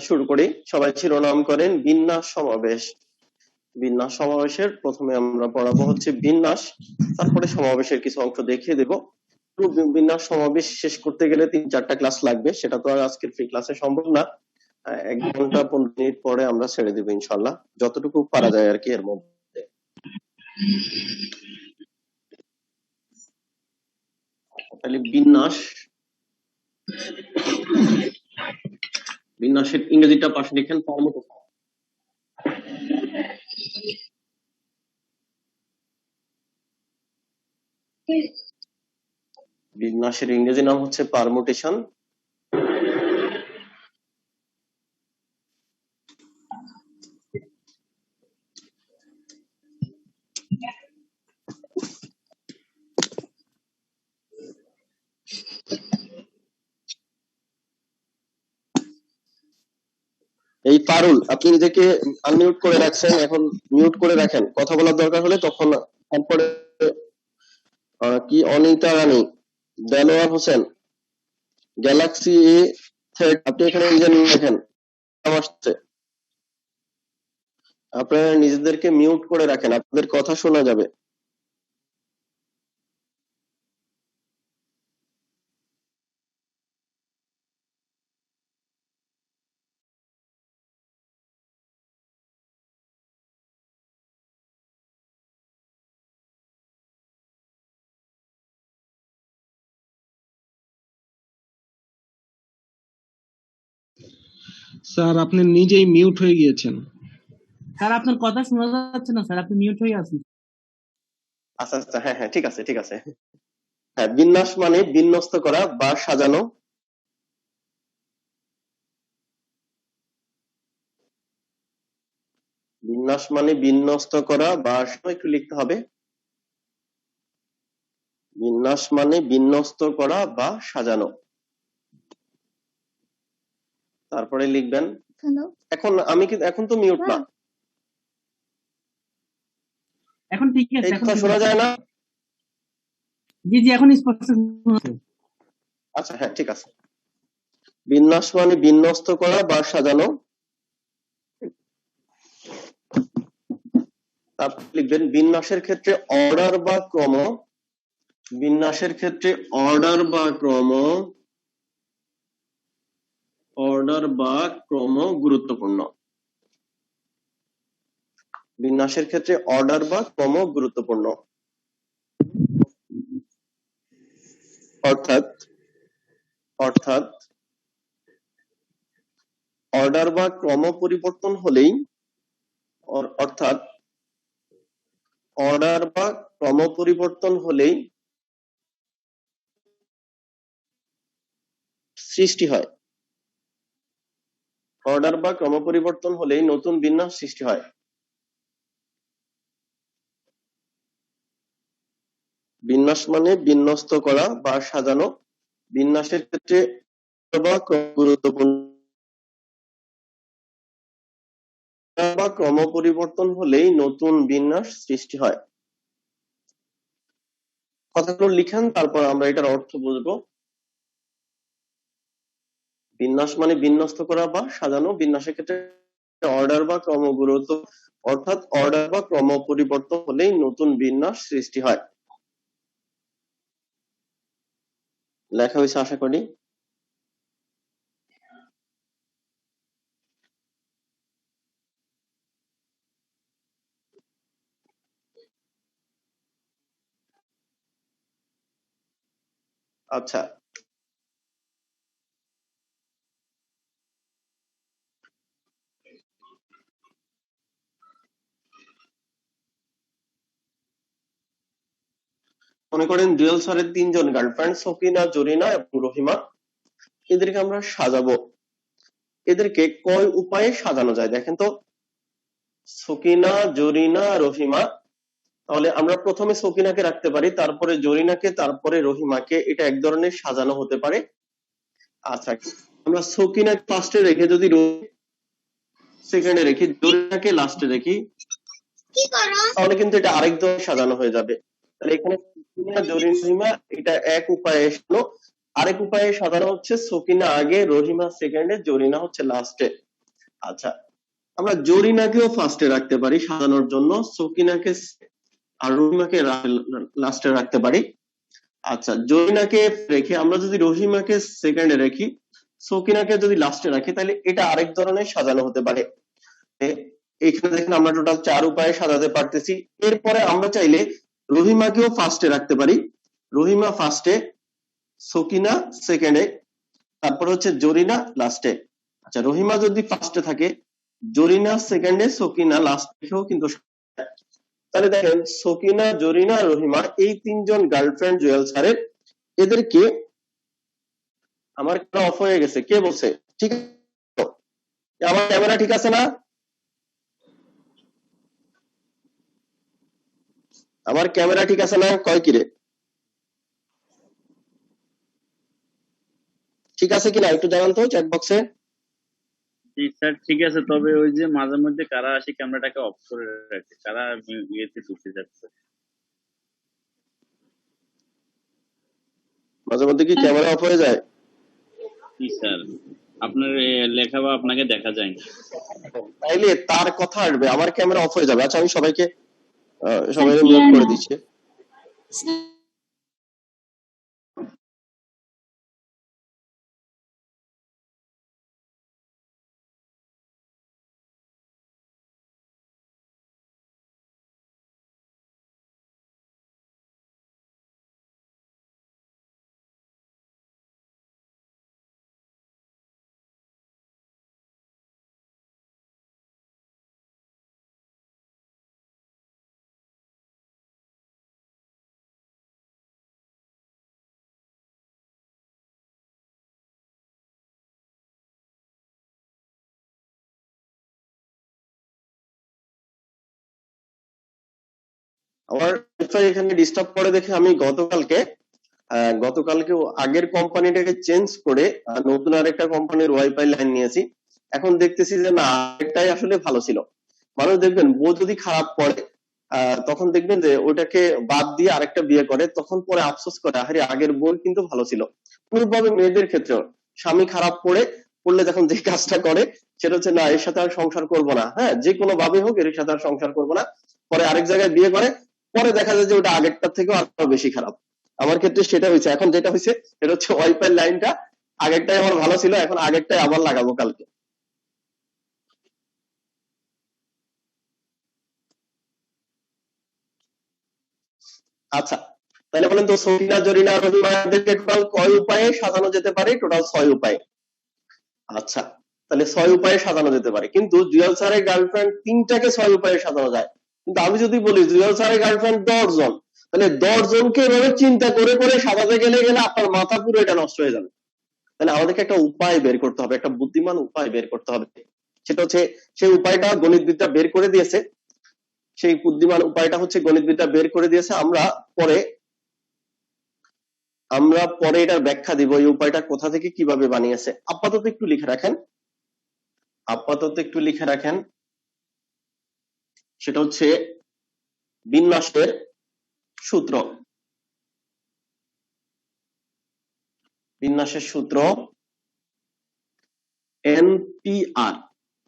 শুরু করি। সবাই শিরোনাম করেন বিন্যাস সমাবেশ। বিন্যাস সমাবেশের প্রথমে আমরা পড়াবো হচ্ছে বিন্যাস, তারপরে সমাবেশের কিছু অংশ দেখিয়ে দেব। পুরো বিন্যাস সমাবেশ শেষ করতে গেলে 3-4টা ক্লাস লাগবে, সেটা তো আর আজকের ফ্রি ক্লাসে সম্ভব না। 1 ঘন্টা 15 মিনিট পরে আমরা ছেড়ে দেব ইনশাআল্লাহ, যতটুকু পারা যায় আর কি এর মধ্যে। তাহলে বিন্যাস, বিন্যাসের ইংরেজিটা পাশে লিখেন পারমুটেশন। বিন্যাসের ইংরেজি নাম হচ্ছে পারমুটেশন। এই পারুল, আপনি নিজেকে আনমিউট করে রাখছেন, এখন মিউট করে রাখেন, কথা বলার দরকার হলে তখন। তারপরে কি অনিতা রানী, দেলোয়ার হোসেন, গ্যালাক্সি A30, আপনি এখানে নিজে দেখেন আসছে, আপনারা নিজেদেরকে মিউট করে রাখেন, আপনাদের কথা শোনা যাবে। স্যার আপনি নিজেই মিউট হয়ে গিয়েছেন। স্যার আপনার কথা শোনা যাচ্ছে না স্যার, আপনি মিউট হয়ে আছেন। আচ্ছা আচ্ছা, হ্যাঁ হ্যাঁ, ঠিক আছে ঠিক আছে। হ্যাঁ, বিন্যাস মানে বিন্যস্ত করা বা সাজানো। বিন্যাস মানে বিন্যস্ত করা বা একটু লিখতে হবে, বিন্যাস মানে বিন্যস্ত করা বা সাজানো। তারপরে লিখবেন এখন আমি কি এখন তো মিউট না, এখন ঠিক আছে, এখন শোনা যায় না? জি জি, এখন স্পষ্ট শোনাচ্ছে। আচ্ছা হ্যাঁ ঠিক আছে। বিন্যাস মানে বিন্যস্ত করা বা সাজানো। তারপর লিখবেন বিন্যাসের ক্ষেত্রে অর্ডার বা ক্রম, বিন্যাসের ক্ষেত্রে অর্ডার বা ক্রম, অর্ডার বা ক্রম গুরুত্বপূর্ণ। বিন্যাসের ক্ষেত্রে অর্ডার বা ক্রম গুরুত্বপূর্ণ। অর্থাৎ অর্থাৎ অর্ডার বা ক্রম পরিবর্তন হলেই, অর্থাৎ অর্ডার বা ক্রম পরিবর্তন হলেই সৃষ্টি হয়, অর্ডার বা ক্রম পরিবর্তন হলেই নতুন বিন্যাস সৃষ্টি হয়। বিন্যাস মানে বিন্যস্ত করা বা সাজানো। বিন্যাসের ক্ষেত্রে গুরুত্বপূর্ণ বা ক্রম পরিবর্তন হলেই নতুন বিন্যাস সৃষ্টি হয়। কথাগুলো লিখেন, তারপর আমরা এটার অর্থ বুঝবো। বিন্যাস মানে বিন্যস্ত করা বা সাজানো, বিন্যাসের ক্ষেত্রে অর্ডার বা ক্রম গুরুত্ব, অর্থাৎ অর্ডার বা ক্রম পরিবর্তন হলেই নতুন বিন্যাস সৃষ্টি হয়। লেখা হয়েছে আশা করি। আচ্ছা, মনে করেন জুয়েল স্যারের 3 জন গার্লফ্রেন্ড, সকিনা, জরিনা এবং রহিমা। এদেরকে আমরা সাজাবো, এদেরকে কয় উপায়ে সাজানো যায় দেখেন তো। সকিনা, জরিনা, রহিমা, তাহলে আমরা প্রথমে সকিনাকে রাখতে পারি, তারপরে জরিনাকে, তারপরে রহিমাকে, এটা এক ধরনের সাজানো হতে পারে। আচ্ছা, আমরা সকিনাকে ফার্স্টে রেখে যদি সেকেন্ডে রেখি, জরিনাকে লাস্টে রেখি, তাহলে কিন্তু এটা আরেক ধরনের সাজানো হয়ে যাবে। তাহলে এখানে সকিনা, জরিনা, রহিমা, এটা এক উপায়ে এসলো। আরেক উপায়ে সাজানো হচ্ছে সকিনা আগে, রহিমা সেকেন্ডে, জরিনা হচ্ছে লাস্টে। আচ্ছা, আমরা জরিনাকেও ফার্স্টে রাখতে পারি সাজানোর জন্য, সকিনাকে আর রহিমাকে লাস্টে রাখতে পারি। আচ্ছা, জরিনাকে রেখে আমরা যদি রহিমাকে সেকেন্ডে রাখি, সকিনাকে যদি লাস্টে রাখি, তাহলে এটা আরেক ধরনের সাজানো হতে পারে। এখানে দেখেন আমরা টোটাল 4 উপায়ে সাজাতে পারতেছি। এরপরে আমরা চাইলে রহিমাকেও ফার্স্টে রাখতে পারি, রহিমা ফার্স্টে, সকিনা সেকেন্ডে, তারপর হচ্ছে জরিনা লাস্টে। আচ্ছা, রহিমা যদি ফার্স্টে থাকে, জরিনা সেকেন্ডে, সকিনা লাস্টেও কিন্তু। তাহলে দেখেন সকিনা, জরিনা, রহিমা এই তিনজন গার্লফ্রেন্ড জুয়েল স্যারের, এদেরকে আমার অফ হয়ে গেছে, কে বলছে? ঠিক আছে, আমার ক্যামেরা ঠিক আছে না? আমার ক্যামেরা ঠিক আছে না? কয় কিরে, ঠিক আছে কিনা একটু জানান তো চ্যাট বক্সে। জি স্যার ঠিক আছে, তবে ওই যে মাঝে মধ্যে কারা আসে ক্যামেরাটাকে অফ করে রাখে, কারা ইয়েতে ঢুকতে যাচ্ছে। মাঝে মধ্যে কি ক্যামেরা অফ হয়ে যায়? জি স্যার, আপনার লেখা বা আপনাকে দেখা যায় না। তাইলে তার কথা আসবে, আমার ক্যামেরা অফ হয়ে যাবে। আচ্ছা, আমি সবাইকে মিউট করে দিচ্ছি। আমার এখানে ডিস্টার্ব করে দেখে আমি গতকালকে আগের কোম্পানিটাকে চেঞ্জ করে নতুন আরেকটা কোম্পানির ওয়াইফাই লাইন নিয়েছি। এখন দেখতেছি যে না, আরেকটাই আসলে ভালো ছিল। মানুষ দেখবেন বউ যদি খারাপ করে, তখন দেখবেন যে ওটাকে বাদ দিয়ে আরেকটা বিয়ে করে, তখন পরে আফসোস করে আরে আগের বউ কিন্তু ভালো ছিল। অনুরূপভাবে মেয়েদের ক্ষেত্রেও স্বামী খারাপ পড়লে যখন যে কাজটা করে সেটা হচ্ছে না, এর সাথে আর সংসার করবো না, হ্যাঁ, যে কোনো ভাবে হোক এর সাথে আর সংসার করবো না, পরে আরেক জায়গায় বিয়ে করে, পরে দেখা যায় যে ওটা আগেরটার থেকেও আরো বেশি খারাপ। আমার ক্ষেত্রে সেটা হয়েছে। এখন যেটা হয়েছে সেটা হচ্ছে ওয়াইফাই লাইনটা আগেরটাই আমার ভালো ছিল, এখন আগেরটাই আবার লাগাবো কালকে। আচ্ছা, তাহলে বলেন তো সকিনা, জরিনা, রহিমা এদেরকে টোটাল কয় উপায়ে সাজানো যেতে পারে? টোটাল 6 উপায়ে। আচ্ছা, তাহলে 6 উপায়ে সাজানো যেতে পারে, কিন্তু জুয়েল স্যারের গার্লফ্রেন্ড তিনটাকে 6 উপায়ে সাজানো যায়। কিন্তু আমি যদি বলি জুয়েল স্যারের গার্লফ্রেন্ড 10 জন, তাহলে 10 জনকে এভাবে চিন্তা করে করে সাজাতে গেলে আপনার মাথা পুরো এটা নষ্ট হয়ে যাবে। তাহলে আমাদেরকে একটা উপায় বের করতে হবে, একটা বুদ্ধিমান উপায় বের করতে হবে। সেটা হচ্ছে, সেই উপায়টা গণিতবিদরা বের করে দিয়েছে, সেই বুদ্ধিমান উপায়টা হচ্ছে গণিতবিদরা বের করে দিয়েছে। আমরা পরে এটার ব্যাখ্যা দিব, এই উপায়টা কোথা থেকে কিভাবে বানিয়েছে। আপাতত একটু লিখে রাখেন, সেটা হচ্ছে বিন্যাসের সূত্র। বিন্যাসের সূত্র NPR,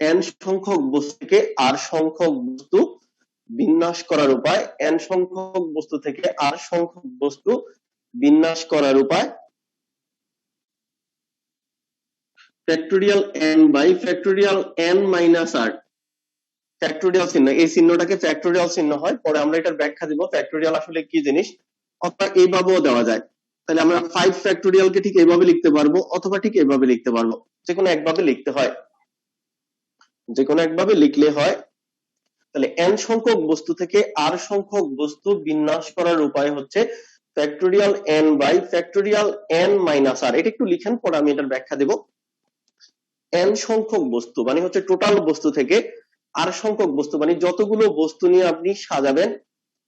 n সংখ্যক বস্তুকে r সংখ্যক বস্তু বিন্যাস করার উপায়, n সংখ্যক বস্তু থেকে r সংখ্যক বস্তু বিন্যাস করার উপায়, factorial n by factorial n minus r। ফ্যাক্টোরিয়াল চিহ্ন, এই চিহ্নটাকে ফ্যাক্টোরিয়াল চিহ্ন হয়, পরে আমরা এটার ব্যাখ্যা দিব ফ্যাক্টোরিয়াল আসলে কি জিনিস। অথবা এইভাবেও দেওয়া যায়, তাহলে আমরা 5 ফ্যাক্টোরিয়ালকে ঠিক এইভাবে লিখতে পারবো, অথবা ঠিক এইভাবে লিখতে পারবো, যে কোনো একভাবে লিখতে হয়, যে কোনো একভাবে লিখলে হয়। তাহলে n সংখ্যক বস্তু থেকে r সংখ্যক বস্তু বিন্যাস করার উপায় হচ্ছে factorial n by factorial n minus r। এটা একটু লিখেন, পরে আমি এটার ব্যাখ্যা দেব। n সংখ্যক বস্তু মানে হচ্ছে টোটাল বস্তু থেকে r সংখ্যক বস্তু মানে যতগুলো বস্তু নিয়ে আপনি সাজাবেন,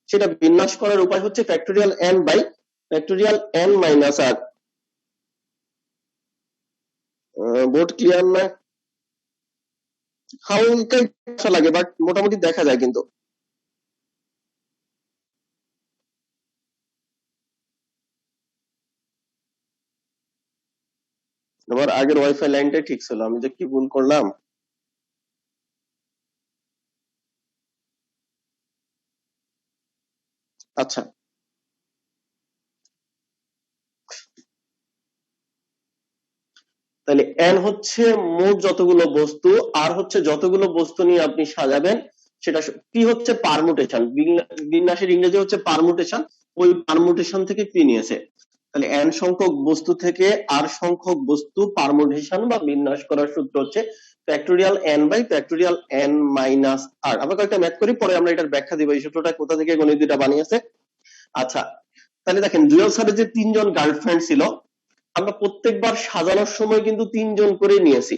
সেটা বিন্যাস করার উপায় হচ্ছে factorial n by factorial n minus r। Board clear না? হালকা লাগে, বাট মোটামুটি দেখা যায় কিন্তু। আমার আগের ওয়াইফাই লাইনটা ঠিক ছিল, আমি যে কি ভুল করলাম। আচ্ছা, তাহলে n হচ্ছে মোট যতগুলো বস্তু, আর হচ্ছে যতগুলো বস্তু নিয়ে আপনি সাজাবেন সেটা কি হচ্ছে পারমুটেশন, বিন্যাসের ইংরেজি হচ্ছে পারমুটেশন, ওই পারমুটেশন থেকে কি নিয়েছে। তাহলে n সংখ্যক বস্তু থেকে r সংখ্যক বস্তু পারমুটেশন বা বিন্যাস করার সূত্র হচ্ছে factorial n by factorial n minus r। আমরা কয়েকটা ম্যাথ করি, পরে আমরা এটার ব্যাখ্যা দিব এই সূত্রটা কোথা থেকে গণিতবিদরা বানিয়েছে। আচ্ছা, তাহলে দেখেন জুয়েল স্যারের যে 3 জন গার্লফ্রেন্ড ছিল, আমরা প্রত্যেকবার সাজানোর সময় কিন্তু 3 জন করে নিয়েছি।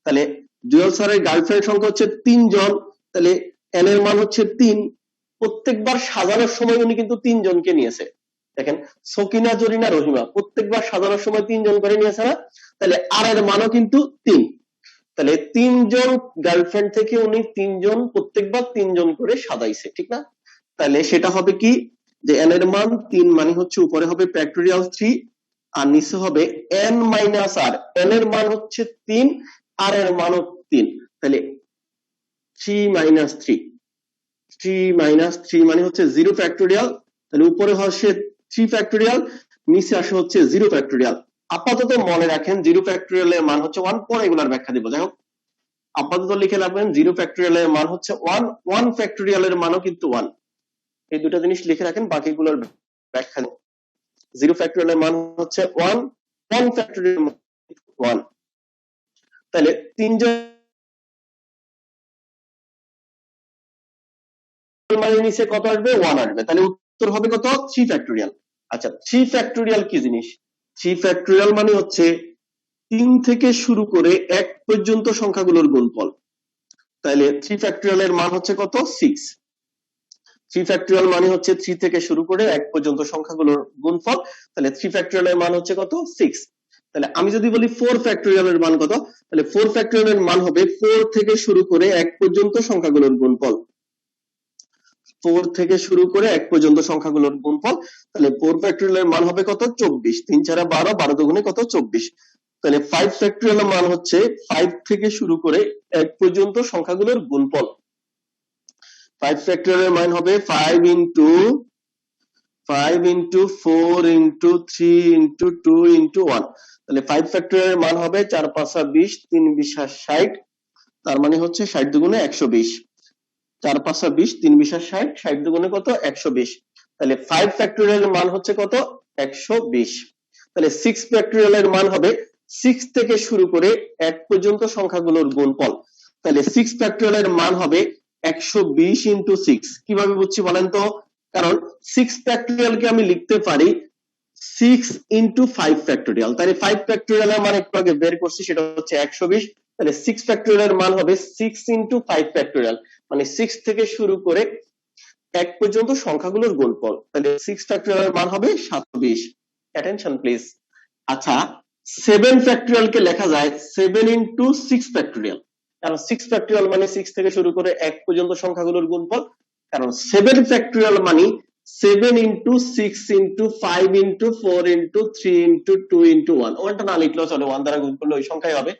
তাহলে জুয়েল স্যারের গার্লফ্রেন্ড সংখ্যা হচ্ছে 3 জন, তাহলে n এর মান হচ্ছে 3। প্রত্যেকবার সাজানোর সময় উনি কিন্তু 3 জনকে নিয়েছে। দেখেন সকিনা, জরিনা, রহিমা প্রত্যেকবার সাজানোর সময় 3 জন করে নিয়েছে না, তাহলে আর এর মানও কিন্তু 3। তাহলে 3 জন গার্লফ্রেন্ড থেকে উনি 3 জন প্রত্যেকবার 3 জন করে সাজাইছে, ঠিক না। তাহলে সেটা হবে কি যে n এর মান 3 মানে হচ্ছে উপরে হবে ফ্যাক্টোরিয়াল 3 আর নিচে হবে n মাইনাস r। n এর মান হচ্ছে 3, r এর মানও 3, তাহলে 3 মাইনাস 3, 3 মাইনাস 3 মানে হচ্ছে 0 ফ্যাক্টোরিয়াল। তাহলে উপরে হচ্ছে 3 ফ্যাক্টোরিয়াল, নিচে আসে হচ্ছে 0 ফ্যাক্টোরিয়াল। আপাতত মনে রাখেন 0 ফ্যাক্টোরিয়াল এর মান হচ্ছে 1, পরে এগুলার ব্যাখ্যা দিব। যাই হোক, আপাতত লিখে রাখবেন 0 ফ্যাক্টোরিয়াল এর মান হচ্ছে 1, 1 ফ্যাক্টোরিয়াল এর মানও কিন্তু 1। এই দুটো জিনিস লিখে রাখেন, বাকিগুলোর ব্যাখ্যা 0 ফ্যাক্টোরিয়াল এর মান হচ্ছে 1, 1 ফ্যাক্টোরিয়াল 1। তাহলে 3 জন মানে নিচে কত আসবে 1 আসবে, তাহলে উত্তর হবে কত 3 ফ্যাক্টোরিয়াল। আচ্ছা, 3 ফ্যাক্টোরিয়াল কি জিনিস? 3 ফ্যাক্টোরিয়াল মানে হচ্ছে 3 থেকে শুরু করে 1 পর্যন্ত সংখ্যাগুলোর গুণফল। তাহলে 3 ফ্যাক্টোরিয়াল এর মান হচ্ছে কত 6। 3 ফ্যাক্টোরিয়াল মানে হচ্ছে 3 থেকে শুরু করে 1 পর্যন্ত সংখ্যাগুলোর গুণফল। তাহলে 3 ফ্যাক্টোরিয়াল এর মান হচ্ছে কত 6। তাহলে আমি যদি বলি 4 ফ্যাক্টোরিয়াল এর মান কত, তাহলে 4 ফ্যাক্টোরিয়াল এর মান হবে 4 থেকে শুরু করে 1 পর্যন্ত সংখ্যাগুলোর গুণফল। 4 থেকে শুরু করে 1 পর্যন্ত সংখ্যাগুলোর গুণফল। তাহলে 4 ফ্যাক্টোরিয়াল এর মান হবে কত 24, 3 4 12, 12 দুগুণে কত 24। তাহলে 5 ফ্যাক্টোরিয়াল এর মান হচ্ছে 5 থেকে শুরু করে 1 পর্যন্ত সংখ্যাগুলোর গুণফল। 5 ফ্যাক্টোরিয়াল এর মান হবে 5 into 4 into 3 into 2 into 1। তাহলে 5 ফ্যাক্টোরিয়াল এর মান হবে 4 5 20, 3 20 60, তার মানে হচ্ছে 60 দুগুণে 120। 4 5 20, 3 20 60, 60 দুগুণে কত 120। তাহলে 5 ফ্যাক্টোরিয়াল এর মান হচ্ছে কত 120। তাহলে 6 ফ্যাক্টোরিয়াল এর মান হবে 6 থেকে শুরু করে 1 পর্যন্ত সংখ্যাগুলোর গুণফল। তাহলে 6 ফ্যাক্টোরিয়াল এর মান হবে 120 into 6। কিভাবে বুঝছি বলেন তো? কারণ 6 ফ্যাক্টোরিয়াল কে আমি লিখতে পারি 6 into 5 ফ্যাক্টোরিয়াল। তাহলে 5 ফ্যাক্টোরিয়াল এর মান একটু আগে বের করছি, সেটা হচ্ছে 120। তাহলে 6 ফ্যাক্টোরিয়াল এর মান হবে 6 into 5 ফ্যাক্টোরিয়াল, মানে 6 থেকে শুরু করে 1 পর্যন্ত সংখ্যাগুলোর গুণফল। তাহলে 6 ফ্যাক্টোরিয়াল এর মান হবে 27। Attention please. আচ্ছা, 7 ফ্যাক্টোরিয়াল কে লেখা যায় 7 into 6 ফ্যাক্টোরিয়াল। কারণ 6 ফ্যাক্টোরিয়াল মানে 6 থেকে শুরু করে 1 পর্যন্ত সংখ্যাগুলোর গুণফল। কারণ 7 ফ্যাক্টোরিয়াল মানে 7 into 6 into 5 into 4 into 3 into 2 into 1। ওটা না লিখলেও চলে, 1 দ্বারা গুণ করলে ওই সংখ্যাই হবে।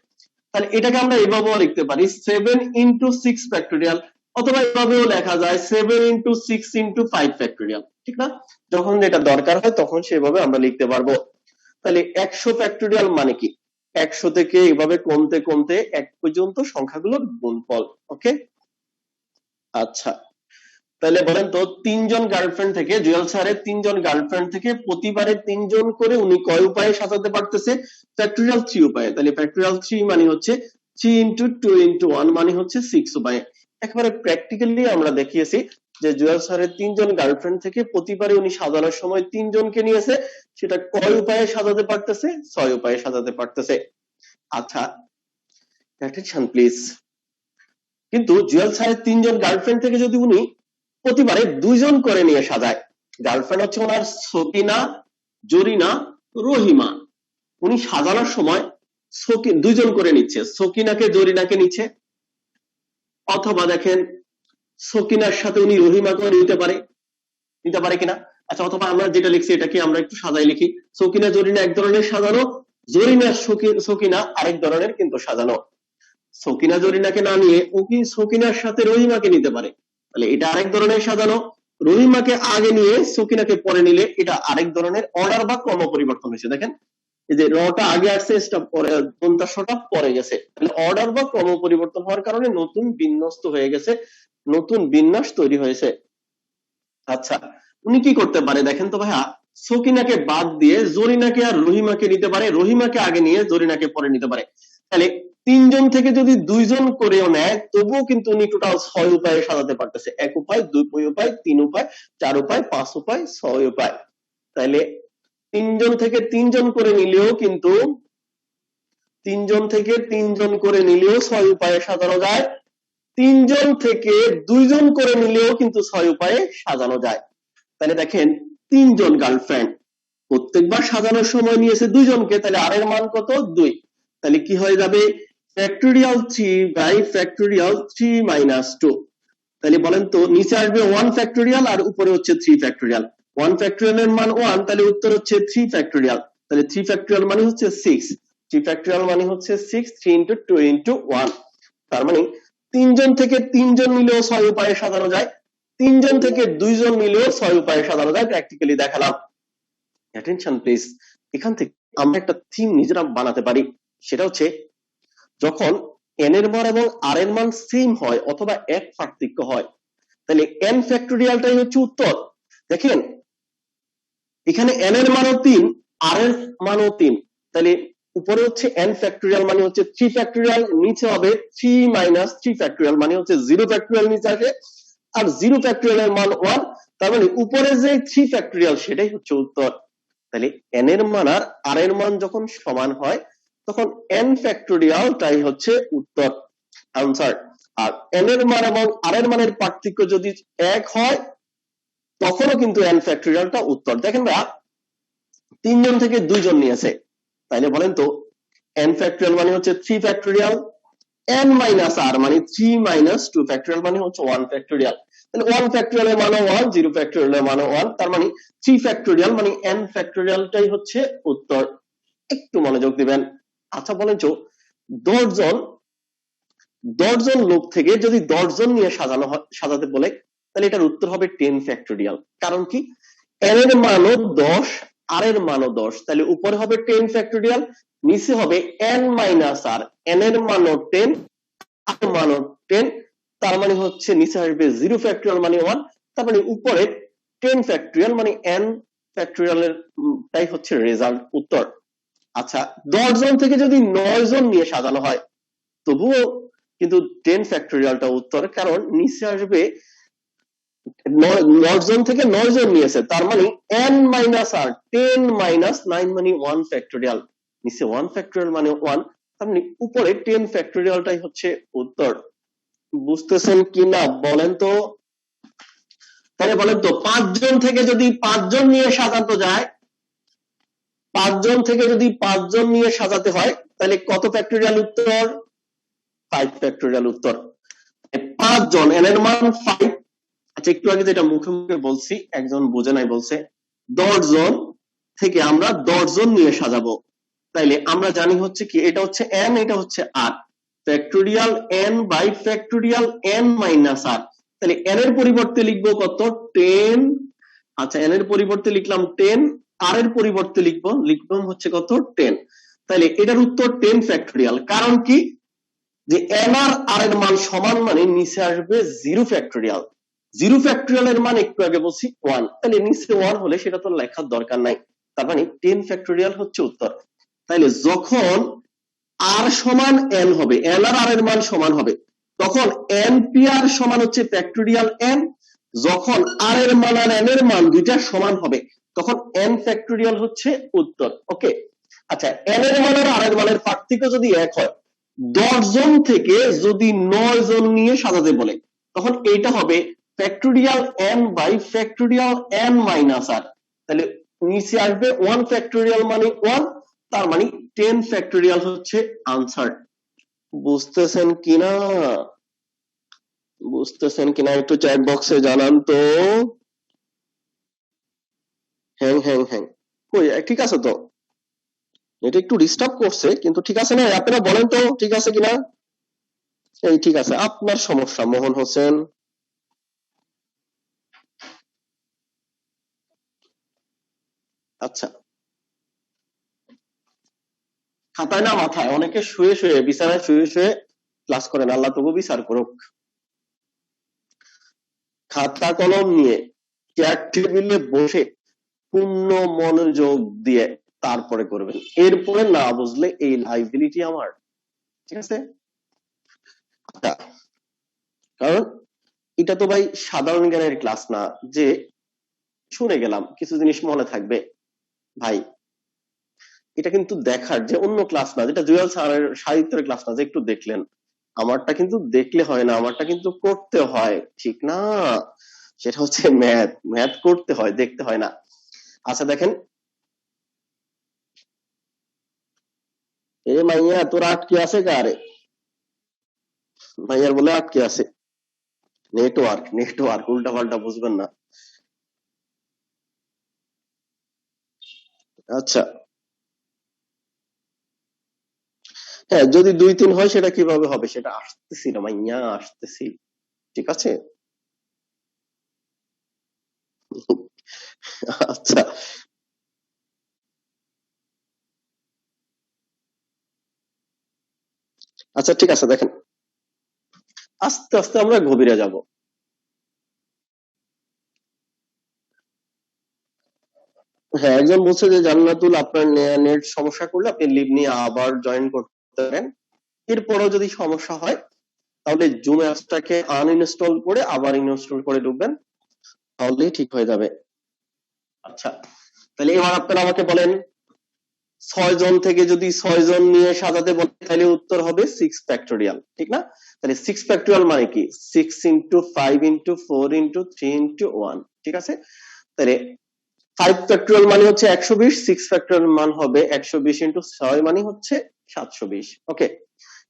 তাহলে এটাকে আমরা এভাবেও লিখতে পারি 7 into 6 ফ্যাক্টোরিয়াল, অথবা এভাবেও লেখা যায় 7 into 6 into 5 ফ্যাক্টোরিয়াল, ঠিক না? যখন এটা দরকার হয় তখন সেভাবে আমরা লিখতে পারবো। তাহলে 100 ফ্যাক্টোরিয়াল মানে কি? 100 থেকে এভাবে কমতে কমতে 1 পর্যন্ত সংখ্যাগুলোর গুণফল। ওকে, আচ্ছা, তাহলে বলেন তো 3 জন গার্লফ্রেন্ড থেকে, জুয়েল স্যারের 3 জন গার্লফ্রেন্ড থেকে প্রতিবারে 3 জন করে উনি কয় উপায়ে সাজাতে পারতেছে? ফ্যাক্টোরিয়াল 3 উপায়ে। তাহলে ফ্যাক্টোরিয়াল 3 মানে হচ্ছে 3 into 2 into 1 মানে হচ্ছে 6 উপায়ে। একেবারে প্র্যাকটিক্যালি আমরা দেখিয়েছি যে জুয়েল স্যারের 3 জন গার্লফ্রেন্ড থেকে প্রতিবারে উনি সাজানোর সময় 3 জনকে নিয়েছে, সেটা কয় উপায়ে সাজাতে পারতেছে? 6 উপায়ে সাজাতে পারতেছে। আচ্ছা, অ্যাটেনশন প্লিজ। কিন্তু জুয়েল স্যারের 3 জন গার্লফ্রেন্ড থেকে যদি উনি প্রতিবারে 2 জন করে নিয়ে সাজায়, গার্লফ্রেন্ড হচ্ছে ওনার সকিনা, জরিনা, রহিমা, উনি সাজানোর সময় 2 জন করে নিচ্ছে, সকিনাকে জরিনাকে নিচ্ছে, অথবা দেখেন সকিনার সাথে উনি রহিমাকে নিতে পারে কিনা। আচ্ছা, অথবা আমরা যেটা লিখছি এটাকে আমরা একটু সাজাই লিখি, সকিনা জরিনা এক ধরনের সাজানো, জরিনা সকিনা আরেক ধরনের কিন্তু সাজানো। সকিনা জরিনাকে না নিয়ে ও কি সকিনার সাথে রহিমাকে নিতে পারে, তাহলে এটা আরেক ধরনের সাজানো। রহিমাকে আগে নিয়ে সকিনাকে পরে নিলে এটা আরেক ধরনের অর্ডার বা ক্রম পরিবর্তন হয়েছে। দেখেন এই যে রটা আগে আসছে, এটা পরে, দন্তাসটা পরে গেছে, তাহলে অর্ডার বা ক্রম পরিবর্তন হওয়ার কারণে নতুন বিন্যস্ত হয়ে গেছে, নতুন বিন্যাস তৈরি হয়েছে। আচ্ছা, উনি কি করতে পারে দেখেন তো ভাইয়া, সকিনাকে বাদ দিয়ে জরিনাকে আর রহিমাকে নিতে পারে, রহিমাকে আগে নিয়ে জরিনাকে পরে নিতে পারে। তাহলে তিনজন থেকে যদি দুইজন করেও নেয় তবুও কিন্তু উনি টোটাল 6 উপায়ে সাজাতে পারতেছে। 1 উপায়, 2 উপায়, 3 উপায়, 4 উপায়, 5 উপায়, 6 উপায়। তাহলে তিনজন থেকে তিনজন করে নিলেও কিন্তু, তিনজন থেকে তিনজন করে নিলেও 6 উপায়ে সাজানো যায়, তিনজন থেকে দুইজন করে নিলেও কিন্তু 6 উপায়ে সাজানো যায়। তাহলে দেখেন তিনজন গার্লফ্রেন্ড, প্রত্যেকবার সাজানোর সময় নিয়েছে দুইজনকে, তাহলে আর এর মান কত? 2। তাহলে কি হয়ে যাবে? Factorial 3 by factorial 3 minus 2। তাহলে বলেন তো নিচে আসবে 1 ফ্যাক্টোরিয়াল আর উপরে হচ্ছে 3 ফ্যাক্টোরিয়াল। 1 ফ্যাক্টোরিয়ালের মান 1, তাহলে উত্তর হচ্ছে 3 ফ্যাক্টোরিয়াল। তাহলে 3 ফ্যাক্টোরিয়াল মানে হচ্ছে 6, 3 ফ্যাক্টোরিয়াল মানে হচ্ছে 6, 3 into 2 into 1। তার মানে তিনজন থেকে তিনজন মিলেও 6 উপায়ে সাজানো যায়, তিনজন থেকে দুইজন মিলেও 6 উপায়ে সাজানো যায়, প্র্যাকটিক্যালি দেখালাম। অ্যাটেনশন প্লিজ, এখান থেকে আমরা একটা থিম নিজেরা বানাতে পারি, সেটা হচ্ছে যখন n এর মান এবং r এর মান সেম হয় অথবা এক পার্থক্য হয়, তাহলে n ফ্যাক্টোরিয়ালটাই হচ্ছে উত্তর। দেখেন এখানে n এর মানও 3, r এর মানও 3, তাহলে উপরে হচ্ছে n ফ্যাক্টোরিয়াল মানে হচ্ছে 3 ফ্যাক্টোরিয়াল, নিচে হবে 3 মাইনাস 3 ফ্যাক্টোরিয়াল মানে হচ্ছে 0 ফ্যাক্টোরিয়াল নিচে আসে, আর 0 ফ্যাক্টোরিয়ালের মান 1, তার মানে উপরে যে 3 ফ্যাক্টোরিয়াল সেটাই হচ্ছে উত্তর। তাহলে n এর মান আর r এর মান যখন সমান হয় তখন n ফ্যাক্টোরিয়ালটাই হচ্ছে উত্তর, আনসার। আর n এর মান এবং r এর মানের পার্থক্য যদি এক হয় তখনও কিন্তু n ফ্যাক্টোরিয়ালটা উত্তর। দেখেন ভাইয়া তিনজন থেকে দুইজন নিয়েছে, তাইলে বলেন তো n ফ্যাক্টোরিয়াল মানে হচ্ছে 3 ফ্যাক্টোরিয়াল, n মাইনাস r মানে 3 মাইনাস 2 ফ্যাক্টোরিয়াল মানে হচ্ছে 1 ফ্যাক্টোরিয়াল। তাহলে 1 ফ্যাক্টোরিয়ালের মান 1, 0 ফ্যাক্টোরিয়ালের মান 1, তার মানে 3 ফ্যাক্টোরিয়াল মানে n ফ্যাক্টোরিয়ালটাই হচ্ছে উত্তর। একটু মনোযোগ দিবেন। আচ্ছা বলেন তো 10 জন লোক থেকে যদি 10 জন নিয়ে সাজাতে বলে তাহলে এটার উত্তর হবে 10 ফ্যাক্টোরিয়াল। কারণ কি, n এর মানও 10, r এর মানও 10, তাহলে উপরে হবে 10 ফ্যাক্টোরিয়াল, নিচে হবে n মাইনাস r, n এর মানও 10, r এর মানও 10, তার মানে হচ্ছে নিচে আসবে 0 ফ্যাক্টোরিয়াল মানে 1, তার মানে উপরে 10 ফ্যাক্টোরিয়াল মানে n ফ্যাক্টোরিয়ালের তাই হচ্ছে রেজাল্ট, উত্তর। আচ্ছা 10 জন থেকে যদি 9 জন নিয়ে সাজানো হয় তবুও কিন্তু 10 ফ্যাক্টোরিয়ালটা উত্তর, কারণ নিচে আসবে 9 জন থেকে 9 জন নিয়েছে, তার মানে n মাইনাস r, 10 মাইনাস 9 মানে 1 ফ্যাক্টোরিয়াল, নিচে 1 ফ্যাক্টোরিয়াল মানে 1, তার মানে উপরে 10 ফ্যাক্টোরিয়ালটাই হচ্ছে উত্তর। বুঝতেছেন কিনা বলেন তো? তাহলে বলেন তো 5 জন থেকে যদি 5 জন নিয়ে সাজাতে যায়, 5 জন থেকে যদি 5 জন নিয়ে সাজাতে হয় তাহলে কত ফ্যাক্টোরিয়াল উত্তর? 5 ফ্যাক্টোরিয়াল উত্তর। 5 জন, n এর মান 5। আচ্ছা একটু আগে যেটা মুখে মুখে বলছি একজন বুঝে নাই, বলছে 10 জন থেকে আমরা 10 জন নিয়ে সাজাবো, তাইলে আমরা জানি হচ্ছে কি এটা হচ্ছে n, এটা হচ্ছে r, factorial n by factorial n minus r। তাহলে n এর পরিবর্তে লিখবো কত? 10। আচ্ছা n এর পরিবর্তে লিখলাম 10, r এর পরিবর্তে লিখবো হচ্ছে কত? 10। তাহলে এটার উত্তর 10 ফ্যাক্টোরিয়াল। কারণ কি, যে n আর r এর মান সমান মানে নিচে আসবে 0 ফ্যাক্টোরিয়াল, 0 ফ্যাক্টোরিয়ালের মান একটু আগে বলছি 1, তাহলে নিচে 1 হলে সেটা তো লেখার দরকার নাই, তার মানে 10 ফ্যাক্টোরিয়াল হচ্ছে উত্তর। তাহলে যখন r সমান n হবে, n আর r এর মান সমান হবে, তখন n pr সমান হচ্ছে ফ্যাক্টোরিয়াল n, যখন r এর মান আর n এর মান দুইটা সমান হবে তখন n ফ্যাক্টোরিয়াল হচ্ছে উত্তর। ওকে, আচ্ছা n এর মান আর r এর মানের পার্থক্য যদি এক হয়, 10 জন থেকে যদি 9 জন নিয়ে সাজাতে বলে তখন এইটা হবে factorial n by factorial n minus r, তাহলে নিচে আসবে 1 ফ্যাক্টোরিয়াল মানে 1, তার মানে 10 ফ্যাক্টোরিয়াল হচ্ছে আনসার। বুঝতেছেন কিনা? বুঝতেছেন কিনা একটু চ্যাট বক্সে জানান তো। হ্যাঁ হ্যাঁ হ্যাঁ, কই ঠিক আছে তো, এটা একটু ডিস্টার্ব করছে কিন্তু ঠিক আছে না? আপনারা বলেন তো ঠিক আছে কিনা? এই ঠিক আছে, আপনার সমস্যা মোহন হোসেন। আচ্ছা, খাতায় না মাথায়, অনেকে শুয়ে শুয়ে বিছানায় শুয়ে শুয়ে ক্লাস করেন, আল্লাহ তবু বিচার করুক। খাতা কলম নিয়ে চেয়ার টেবিলে বসে পূর্ণ মনোযোগ দিয়ে তারপরে করবেন, এরপরে না বুঝলে এই লাইবিলিটি আমার, ঠিক আছে? আচ্ছা, কারণ এটা তো ভাই সাধারণ জ্ঞানের ক্লাস না যে শুনে গেলাম কিছু জিনিস মনে থাকবে। ভাই এটা কিন্তু দেখার যে অন্য ক্লাস না, যেটা জুয়েল স্যারের সাহিত্যের ক্লাস না যে একটু দেখলেন, আমারটা কিন্তু দেখলে হয় না, আমারটা কিন্তু করতে হয়, ঠিক না? সেটা হচ্ছে ম্যাথ, ম্যাথ করতে হয়, দেখতে হয় না। আচ্ছা দেখেন, এ মাইয়া তোর আটকে আছে কারে? মাইয়ার বলে আটকে আছে নেটওয়ার্ক, নেটওয়ার্ক উল্টা পাল্টা বুঝবেন না। আচ্ছা, হ্যাঁ যদি 2-3 হয় সেটা কিভাবে হবে, সেটা আসতেছি না মাইয়া, আসতেছি, ঠিক আছে? আচ্ছা আচ্ছা ঠিক আছে, দেখেন আস্তে আস্তে আমরা গভীরে যাব। হ্যাঁ, একজন বলছে যে জান্নাতুল আপনার নেট সমস্যা করলে আপনি লিভ নিয়ে আবার জয়েন করতে পারেন, এরপরেও যদি সমস্যা হয় তাহলে জুম অ্যাপসটাকে আনইনস্টল করে আবার ইনস্টল করে ঢুকবেন, তাহলেই ঠিক হয়ে যাবে। আচ্ছা, তাহলে এবার আপনারা আমাকে বলেন 6 জন থেকে যদি 6 জন নিয়ে সাজাতে বলে তাহলে উত্তর হবে 6 ফ্যাক্টোরিয়াল, ঠিক না? তাহলে 6 ফ্যাক্টোরিয়াল মানে কি 6 into 5 into 4 into 3 into 1, ঠিক আছে? তাহলে 5 ফ্যাক্টোরিয়াল মানে হচ্ছে 120, 6 ফ্যাক্টোরিয়াল মান হবে 120 into 6 মানে হচ্ছে 720। ওকে,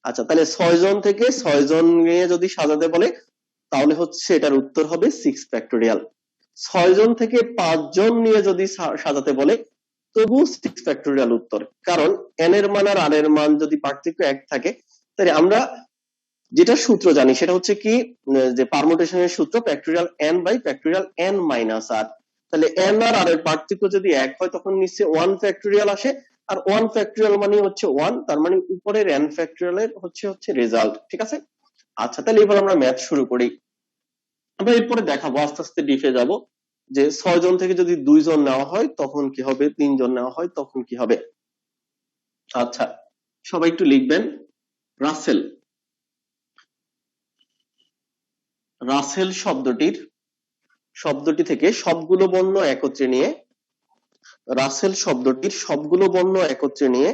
আচ্ছা তাহলে 6 জন থেকে 6 জন নিয়ে যদি সাজাতে বলে তাহলে হচ্ছে এটার উত্তর হবে 6 ফ্যাক্টোরিয়াল। 6 জন থেকে 5 জন নিয়ে যদি সাজাতে বলে তবু 6 ফ্যাক্টোরিয়াল উত্তর, কারণ n এর মান আর r এর মান যদি পার্থক্য 1 থাকে তাহলে আমরা যেটা সূত্র জানি সেটা হচ্ছে কি যে পারমুটেশনের সূত্র factorial n by factorial n minus r, তাহলে n আর r এর পার্থক্য যদি 1 হয় তখন নিচে 1 ফ্যাক্টোরিয়াল আসে, আর 1 ফ্যাক্টোরিয়াল মানে হচ্ছে 1, তার মানে উপরের n ফ্যাক্টোরিয়ালের হচ্ছে রেজাল্ট, ঠিক আছে? আচ্ছা তাহলে এবার আমরা ম্যাথ শুরু করি। আমরা এরপরে দেখাবো আস্তে আস্তে ডিপে যাব যে 6 জন থেকে যদি 2 জন নেওয়া হয় তখন কি হবে, 3 জন নেওয়া হয় তখন কি হবে। আচ্ছা, সবাই একটু লিখবেন রাসেল, রাসেল শব্দটি থেকে সবগুলো বর্ণ একত্রে নিয়ে, রাসেল শব্দটির সবগুলো বর্ণ একত্রে নিয়ে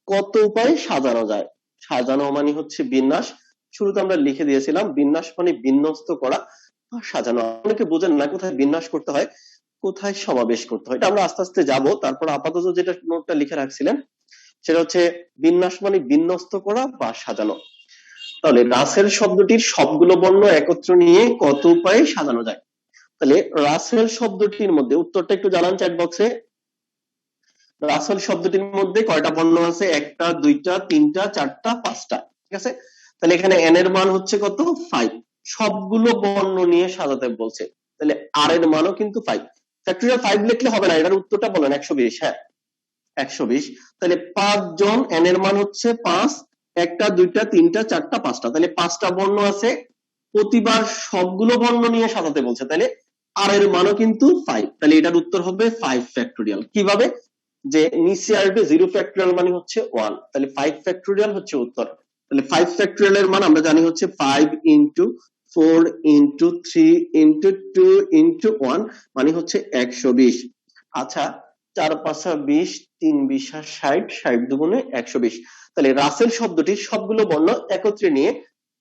কত উপায়ে সাজানো যায়? সাজানো মানে হচ্ছে বিন্যাস, শুরুতে আমরা লিখে দিয়েছিলাম বিন্যাস মানে বিন্যস্ত করা আর সাজানো। অনেকে বোঝেন না কোথায় বিন্যাস করতে হয়, কোথায় সমাবেশ করতে হয়, এটা আমরা আস্তে আস্তে যাব। তারপর আপাতত যেটা নোটটা লিখে রাখছিলেন সেটা হচ্ছে বিন্যাস মানে বিন্যস্ত করা বা সাজানো। তাহলে রাসেল শব্দটির সবগুলো বর্ণ একত্র নিয়ে কত উপায়ে সাজানো যায়? তাহলে রাসেল শব্দটির মধ্যে উত্তরটা একটু জানান চ্যাট বক্সে। রাসেল শব্দটির মধ্যে কয়টা বর্ণ আছে? 1টা 2টা 3টা 4টা 5টা, ঠিক আছে? তাহলে এখানে n এর মান হচ্ছে কত? 5, সবগুলো বর্ণ নিয়ে সাজাতে বলছে, তাহলে r এর মানও কিন্তু 5। ফ্যাক্টরিয়াল 5 লিখলে হবে না, এটার উত্তরটা বলেন। 120, হ্যাঁ 120। তাহলে 5 জন, n এর মান হচ্ছে 5, 1টা 2টা 3টা 4টা 5টা, তাহলে 5টা বর্ণ আছে, প্রতিবার সবগুলো বর্ণ নিয়ে সাজাতে বলছে, তাহলে r এর মানও কিন্তু 5, তাহলে এটার উত্তর হবে 5 ফ্যাক্টোরিয়াল। কিভাবে? যে নিচে আসবে 0 ফ্যাক্টোরিয়াল মানে হচ্ছে 1, তাহলে 5 ফ্যাক্টোরিয়াল হচ্ছে উত্তর। তাহলে 5 ফ্যাক্টোরিয়াল এর মান আমরা জানি হচ্ছে 5 into 4 into 3 into 2 into 1 মানে হচ্ছে 120। আচ্ছা 4 5 20, 3 20 60, 60 দুগুণে 120। তাহলে রাসেল শব্দটির সবগুলো বর্ণ একত্রে নিয়ে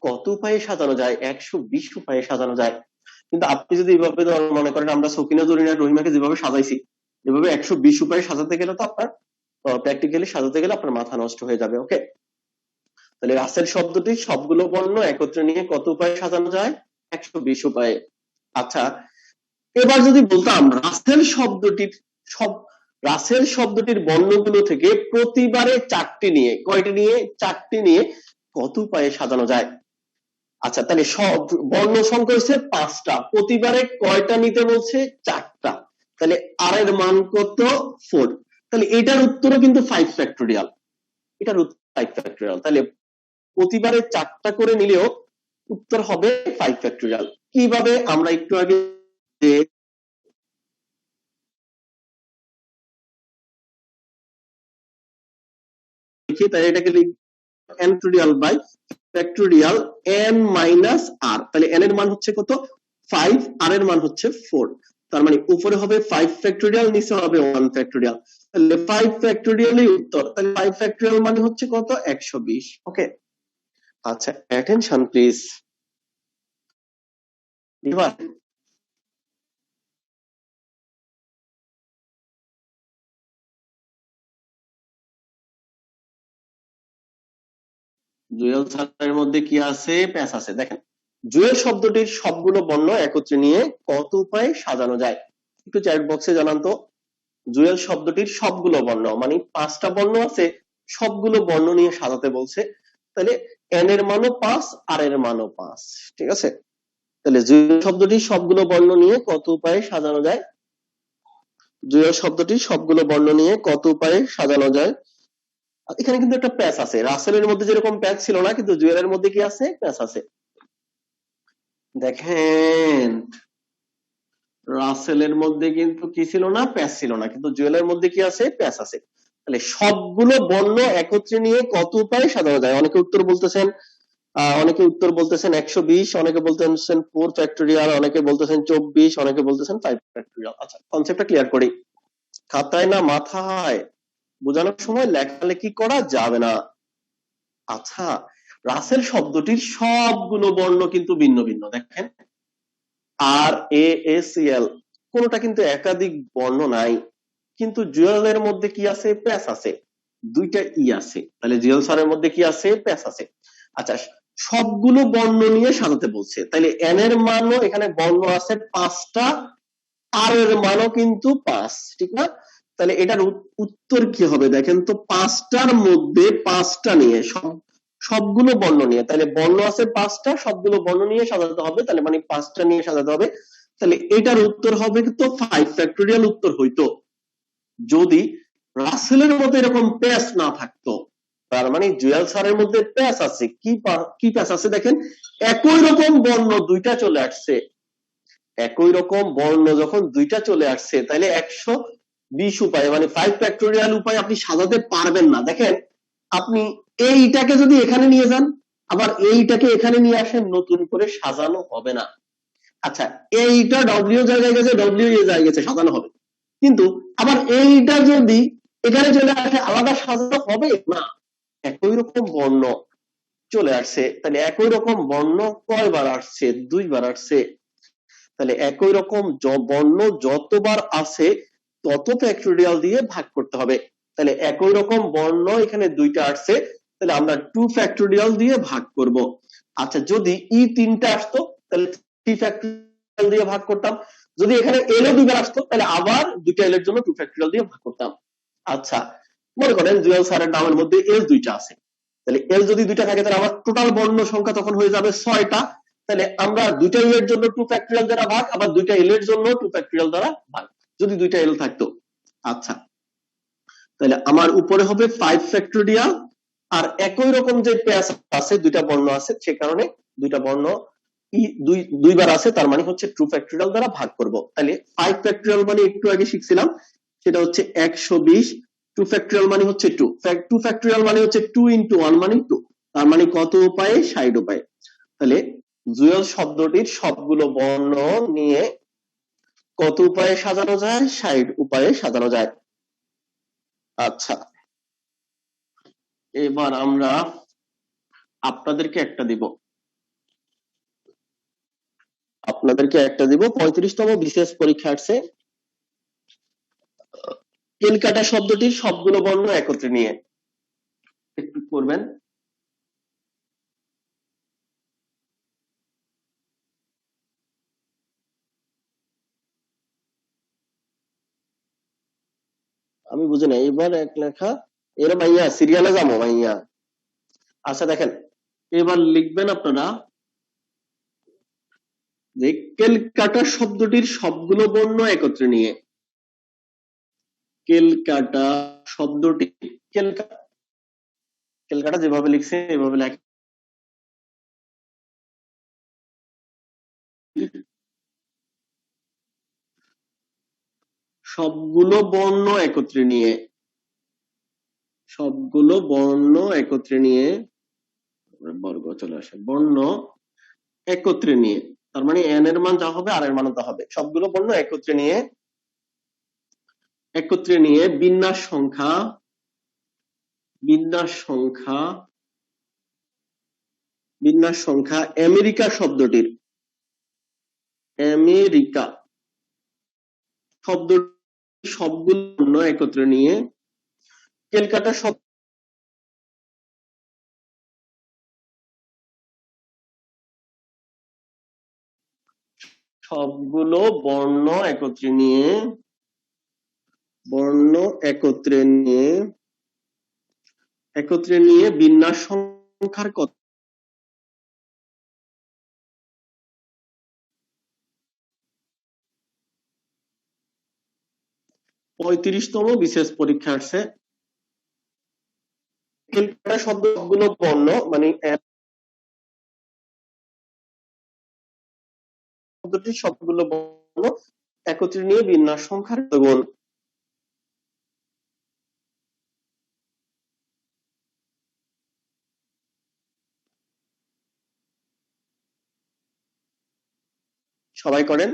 কত উপায়ে সাজানো যায়? 120 উপায়ে সাজানো যায়। কিন্তু আপনি যদি এভাবে মনে করেন আমরা সকিনা জরিনা রহিমাকে যেভাবে সাজাইছি, এভাবে 120 উপায়ে সাজাতে গেলে তো আপনার প্র্যাকটিক্যালি সাজাতে গেলে আপনার মাথা নষ্ট হয়ে যাবে। ওকে, তাহলে রাসেল শব্দটি সবগুলো বর্ণ একত্রে নিয়ে কত উপায়ে সাজানো যায়? 120 উপায়ে। আচ্ছা এবার যদি বলতাম রাসেল শব্দটির বর্ণগুলো থেকে প্রতিবারে 4টি নিয়ে, কয়টি নিয়ে? 4টি নিয়ে কত উপায়ে সাজানো যায়? আচ্ছা তাহলে সব বর্ণ সংখ্যা হচ্ছে 5টা, প্রতিবারে কয়টা নিতে বলছে? 4টা, তাহলে আর এর মান কত 4, তাহলে এটার উত্তরও কিন্তু 5 ফ্যাক্টোরিয়াল, এটার উত্তর 5 ফ্যাক্টোরিয়াল। তাহলে প্রতিবারে 4টা করে নিলেও উত্তর হবে 5 ফ্যাক্টোরিয়াল। কিভাবে আমরা একটু আগে লিখি, তাই এটাকে লিখি n factorial by factorial n minus r, তাহলে n এর মান হচ্ছে কত 5, r এর মান হচ্ছে 4, তার মানে উপরে হবে 5 ফ্যাক্টোরিয়াল, নিচে হবে 1 ফ্যাক্টোরিয়াল, তাহলে 5 ফ্যাক্টোরিয়ালই উত্তর। তাহলে 5 ফ্যাক্টোরিয়াল মানে হচ্ছে কত 120। ওকে, আচ্ছা অ্যাটেনশন প্লিজ। এবার জুয়েল ছাড়ার মধ্যে কি আছে, প্যাচ আছে। দেখেন জুয়েল শব্দটির সবগুলো বর্ণ একত্রে নিয়ে কত উপায়ে সাজানো যায়, একটু চ্যাট বক্সে জানান তো। জুয়েল শব্দটির সবগুলো বর্ণ মানে 5টা বর্ণ আছে, সবগুলো বর্ণ নিয়ে সাজাতে বলছে, তাহলে n এর মানও 5, r এর মানও 5, ঠিক আছে। তাহলে জুয়েল শব্দটির সবগুলো বর্ণ নিয়ে কত উপায়ে সাজানো যায়, জুয়েল শব্দটির সবগুলো বর্ণ নিয়ে কত উপায়ে সাজানো যায়। এখানে কিন্তু একটা প্যাচ আছে, রাসেলের মধ্যে যেরকম প্যাচ ছিল না, কিন্তু জুয়েলের মধ্যে কি আছে, প্যাচ আছে। দেখেন রাসেলের মধ্যে কিন্তু কি ছিল না, প্যাচ ছিল না, কিন্তু জুয়েলের মধ্যে কি আছে, প্যাচ আছে। তাহলে সবগুলো বর্ণ একত্রে নিয়ে কত উপায়ে সাজানো যায়। অনেকে উত্তর বলতেছেন 120, অনেকে বলতেছেন 4 ফ্যাক্টোরিয়াল, অনেকে বলতেছেন 24, অনেকে বলতেছেন 5 ফ্যাক্টোরিয়াল। আচ্ছা কনসেপ্টটা ক্লিয়ার করি, খাতায় না মাথায় বোঝানোর সময় লেখালেখি করা যাবে না। আচ্ছা রাসেল শব্দটির সবগুলো বর্ণ কিন্তু ভিন্ন ভিন্ন, দেখেন আর এ এস এল কোনটা কিন্তু একাধিক বর্ণ নাই, কিন্তু জুয়েলের মধ্যে কি আছে, প্যাচ আছে, দুইটা ই আছে, তাহলে জুয়েল স্যারের মধ্যে কি আছে, প্যাচ আছে। আচ্ছা সবগুলো বর্ণ নিয়ে সাজাতে বলছে, তাহলে এন এর মানও এখানে বর্ণ আছে 5টা, আর এর মানও কিন্তু 5, ঠিক না। তাহলে এটার উত্তর কি হবে দেখেন তো, 5টার মধ্যে 5টা নিয়ে সবগুলো বর্ণ নিয়ে, তাহলে বর্ণ আছে 5টা, সবগুলো বর্ণ নিয়ে সাজাতে হবে, তাহলে মানে 5টা নিয়ে সাজাতে হবে। তাহলে এটার উত্তর হবে তো 5 ফ্যাক্টোরিয়াল উত্তর হইতো, যদি রাসেলের মধ্যে এরকম প্যাচ না থাকতো। তার মানে জুয়েল স্যারের মধ্যে প্যাচ আছে, কি প্যাচ আছে দেখেন, একই রকম বর্ণ দুইটা চলে আসছে, একই রকম বর্ণ যখন দুইটা চলে আসছে, তাহলে 120 উপায় মানে 5 ফ্যাক্টোরিয়াল উপায় আপনি সাজাতে পারবেন না। দেখেন আপনি এইটাকে যদি এখানে নিয়ে যান, আবার এইটাকে এখানে নিয়ে আসেন, নতুন করে সাজানো হবে না। আচ্ছা এইটা ডব্লিউ জায়গায় গেছে, ডব্লিউ এ জায়গায় গেছে, সাজানো হবে, কিন্তু আবার এইটা যদি এখানে চলে আসে, আলাদা সাজানো হবে না। একই রকম বর্ণ চলে আসছে, তাহলে একই রকম বর্ণ কয়বার আসছে, 2বার আসছে, তাহলে একই রকম বর্ণ যতবার আছে তত ফ্যাক্টোরিয়াল দিয়ে ভাগ করতে হবে। তাহলে একই রকম বর্ণ এখানে 2টা আসছে, তাহলে আমরা 2 ফ্যাক্টোরিয়াল দিয়ে ভাগ করব। আচ্ছা যদি ই 3টা আসতো, তাহলে 3 ফ্যাক্টোরিয়াল দিয়ে ভাগ করতাম, যদি এখানে এল ও 2বার আসতো, তাহলে আবার 2টা এল এর জন্য 2 ফ্যাক্টোরিয়াল দিয়ে ভাগ করতাম। আচ্ছা মনে করেন জুয়েল স্যারের নামের মধ্যে এল 2টা আছে, তাহলে এল যদি 2টা থাকে, তাহলে আমার টোটাল বর্ণ সংখ্যা তখন হয়ে যাবে 6টা, তাহলে আমরা 2টা এল এর জন্য 2 ফ্যাক্টোরিয়াল দ্বারা ভাগ, আবার 2টা এল এর জন্য 2 ফ্যাক্টোরিয়াল দ্বারা ভাগ, যদি 2টা এল থাকতো। আচ্ছা তাহলে আমার উপরে হবে 5 ফ্যাক্টোরিয়াল, আর একই রকম যে প্যাচ আছে, 2টা বর্ণ আছে, সে কারণে 2টা বর্ণ দুইবার আছে, তার মানে হচ্ছে 2 ফ্যাক্টোরিয়াল দ্বারা ভাগ করব। তাহলে 5 ফ্যাক্টোরিয়াল মানে একটু আগে শিখছিলাম, সেটা হচ্ছে 120, 2 ফ্যাক্টোরিয়াল মানে হচ্ছে 2 ফ্যাক্টোরিয়াল মানে হচ্ছে 2 into 1 মানে 2, তার মানে কত উপায়ে, 60 উপায়ে। তাহলে জুয়েল শব্দটির সবগুলো বর্ণ নিয়ে কত উপায়ে সাজানো যায়, 60 উপায়ে সাজানো যায়। আচ্ছা এবার আমরা আপনাদেরকে একটা দিব, 35তম বিশেষ পরীক্ষা আসছে, কেলকাটা শব্দটির সবগুলো বর্ণ একত্রে নিয়ে একটু করবেন। আমি বুঝি না, এবার এক লেখা এর মাইয়া সিরিয়ালে যাবো মাইয়া। আচ্ছা দেখেন এবার লিখবেন আপনারা যে কেলকাটা শব্দটির সবগুলো বর্ণ একত্রে নিয়ে, কেলকাটা শব্দটি কেলকাটা যেভাবে লিখছে এভাবে লেখা সবগুলো বর্ণ একত্রে নিয়ে বর্গ চলে আসে বর্ণ একত্রে নিয়ে, তার মানে n এর মান যা হবে আর এর মানও তা হবে। সবগুলো বর্ণ একত্রে নিয়ে বিন্যাস সংখ্যা আমেরিকা শব্দটির সবগুলো বর্ণ একত্রে নিয়ে কেলকাটা সবগুলো বর্ণ একত্রে নিয়ে বিন্যাস সংখ্যার কত? পঁয়ত্রিশতম বিশেষ পরীক্ষা আসছে। কেলকাটা সবগুলো বর্ণ মানে সবগুলো বর্ণ একত্রে নিয়ে বিন্যাস সংখ্যার গুণ। সবাই করেন।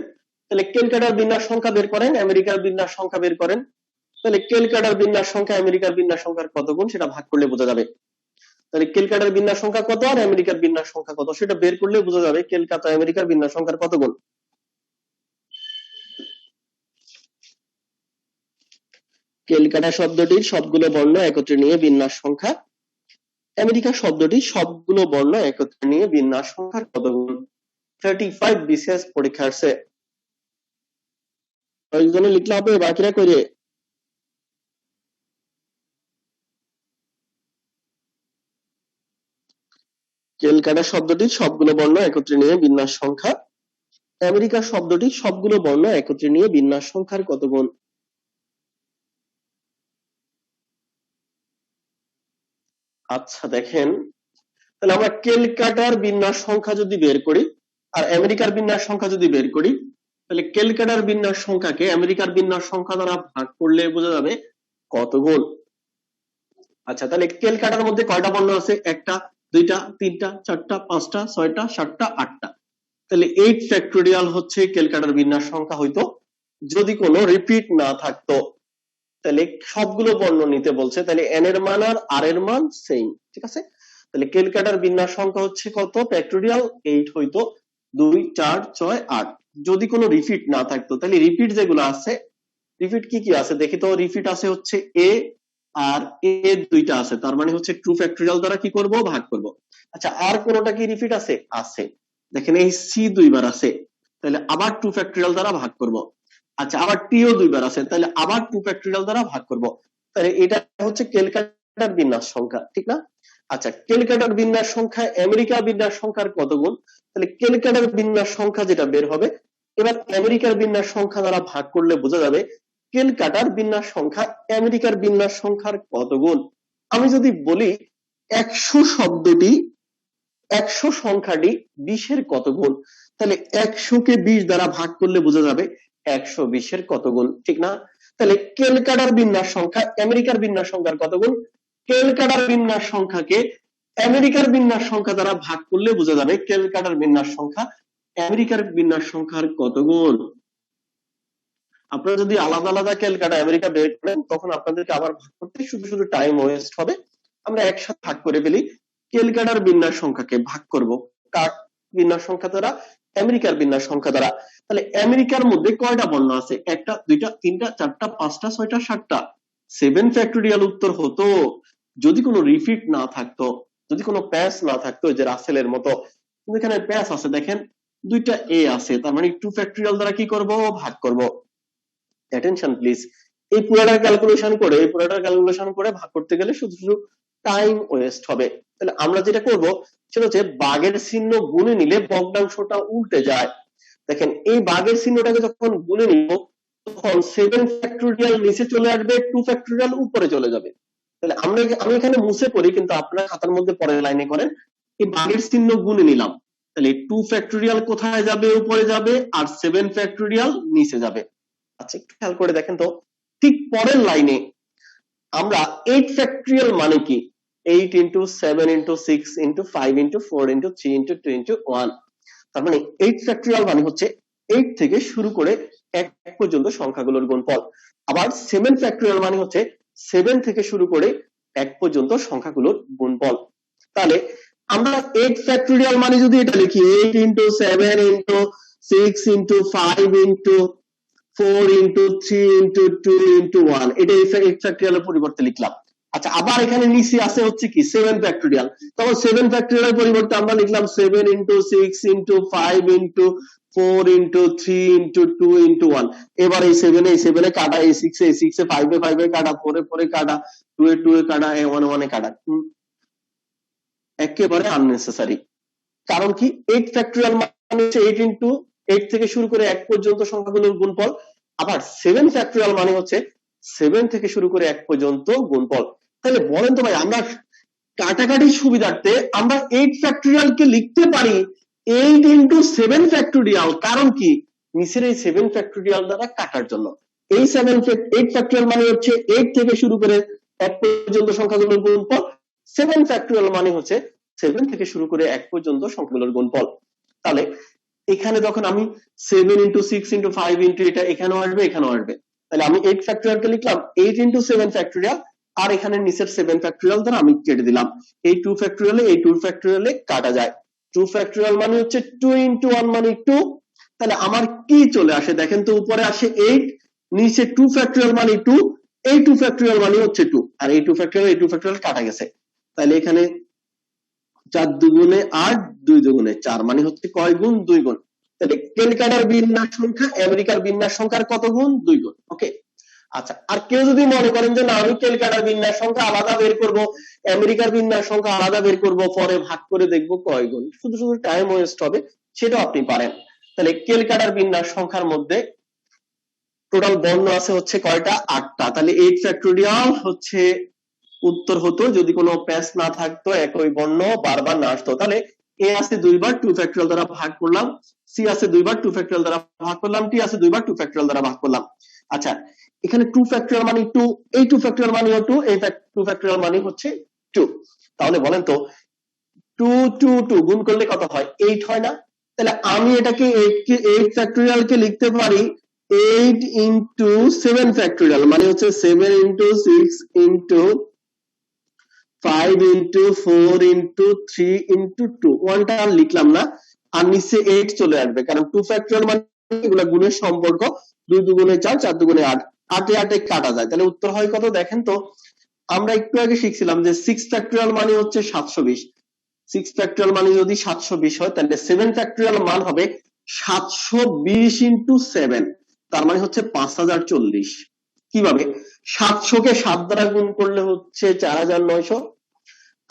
তাহলে কেলকাটার বিন্যাস সংখ্যা বের করেন, আমেরিকার বিন্যাস সংখ্যা বের করেন। তাহলে কেলকাটার বিন্যাস সংখ্যা আমেরিকার বিন্যাস সংখ্যার কত গুণ সেটা ভাগ করলে বোঝা যাবে। তাহলে কেলকাটার বিন্যাস সংখ্যা কত আর আমেরিকার বিন্যাস সংখ্যা কত সেটা বের করলে বোঝা যাবে কেলকাতা আমেরিকার বিন্যাস সংখ্যার কত গুণ। কেলকাটা শব্দটির সবগুলো বর্ণ একত্রে নিয়ে বিন্যাস সংখ্যা আমেরিকা শব্দটির সবগুলো বর্ণ একত্রে নিয়ে বিন্যাস সংখ্যার কত গুণ। 35 বিশেষ পরীক্ষা আসছে। কয়েকজনে লিখলে হবে, বাকিরা করে। কেলকাটা শব্দটির সবগুলো বর্ণ একত্রে নিয়ে বিন্যাস সংখ্যা আমেরিকা শব্দটির সবগুলো বর্ণ একত্রে নিয়ে বিন্যাস সংখ্যার কত গুণ। আচ্ছা দেখেন, তাহলে আমরা কেলকাটার বিন্যাস সংখ্যা যদি বের করি আর আমেরিকার বিন্যাস সংখ্যা যদি বের করি, তাহলে কেলকাটার বিন্যাস সংখ্যাকে আমেরিকার বিন্যাস সংখ্যা দ্বারা ভাগ করলে বোঝা যাবে কত গুণ। আচ্ছা তাহলে কেলকাটার মধ্যে কয়টা বর্ণ আছে? একটা, দুইটা, তিনটা, চারটা, পাঁচটা, ছয়টা, সাতটা, আটটা। তাহলে 8 ফ্যাক্টোরিয়াল হচ্ছে কেলকাটার বিন্যাস সংখ্যা হইতো যদি কোনো রিপিট না থাকতো। তাহলে সবগুলো বর্ণ নিতে বলছে, তাহলে n এর মান আর r এর মান সেম, ঠিক আছে। তাহলে কেলকাটার বিন্যাস সংখ্যা হচ্ছে কত? ফ্যাক্টোরিয়াল 8 হইতো 2 4 6 8 যদি কোনো রিপিট না থাকতো। তাহলে রিপিট যেগুলো আছে, রিপিট কি কি আছে দেখি তো। রিপিট আছে হচ্ছে a আর a দুইটা আছে, তার মানে হচ্ছে ট্রু ফ্যাক্টোরিয়াল দ্বারা কি করব? ভাগ করব। আচ্ছা আর কোনটা কি রিপিট আছে? আছে, দেখেন এই c দুইবার আছে, তাহলে আবার ট্রু ফ্যাক্টোরিয়াল দ্বারা ভাগ করব। আচ্ছা আবার t ও দুইবার আছে, তাহলে আবার ট্রু ফ্যাক্টোরিয়াল দ্বারা ভাগ করব। তাহলে এটা হচ্ছে কেলকাটার বিন্যাস সংখ্যা, ঠিক না? আচ্ছা কেলকাটার বিন্যাস সংখ্যা আমেরিকার বিন্যাস সংখ্যার কত গুণ? তাহলে কেলকাটার বিন্যাস সংখ্যা যেটা বের হবে, এবার আমেরিকার বিন্যাস সংখ্যা দ্বারা ভাগ করলে বোঝা যাবে কেলকাটার বিন্যাস সংখ্যা আমেরিকার বিন্যাস সংখ্যার কত গুণ। আমি যদি বলি 100 শব্দটি, 100 সংখ্যাটি 20 এর কত গুণ, তাহলে 100 কে 20 দ্বারা ভাগ করলে বোঝা যাবে 120 এর কত গুণ, ঠিক না? তাহলে কেলকাটার বিন্যাস সংখ্যা আমেরিকার বিন্যাস সংখ্যার কত গুণ? কেলকাটার বিন্যাস সংখ্যাকে আমেরিকার বিন্যাস সংখ্যা দ্বারা ভাগ করলে বোঝা যাবে কেলকাটার বিন্যাস সংখ্যা আমেরিকার বিন্যাস সংখ্যার কত গুণ। আপনারা যদি আলাদা আলাদা ক্যালকাটা আমেরিকা বের করেন তখন আপনাদেরকে আবার ভাগ করতে শুধু শুধু টাইম ওয়েস্ট হবে। আমরা একসাথে ভাগ করে ফেলি, ক্যালকাটার বিন্যাস সংখ্যাকে ভাগ করব কার বিন্যাস সংখ্যা দ্বারা? আমেরিকার বিন্যাস সংখ্যা দ্বারা। তাহলে আমেরিকার মধ্যে কয়টা বর্ণ আছে? একটা, দুইটা, তিনটা, চারটা, পাঁচটা, ছয়টা, সাতটা। 7 ফ্যাক্টোরিয়াল উত্তর হতো যদি কোনো রিপিট না থাকতো, যদি কোনো প্যাচ না থাকতো, যে রাসেলের মতো। কিন্তু এখানে প্যাচ আছে, দেখেন দুইটা এ আছে, তার মানে 2 ফ্যাক্টোরিয়াল দ্বারা কি করব? ভাগ করব। অ্যাটেনশন প্লিজ, এই পুরোটা ক্যালকুলেশন করে ভাগ করতে গেলে শুধু শুধু টাইম ওয়েস্ট হবে। তাহলে আমরা যেটা করব সেটা হচ্ছে ভাগের চিহ্ন গুণে নিলে ভগ্নাংশটা উল্টে যায়। দেখেন এই ভাগের চিহ্নটাকে যখন গুণে নিব তখন 7 ফ্যাক্টোরিয়াল নিচে চলে আসবে, 2 ফ্যাক্টোরিয়াল উপরে চলে যাবে। তাহলে আমি এখানে মুছে করি, কিন্তু আপনারা খাতার মধ্যে পরের লাইনে করেন। এই ভাগের চিহ্ন গুণে নিলাম, তাহলে 2 ফ্যাক্টোরিয়াল কোথায় যাবে? উপরে যাবে, আর 7 ফ্যাক্টোরিয়াল নিচে যাবে। আচ্ছা, একটু খেয়াল করে দেখেন তো, ঠিক পরের লাইনে আমরা 8 ফ্যাক্টোরিয়াল মানে কি? 8 into 7 into 6 into 5 into 4 into 3 into 2 into 1। তার মানে 8 ফ্যাক্টোরিয়াল মানে হচ্ছে 8 থেকে শুরু করে 1 পর্যন্ত সংখ্যাগুলোর গুণফল। আবার 7 ফ্যাক্টোরিয়াল মানে হচ্ছে 7 থেকে শুরু করে 1 পর্যন্ত সংখ্যাগুলোর গুণফল। তাহলে আমরা 8 ফ্যাক্টোরিয়াল মানে যদি এটা লিখি 8 into 7 into 6 into 5 into 4 into 3 into 2 into 1, এটা 8 ফ্যাক্টোরিয়ালের পরিবর্তে লিখলাম। আচ্ছা, আবার এখানে নিচে আছে হচ্ছে কি 7 ফ্যাক্টোরিয়াল, তখন 7 ফ্যাক্টোরিয়ালের পরিবর্তে আমরা লিখলাম 7 into 6 into 5 into 4 into 3 into 2 into 1। এবার এই 7 এ কাটা, এই 6 এ 5 এ কাটা, 4 এ কাটা, 2 এ কাটা, 1 এ কাটা, একেবারে আননেসেসারি। কারণ কি 8 ফ্যাক্টোরিয়াল মানে হচ্ছে 8 into 8 থেকে শুরু করে 1 পর্যন্ত সংখ্যাগুলোর গুণফল। আবার 7 ফ্যাক্টোরিয়াল মানে হচ্ছে 7 থেকে শুরু করে 1 পর্যন্ত গুণফল। তাহলে বলেন তো ভাই, আমরা কাটাকাটির সুবিধার্থে আমরা 8 ফ্যাক্টোরিয়াল কে লিখতে পারি 8 into 7 ফ্যাক্টোরিয়াল। কারণ কি নিচের এই 7 ফ্যাক্টোরিয়াল দ্বারা কাটার জন্য। এই 8 ফ্যাক্টোরিয়াল মানে হচ্ছে 8 থেকে শুরু করে 1 পর্যন্ত সংখ্যাগুলোর গুণফল। 7 ফ্যাক্টোরিয়াল মানে হচ্ছে 7 থেকে শুরু করে 1 পর্যন্ত সংখ্যাগুলোর গুণফল। তাহলে এখানে যখন আমি 7 into 6 into 5 into এটা এখানেও আসবে, এখানেও আসবে, তাহলে আমি 8 ফ্যাক্টোরিয়াল কে লিখলাম 8 into 7 ফ্যাক্টোরিয়াল, আর এখানে নিচের 7 ফ্যাক্টোরিয়াল দ্বারা আমি কেটে দিলাম। এই 2 ফ্যাক্টোরিয়ালে এই 2 ফ্যাক্টোরিয়ালে কাটা যায়। 2 ফ্যাক্টোরিয়াল মানে হচ্ছে 2 into 1 মানে 2। তাহলে আমার কি চলে আসে দেখেন তো, উপরে আসে 8, নিচে 2 ফ্যাক্টোরিয়াল মানে 2, এই 2 ফ্যাক্টোরিয়াল মানে হচ্ছে 2, আর এই 2 ফ্যাক্টোরিয়াল এই 2 ফ্যাক্টোরিয়াল কাটা গেছে। তাহলে এখানে 4 দুগুণে 8, 2 দুগুণে 4 মানে হচ্ছে কয় গুণ? 2 গুণ। তাহলে ক্যালকাটার বিন্যাস সংখ্যা আমেরিকার বিন্যাস সংখ্যার কত গুণ? 2 গুণ। ওকে। আচ্ছা, আর কেউ যদি মনে করেন যে না, আমি ক্যালকাটার বিন্যাস সংখ্যা আলাদা বের করব, আমেরিকার বিন্যাস সংখ্যা আলাদা বের করব, পরে ভাগ করে দেখব কয় গুণ, শুধু শুধু টাইম ওয়েস্ট হবে, সেটাও আপনি পারেন। তাহলে ক্যালকাটার বিন্যাস সংখ্যার মধ্যে টোটাল বর্ণ আছে হচ্ছে কয়টা? 8টা। তাহলে 8 ফ্যাক্টোরিয়াল হচ্ছে উত্তর হতো যদি কোনো প্যাচ না থাকতো, একই বর্ণ বারবার না আসতো। তাহলে এ আছে 2 বার 2 ফ্যাক্টোরিয়াল দ্বারা ভাগ করলাম, সি আছে 2 বার 2 ফ্যাক্টোরিয়াল দ্বারা ভাগ করলাম, টি আছে 2 বার 2 ফ্যাক্টোরিয়াল দ্বারা ভাগ করলাম। আচ্ছা, এখানে 2 ফ্যাক্টোরিয়াল মানে 2, এই 2 ফ্যাক্টোরিয়াল মানে 2, এই 2 ফ্যাক্টোরিয়াল মানে হচ্ছে 2। তাহলে বলেন তো 2 2 2 গুণ করলে কত হয়? 8 হয় না? তাহলে আমি এটাকে 8 ফ্যাক্টোরিয়াল কে লিখতে পারি 8 into 7 ফ্যাক্টোরিয়াল মানে হচ্ছে 7 into 6 into 5 into 4 into 3 into 2, ওয়ানটা আর লিখলাম না, আর নিচে 8 চলে আসবে, কারণ 2 ফ্যাক্টোরিয়াল মানে এগুলা গুণের সম্পর্ক। 2 দুগুণে 4, 4 দুগুণে 8, 8 এ 8 কাটা যায়। তাহলে উত্তর হয় কত দেখেন তো, আমরা একটু আগে শিখছিলাম যে 6 ফ্যাক্টোরিয়াল মানে হচ্ছে 720। 6 ফ্যাক্টোরিয়াল মানে যদি 720 হয়, তাহলে 7 ফ্যাক্টোরিয়াল মান হবে 720 into 7, তার মানে হচ্ছে 5040। কিভাবে? 700 কে 7 দ্বারা গুণ করলে হচ্ছে 4900,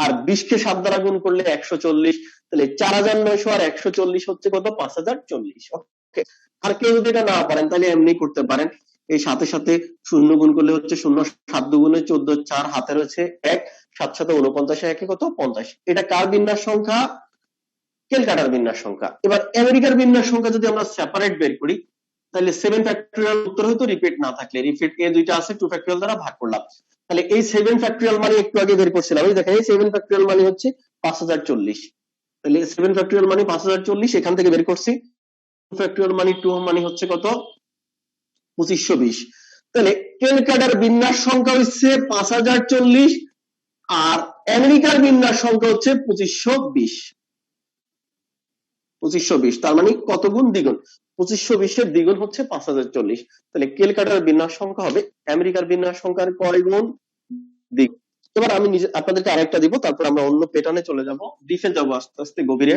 আর 20 কে 7 দ্বারা গুণ করলে 140। তাহলে 4900 আর 140 হচ্ছে কত? 5040। ওকে। আর কেউ যদি এটা না পারেন তাহলে এমনি করতে পারেন, এই সাথে সাথে শূন্য গুণ করলে হচ্ছে 0, 7 দুগুণে 14, 4 হাতে রয়েছে 1, 7 7 49, একে কত? 50। এটা কার বিন্যাস সংখ্যা? ক্যালকাটার বিন্যাস সংখ্যা। এবার আমেরিকার বিন্যাস সংখ্যা যদি আমরা সেপারেট বের করি, তাহলে 7 ফ্যাক্টোরিয়াল উত্তর হয়তো রিপিট না থাকলে, রিপিট এ দুইটা আছে 2 ফ্যাক্টোরিয়াল দ্বারা ভাগ করলাম। তাহলে এই 7 ফ্যাক্টোরিয়াল মানে একটু আগে বের করছিলাম, এই দেখেন এই 7 ফ্যাক্টোরিয়াল মানে হচ্ছে 5040। তাহলে 7 ফ্যাক্টোরিয়াল মানে 5040, এখান থেকে বের করছি। 2 ফ্যাক্টোরিয়াল মানে 2 মানে হচ্ছে কত? 2520। তাহলে ক্যালকাটার বিন্যাস সংখ্যা হচ্ছে 5040, আর আমেরিকার বিন্যাস সংখ্যা হচ্ছে 2520। 2520 তার মানে কত গুণ? দ্বিগুণ। 2520 এর দ্বিগুণ হচ্ছে 5040। তাহলে ক্যালকাটার বিন্যাস সংখ্যা হবে আমেরিকার বিন্যাস সংখ্যার কয় গুণ? দ্বিগুণ। এবার আমি আপনাদেরকে আরেকটা দিব, তারপর আমরা অন্য প্যাটার্নে চলে যাব, ডিপে যাব আস্তে আস্তে গভীরে।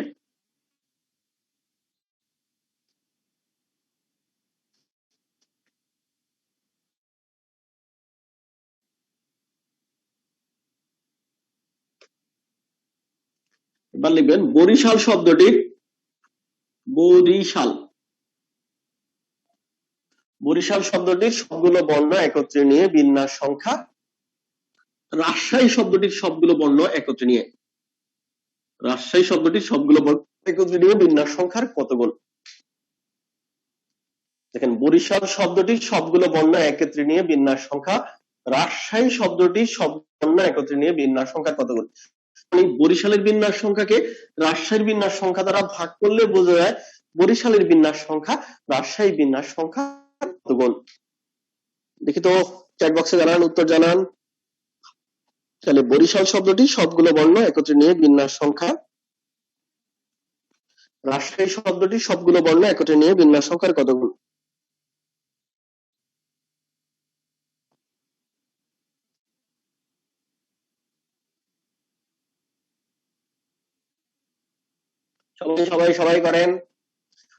এবার লিখবেন বরিশাল শব্দটির, বরিশাল বরিশাল শব্দটির সবগুলো বর্ণ একত্রে নিয়ে বিন্যাস সংখ্যা রাজশাহী শব্দটির সবগুলো বর্ণ একত্রে নিয়ে রাজশাহী শব্দটির সবগুলো বর্ণ একত্রে নিয়ে বিন্যাস সংখ্যার কত গুণ? দেখেন বরিশাল শব্দটির সবগুলো বর্ণ একত্রে নিয়ে বিন্যাস সংখ্যা রাজশাহী শব্দটির সব বর্ণ একত্রে নিয়ে বিন্যাস সংখ্যার কত গুণ? মানে বরিশালের বিন্যাস সংখ্যাকে রাজশাহীর বিন্যাস সংখ্যা দ্বারা ভাগ করলে বোঝা যায় বরিশালের বিন্যাস সংখ্যা রাজশাহী বিন্যাস সংখ্যা কত গুণ? দেখি তো চ্যাট বক্সে জানান, উত্তর জানান। তাহলে বরিশাল শব্দটি সবগুলো বর্ণ একত্রে নিয়ে বিন্যাস সংখ্যা রাজশাহী শব্দটি সবগুলো বর্ণ একত্রে নিয়ে বিন্যাস সংখ্যার কত গুণ? সবাই সবাই করেন।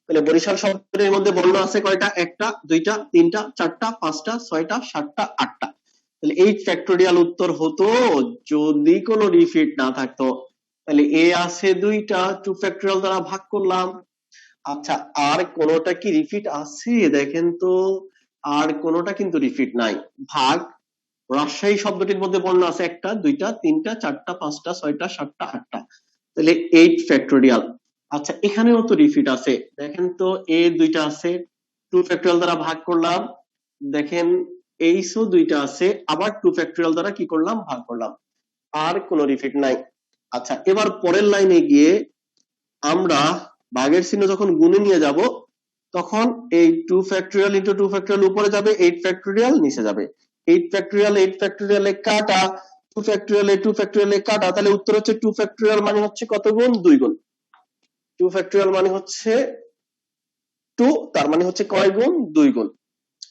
তাহলে বরিশাল শব্দের মধ্যে বর্ণ আছে কয়টা? একটা, দুইটা, তিনটা, চারটা, পাঁচটা, ছয়টা, সাতটা, আটটা। তাহলে 8 ফ্যাক্টোরিয়াল উত্তর হতো যদি কোনো রিপিট না থাকতো। তাহলে এ আছে দুইটা, 2 ফ্যাক্টোরিয়াল দ্বারা ভাগ করলাম। আচ্ছা, আর কোনোটা কি রিপিট আছে? দেখেন তো, আর কোনোটা কিন্তু রিপিট নাই। ভাগ রাজশাহী শব্দটির মধ্যে বর্ণ আছে একটা, দুইটা, তিনটা, চারটা, পাঁচটা, ছয়টা, সাতটা, আটটা। তাহলে 8 ফ্যাক্টোরিয়াল। আচ্ছা, এখানেও তো রিপিট আছে। দেখেন তো, এ দুইটা আছে, 2 ফ্যাক্টোরিয়াল দ্বারা ভাগ করলাম। দেখেন এইচও দুইটা আছে, আবার 2 ফ্যাক্টোরিয়াল দ্বারা কি করলাম? ভাগ করলাম। আর কোনো রিপিট নাই। আচ্ছা, এবার পরের লাইনে গিয়ে আমরা ভাগের চিহ্ন যখন গুণে নিয়ে যাব তখন এই 2 ফ্যাক্টোরিয়াল ইনটু 2 ফ্যাক্টোরিয়াল উপরে যাবে, 8 ফ্যাক্টোরিয়াল নিচে যাবে। 8 ফ্যাক্টোরিয়াল 8 ফ্যাক্টোরিয়ালে কাটা, 2 ফ্যাক্টোরিয়াল 2 ফ্যাক্টোরিয়ালে কাটা। তাহলে উত্তর হচ্ছে 2 ফ্যাক্টোরিয়াল মানে হচ্ছে কত গুণ? 2 গুণ। 2 ফ্যাক্টোরিয়াল মানে হচ্ছে 2, তার মানে হচ্ছে কয় গুণ? 2 গুণ।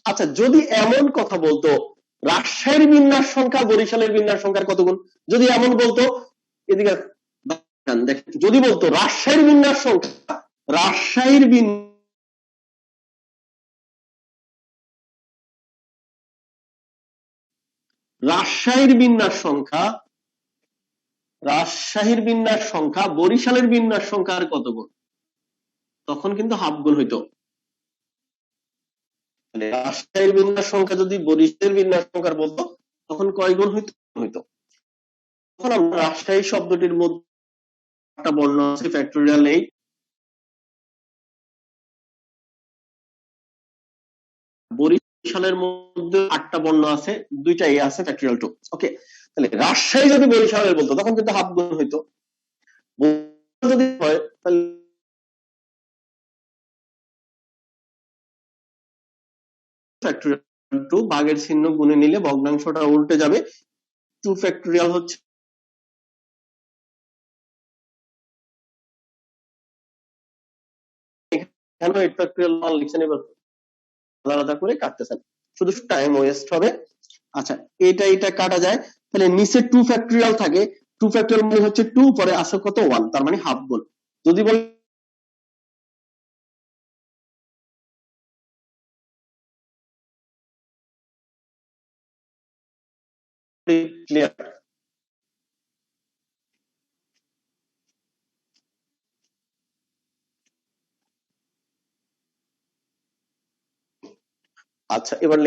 আচ্ছা, যদি এমন কথা বলতো রাজশাহীর বিন্যাস সংখ্যা বরিশালের বিন্যাস সংখ্যার কত গুণ, যদি এমন বলতো, এদিকে দেখেন, যদি বলতো রাজশাহীর বিন্যাস সংখ্যা রাজশাহীর বিন্যাস সংখ্যা বরিশালের বিন্যাস সংখ্যার কত গুণ, তখন কিন্তু হাফ গুণ হইতো। রাজশাহীর বিন্যাস সংখ্যা যদি বরিশালের বিন্যাস সংখ্যার বলতো তখন কয় গুণ হইতো? তখন আমরা রাজশাহী শব্দটির মধ্যে একটা বর্ণ আছে ফ্যাক্টোরিয়াল 8, বরিশালের মধ্যে 8টা বর্ণ আছে, দুইটা এ আছে ফ্যাক্টোরিয়াল 2। ওকে, তাহলে রাজশাহী যদি বরিশালের বলতো তখন কিন্তু হাফ গুণ হইতো। যদি হয় তাহলে ফ্যাক্টোরিয়াল 2 ভাগের চিহ্ন গুণে নিলে ভগ্নাংশটা উল্টে যাবে। 2 ফ্যাক্টোরিয়াল হচ্ছে কেন 8 ফ্যাক্টোরিয়াল মান লিখছেন, এবার আলাদা করে কাটতেছেন, শুধু টাইম ওয়েস্ট হবে। আচ্ছা, এটা কাটা যায়, তাহলে নিচে 2 ফ্যাক্টোরিয়াল থাকে, 2 ফ্যাক্টোরিয়াল মানে হচ্ছে 2, পরে আছে কত? 1, তার মানে হাফ গুণ। যদি বলে ক্লিয়ার? আচ্ছা, এবার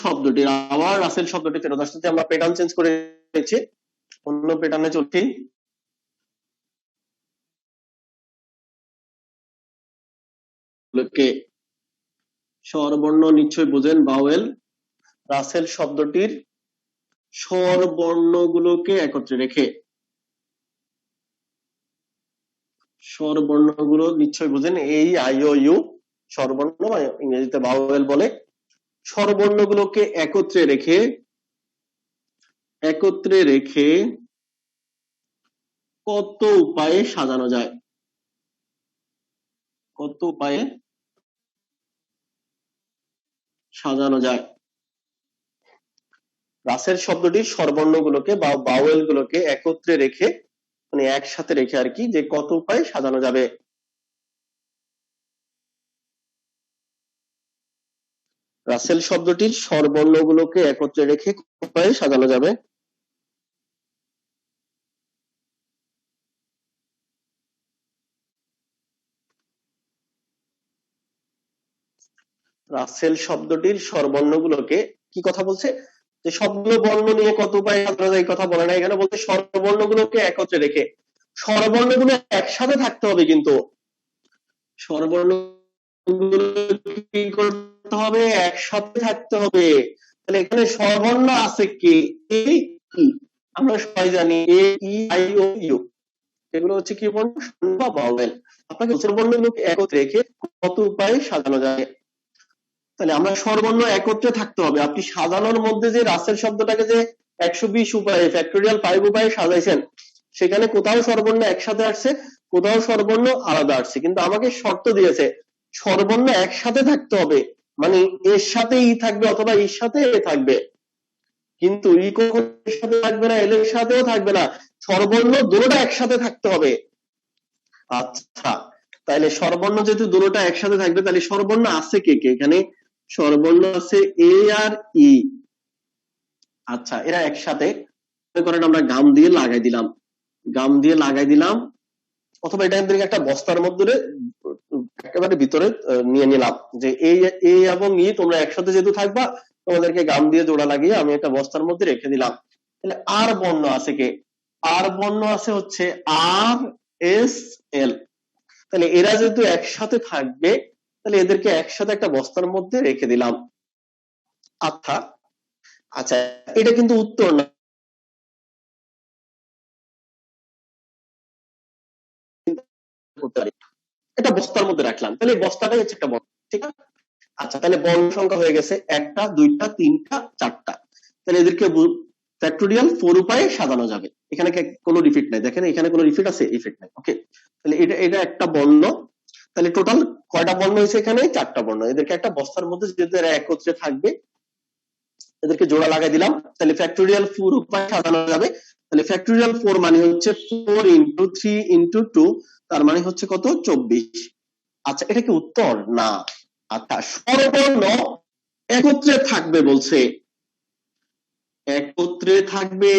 শব্দটি আবার রাসেল শব্দটি ফেরত আসতে আমরা প্যাটার্ন চেঞ্জ করে নিয়েছি, অন্য প্যাটার্নে চলছি। স্বরবর্ণ নিশ্চয় বুঝেন, বাওয়েল। রাসেল শব্দটির স্বরবর্ণগুলোকে একত্রে রেখে, স্বরবর্ণগুলো নিশ্চয় বুঝেন, এই আই ও ইউ স্বরবর্ণ বা ইংরেজিতে বাওয়েল বলে। স্বরবর্ণগুলোকে একত্রে রেখে কত উপায়ে সাজানো যায়? কত উপায়ে সাজানো যায়? রাসেল শব্দটির স্বরবর্ণগুলোকে বা বাওয়েল গুলোকে একত্রে রেখে, মানে একসাথে রেখে আর কি, যে কত উপায়ে সাজানো যাবে? রাসেল শব্দটির স্বরবর্ণগুলোকে একত্রে রেখে কত উপায়ে সাজানো যাবে? রাসেল শব্দটির স্বরবর্ণগুলোকে কি কথা বলছে, যে সবগুলো বর্ণ নিয়ে কত উপায়ে সাজানো যায় এই কথা বলে না, এখানে বলছে স্বরবর্ণগুলোকে একত্রে রেখে। স্বরবর্ণগুলো একসাথে থাকতে হবে, কিন্তু স্বরবর্ণগুলো কি করতে হবে, একসাথে থাকতে হবে। তাহলে এখানে স্বরবর্ণ আছে কি, এ ই, আমরা সবাই জানি এ ই আই ও ইউ, এগুলো হচ্ছে কি বর্ণ, বা ভাওয়েল। আপনাকে স্বরবর্ণগুলোকে একত্রে রেখে কত উপায়ে সাজানো যায়। তাহলে আমরা স্বরবর্ণ একত্রে থাকতে হবে। আপনি সাজানোর মধ্যে যে রাসেল শব্দটাকে যে 120 উপায়ে ফ্যাক্টোরিয়াল 5 উপায়ে সাজাইছেন, সেখানে কোথাও স্বরবর্ণ একসাথে আসছে, কোথাও স্বরবর্ণ আলাদা আসছে, কিন্তু আমাকে শর্ত দিয়েছে স্বরবর্ণ একসাথে থাকতে হবে, মানে এর সাথে ই থাকবে অথবা এর সাথে এ থাকবে, কিন্তু ই কখনো এর সাথে থাকবে না, এল এর সাথেও থাকবে না, স্বরবর্ণ দুটোটা একসাথে থাকতে হবে। আচ্ছা, তাহলে স্বরবর্ণ যেহেতু দুটোটা একসাথে থাকবে, তাহলে স্বরবর্ণ আছে কে কে এখানে, স্বরবর্ণ আছে এ আর ই। আচ্ছা, এরা একসাথে, মনে করেন আমরা গাম দিয়ে লাগাই দিলাম, গাম দিয়ে লাগাই দিলাম, অথবা এটা একটা বস্তার মধ্যে একেবারে ভিতরে নিয়ে নিলাম, যে এ এবং ই তোমরা একসাথে যেহেতু থাকবা, তোমাদেরকে গাম দিয়ে জোড়া লাগিয়ে আমি একটা বস্তার মধ্যে রেখে দিলাম। তাহলে আর বর্ণ আছে কে, আর বর্ণ আছে হচ্ছে আর এস এল। তাহলে এরা যেহেতু একসাথে থাকবে, তাহলে এদেরকে একসাথে একটা বস্তার মধ্যে রেখে দিলাম। আচ্ছা আচ্ছা, এটা কিন্তু উত্তর না, করতে পারি, এটা বস্তার মধ্যে রাখলাম, তাহলে বস্তাটাই হচ্ছে একটা বর্ণ, ঠিক আছে। আচ্ছা, তাহলে বর্ণ সংখ্যা হয়ে গেছে 1টা 2টা 3টা 4টা। তাহলে এদেরকে ফ্যাক্টোরিয়াল 4 উপায়ে সাজানো যাবে। এখানে কোনো রিপিট নাই, দেখেন এখানে কোনো রিপিট আছে, ইফেক্ট নাই। ওকে, তাহলে এটা এটা একটা বর্ণ। তাহলে টোটাল কয়টা বর্ণ হয়েছে এখানে, 4টা বর্ণ। এদেরকে একটা বস্তার মধ্যে যেহেতু এরা একত্রে থাকবে, এদেরকে জোড়া লাগাই দিলাম, তাহলে ফ্যাক্টোরিয়াল 4 উপায়ে সাজানো যাবে। তাহলে ফ্যাক্টোরিয়াল 4 মানে হচ্ছে 4 ইনটু 3 ইনটু 2, তার মানে হচ্ছে কত, 24। আচ্ছা, এটা কি উত্তর না। আচ্ছা, স্বরবর্ণ একত্রে থাকবে বলছে, একত্রে থাকবে,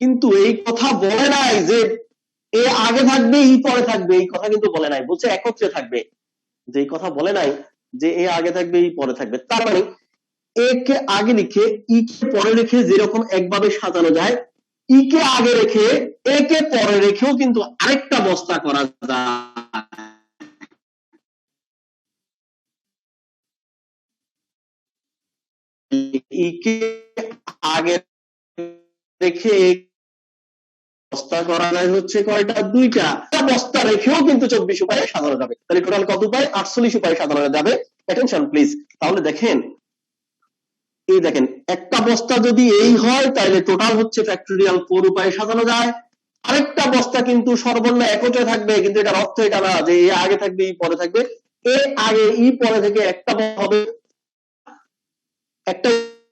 কিন্তু এই কথা বলে নাই যে এ আগে থাকবে ই পরে থাকবে, এই কথা কিন্তু বলে নাই, বলছে একত্রে থাকবে। যে কথা বলে নাই যে এ আগে থাকবে ই পরে থাকবে, তার মানে এ কে আগে লিখে ই কে পরে রেখে যেরকম একভাবে সাজানো যায়, ই কে আগে রেখে এ কে পরে রেখেও কিন্তু আরেকটা বস্তা করা যায়। ই কে আগে রেখে বস্তা করা যায় হচ্ছে কয়টা, 2টা। বস্তা রেখেও কিন্তু 24 উপায়ে সাজানো যাবে। তাহলে টোটাল কত উপায়, 48 উপায়ে সাজানো যাবে। Attention please. তাহলে দেখেন, এই দেখেন একটা বস্তা যদি এই হয়, তাহলে টোটাল হচ্ছে ফ্যাক্টোরিয়াল 4 উপায়ে সাজানো যায়। আরেকটা বস্তা কিন্তু সর্বর্ণ একত্রে থাকবে, কিন্তু এটার অর্থ এটা না যে এ আগে থাকবে ই পরে থাকবে, এ আগে ই পরে থেকে একটা হবে, একটা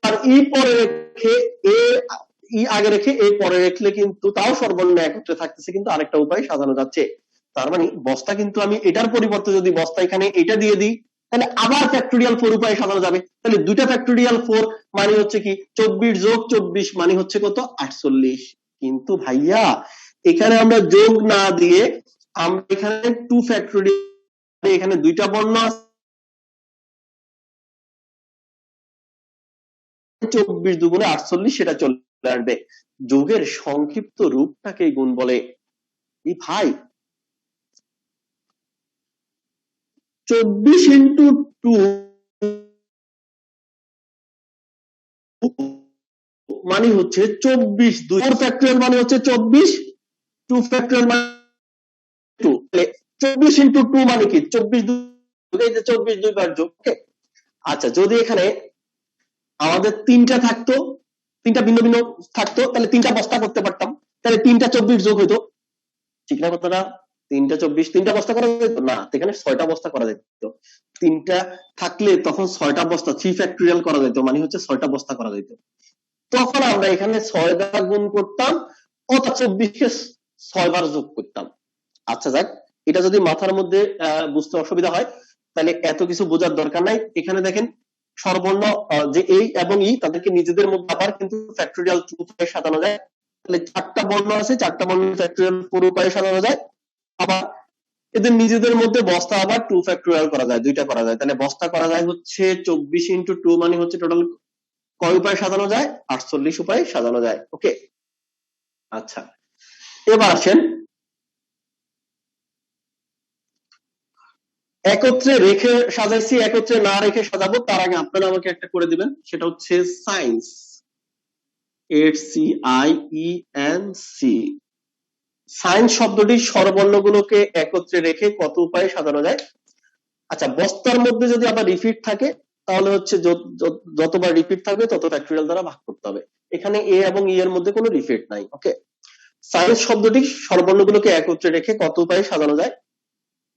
আর ই পরে রেখে এ ই আগে রেখে এ পরে রাখলে কিন্তু তাও সর্বর্ণ একত্রে থাকতেছে, কিন্তু আরেকটা উপায় সাজানো যাচ্ছে। তার মানে বস্তা কিন্তু আমি এটার পরিবর্তে যদি বস্তা এখানে এটা দিয়ে দিই, তাহলে আবার ফ্যাক্টোরিয়াল 4 উপায়ে সাজানো যাবে। তাহলে দুইটা ফ্যাক্টোরিয়াল 4 মানে হচ্ছে কি 24 যোগ 24 মানে হচ্ছে কত, 48। কিন্তু ভাইয়া এখানে আমরা যোগ না দিয়ে আমরা এখানে 2 ফ্যাক্টোরিয়াল, এখানে দুইটা বর্ণ আছে, 24 দুগুণে 48, সেটা চলে আসবে। যোগের সংক্ষিপ্ত রূপটাকে গুণ বলে। এই ভাই 24 ইন্টু 2 মানে হচ্ছে 24, 4 ফ্যাক্টোরিয়াল মানে হচ্ছে 24, 2 ফ্যাক্টোরিয়াল মানে 2, 24 ইন্টু 2 মানে কি 24, এই যে 24 দুইবার যোগ। ওকে, আচ্ছা, যদি এখানে আমাদের 3টা থাকতো, 3টা ভিন্ন ভিন্ন থাকতো, তাহলে 3টা বস্তা করতে পারতাম, তাহলে 3টা 24 যোগ হইতো, ঠিক না কথাটা। 3টা 24, 3টা বস্তা করা যেত না, এখানে 6টা বস্তা করা যেত। 3টা থাকলে তখন 6টা বস্তা 3 ফ্যাক্টোরিয়াল করা যেত, মানে হচ্ছে 6টা বস্তা করা যেত। তখন আমরা এখানে 6 দ্বারা গুণ করতাম, অথবা 24 কে 6 বার যোগ করতাম। আচ্ছা যাক, এটা যদি মাথার মধ্যে বুঝতে অসুবিধা হয়, তাহলে এত কিছু বোঝার দরকার নাই। এখানে দেখেন স্বরবর্ণ যে এই এবং ই, তাদেরকে নিজেদের মধ্যে আবার কিন্তু ফ্যাক্টোরিয়াল 2 উপায়ে সাজানো যায়। তাহলে 4টা বর্ণ আছে, 4টা বর্ণ ফ্যাক্টোরিয়াল 4 উপায়ে সাজানো যায়। আবার এদের নিজেদের মধ্যে বস্তা আবার 2 ফ্যাক্টোরিয়াল করা যায়, দুইটা করা যায়। তাহলে বস্তা করা যায় হচ্ছে 24 ইন্টু 2 মানে হচ্ছে টোটাল কয় উপায়ে সাজানো যায়? 48 উপায়ে সাজানো যায়। ওকে, আচ্ছা এবার আসেন একত্রে রেখে সাজাইছি, একত্রে না রেখে সাজাবো, তার আগে আপনারা আমাকে একটা করে দিবেন, সেটা হচ্ছে সায়েন্স, SCIENC। সায়েন্স শব্দটির স্বরবর্ণগুলোকে একত্রে রেখে কত উপায়ে সাজানো যায়? আচ্ছা, বস্তার মধ্যে যদি আবার রিপিট থাকে তাহলে হচ্ছে যতবার রিপিট থাকবে তত ফ্যাক্টরিয়াল দ্বারা ভাগ করতে হবে। এখানে এ এবং ই এর মধ্যে কোনো রিপিট নাই। ওকে, সায়েন্স শব্দটির স্বরবর্ণগুলোকে একত্রে রেখে কত উপায়ে সাজানো যায়?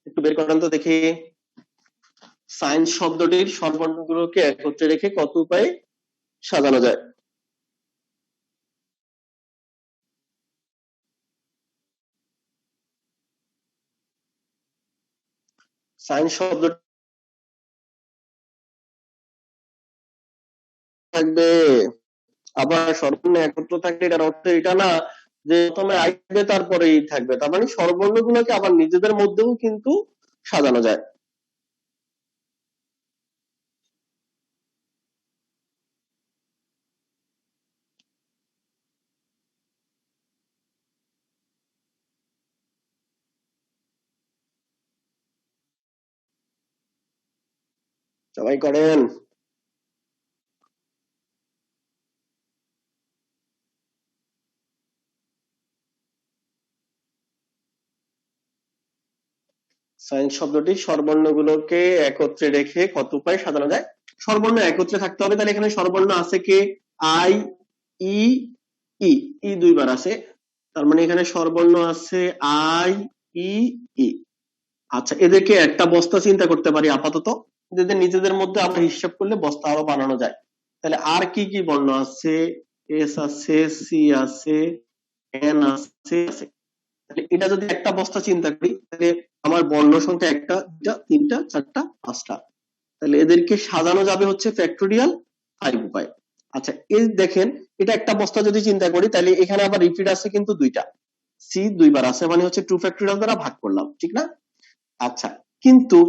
একটু বের করেন তো দেখি। সায়েন্স শব্দটির স্বরবর্ণগুলোকে একত্রে রেখে কত উপায়ে সাজানো যায়? সায়েন্স শব্দ থাকবে, আবার স্বরবর্ণ একত্র থাকলে এটার অর্থ এটা না যে প্রথমে আসবে তারপরে ই থাকবে, তার মানে স্বরবর্ণগুলোকে আবার নিজেদের মধ্যেও কিন্তু সাজানো যায়। সবাই করেন। সায়েন্স শব্দটি স্বরবর্ণগুলোকে একত্রে রেখে কত উপায়ে সাজানো যায়? স্বরবর্ণ একত্রে থাকতে হবে, তাহলে এখানে স্বরবর্ণ আছে কে? আই, ই, ই, ই দুইবার আছে, তার মানে এখানে স্বরবর্ণ আছে আই, ই, ই। আচ্ছা, এদেরকে একটা বস্তা চিন্তা করতে পারি আপাতত, এদের নিজেদের মধ্যে আবার হিসাব করলে বস্তা আরো বানানো যায়। তাহলে আর কি কি বর্ণ আছে? এস আছে, সি আছে, এন আছে। তাহলে এটা যদি একটা বস্তা চিন্তা করি তাহলে আমার বর্ণ সংখ্যা একটা, দুটা, তিনটা, চারটা, পাঁচটা। তাহলে এদেরকে সাজানো যাবে হচ্ছে ফ্যাক্টোরিয়াল 5 উপায়। আচ্ছা, এই দেখেন এটা একটা বস্তা যদি চিন্তা করি তাহলে এখানে আবার রিপিট আছে কিন্তু দুইটা, সি দুইবার আছে, মানে হচ্ছে 2 ফ্যাক্টোরিয়াল দ্বারা ভাগ করলাম, ঠিক না? আচ্ছা, কিন্তু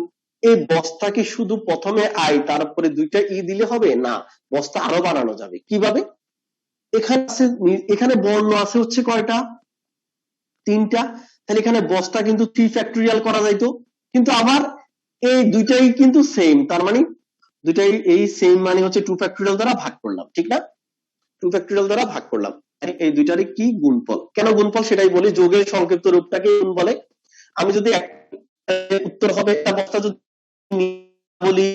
এই বস্তা কি শুধু প্রথমে আই তারপরে দুইটা ই দিলে হবে? না, বস্তা আরো বানানো যাবে। কিভাবে? এখানে আছে, এখানে বর্ণ আছে হচ্ছে কয়টা? তিনটা। তাহলে এখানে বস্তা কিন্তু 3 ফ্যাক্টোরিয়াল করা যাইতো, কিন্তু আবার এই দুইটাই কিন্তু সেম, তার মানে দুইটাই এই সেম, মানে হচ্ছে 2 ফ্যাক্টোরিয়াল দ্বারা ভাগ করলাম, ঠিক না? 2 ফ্যাক্টোরিয়াল দ্বারা ভাগ করলাম। এই দুইটারই কি গুণফল। কেন গুণফল সেটাই বলি, যোগের সংক্ষিপ্ত রূপটাকে গুণ বলে। আমি যদি উত্তর হবে একটা বস্তা যদি বলি,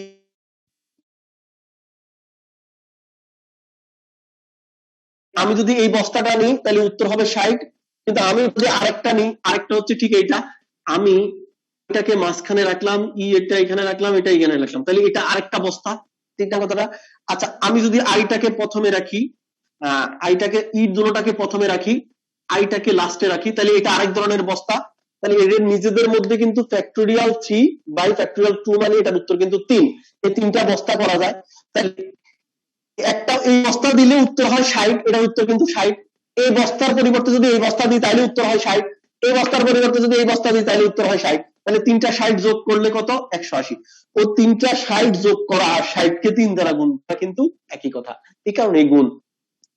আমি যদি এই বস্তাটা নিই তাহলে উত্তর হবে 60, কিন্তু আমি যদি আরেকটা নিই, আরেকটা হচ্ছে ঠিক এইটা, আমি এটাকে মাঝখানে রাখলাম, ই এটা এখানে রাখলাম, এটা এখানে রাখলাম, তাহলে এটা আরেকটা বস্তা, ঠিক না কথাটা? আচ্ছা, আমি যদি আইটাকে প্রথমে রাখি, আইটাকে ই দুটোটাকে প্রথমে রাখি, আইটাকে লাস্টে রাখি, তাহলে এটা আরেক ধরনের বস্তা। তাহলে এদের নিজেদের মধ্যে কিন্তু ফ্যাক্টোরিয়াল 3 বাই ফ্যাক্টোরিয়াল 2 মানে এটার উত্তর কিন্তু 3, এই তিনটা বস্তা করা যায়। তাহলে একটা এই বস্তা দিলে উত্তর হয় 60, এটার উত্তর কিন্তু 60। এই বস্তার পরিবর্তে যদি এই বস্তা দিই তাহলে উত্তর হয় 60, এই বস্তার পরিবর্তে যদি এই বস্তা দিই তাহলে উত্তর হয় 60। তাহলে তিনটা 60 যোগ করলে কত? 180। ও তিনটা 60 যোগ করা আর 60 কে 3 দ্বারা গুণ করা কিন্তু একই কথা, এই কারণে এই গুণ।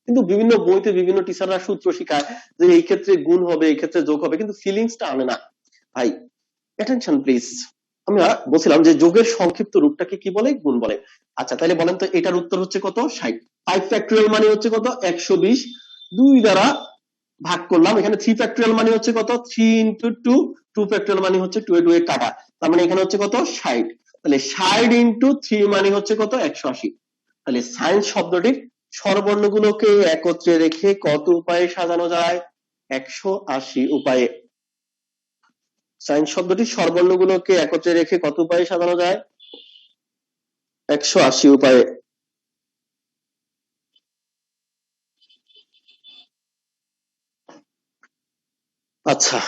কিন্তু বিভিন্ন বইতে বিভিন্ন টিচাররা সূত্র শিখায় যে এই ক্ষেত্রে গুণ হবে, এই ক্ষেত্রে যোগ হবে, কিন্তু ফিলিংসটা আনে না ভাই। Attention please. আমরা বলছিলাম যে যোগের সংক্ষিপ্ত রূপটাকে কি বলে? গুণ বলে। আচ্ছা, তাহলে বলেন তো এটার উত্তর হচ্ছে কত? 60। 5 ফ্যাক্টোরিয়াল মানে হচ্ছে কত? 120। 2 দ্বারা ভাগ করলাম, এখানে 3 ফ্যাক্টোরিয়াল মানে হচ্ছে কত? 3 ইন্টু 2, 2 ফ্যাক্টোরিয়াল মানে হচ্ছে 2 এ 2 এ কাটা, তার মানে এখানে হচ্ছে কত? 60। তাহলে 60 ইন্টু 3 মানে হচ্ছে কত? 180। তাহলে সায়েন্স শব্দটির স্বরবর্ণগুলোকে একত্রে রেখে কত উপায়ে সাজানো যায়? 180 উপায়ে। সায়েন্স শব্দটির স্বরবর্ণগুলোকে একত্রে রেখে কত উপায়ে সাজানো যায়? 180 উপায়ে। আচ্ছা,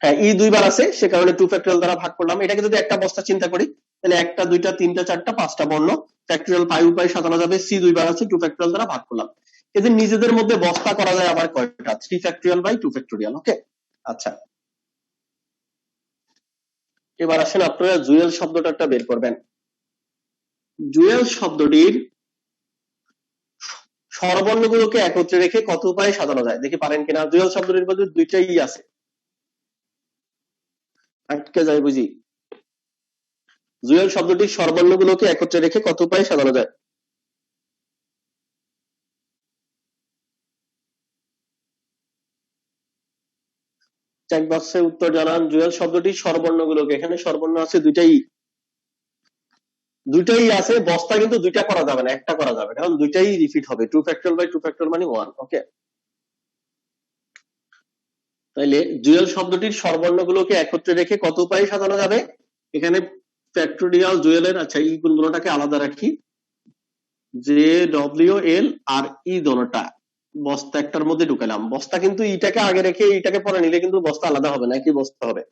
হ্যাঁ, ই দুইবার আছে সে কারণে 2 ফ্যাক্টোরিয়াল দ্বারা ভাগ করলাম। এটাকে যদি একটা বস্তা চিন্তা করি তাহলে একটা, দুইটা, তিনটা, চারটা, পাঁচটা বর্ণ ফ্যাক্টোরিয়াল 5 উপায়ে সাজানো যাবে। সি দুইবার আছে, 2 ফ্যাক্টোরিয়াল দ্বারা ভাগ করলাম। এদের নিজেদের মধ্যে বস্তা করা যায় আবার কয়টা 3 ফ্যাক্টোরিয়াল বাই 2 ফ্যাক্টোরিয়াল ওকে আচ্ছা এবার আসেন আপনারা জুয়েল শব্দটা একটা বের করবেন জুয়েল শব্দটির স্বরবর্ণগুলোকে একত্রে রেখে কত উপায়ে সাজানো যায় দেখি পারেন কিনা জুয়েল শব্দটির মধ্যে দুইটাই আছে আটকে যায় বুঝি জুয়েল শব্দটির স্বরবর্ণগুলোকে একত্রে রেখে কত উপায়ে সাজানো যায় চেক বক্সে উত্তর জানান জুয়েল শব্দটির স্বরবর্ণগুলোকে এখানে স্বরবর্ণ আছে দুইটাই আছে বস্তা কিন্তু দুইটা করা যাবে না একটা করা যাবে কারণ দুইটাই রিপিট হবে 2 ফ্যাক্টোরিয়াল বাই 2 ফ্যাক্টোরিয়াল মানে 1 ওকে তাইলে জুয়েল শব্দটির স্বরবর্ণগুলোকে একত্রে রেখে কত উপায়ে সাজানো যাবে এখানে ফ্যাক্টোরিয়াল জুয়েলের আচ্ছা ই গুণগুলোটাকে আলাদা রাখি যে ডব্লিউ এল আর ই দোনোটা বস্তা একটার মধ্যে ঢুকালাম বস্তা কিন্তু ইটাকে আগে রেখে ইটাকে পরে নিলে কিন্তু বস্তা আলাদা হবে না একই বস্তা হবে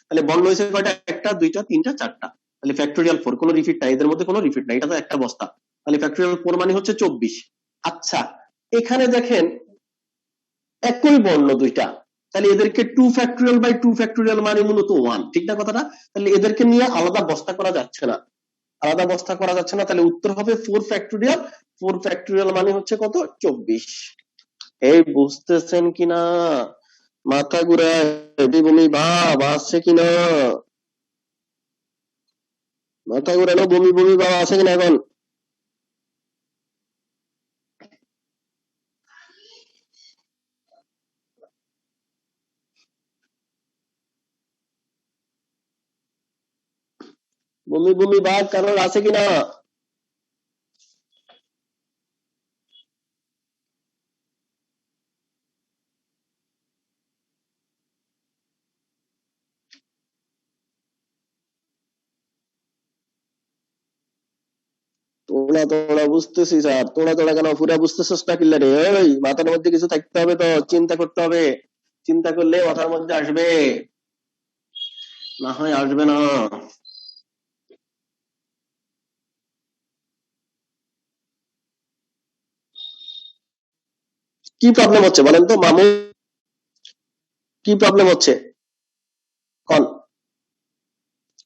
তাহলে বর্ণ হয়েছে কয়টা একটা দুইটা তিনটা চারটা তাহলে ফ্যাক্টোরিয়াল 4 কোনো রিপিট নাই এদের মধ্যে কোনো রিপিট নাই এটা তো একটা বস্তা তাহলে ফ্যাক্টোরিয়াল 4 মানে হচ্ছে 24 আচ্ছা এখানে দেখেন একই বর্ণ দুইটা তাহলে এদেরকে 2 ফ্যাক্টোরিয়াল বাই 2 ফ্যাক্টোরিয়াল মানে মূলত 1 ঠিক না কথাটা তাহলে এদেরকে নিয়ে আলাদা বস্তা করা যাচ্ছে না তাহলে উত্তর হবে 4 ফ্যাক্টোরিয়াল মানে হচ্ছে কত 24 এই বুঝতেছেন কিনা মাথা ঘুরায় বমি ভাব আসছে কিনা মাথা ঘুরানো বমি ভাব আছে কিনা এখন বমি ভাব কারণ আছে কিনা তোরা বুঝতেছি স্যার তোরা কেন পুরা বুঝতেছিস না কিল্লা রে ওই মাথার মধ্যে কিছু থাকতে হবে তো চিন্তা করতে হবে চিন্তা করলে মাথার মধ্যে আসবে না হয় আসবে না কি প্রবলেম হচ্ছে বলেন তো মামু কি প্রবলেম হচ্ছে কল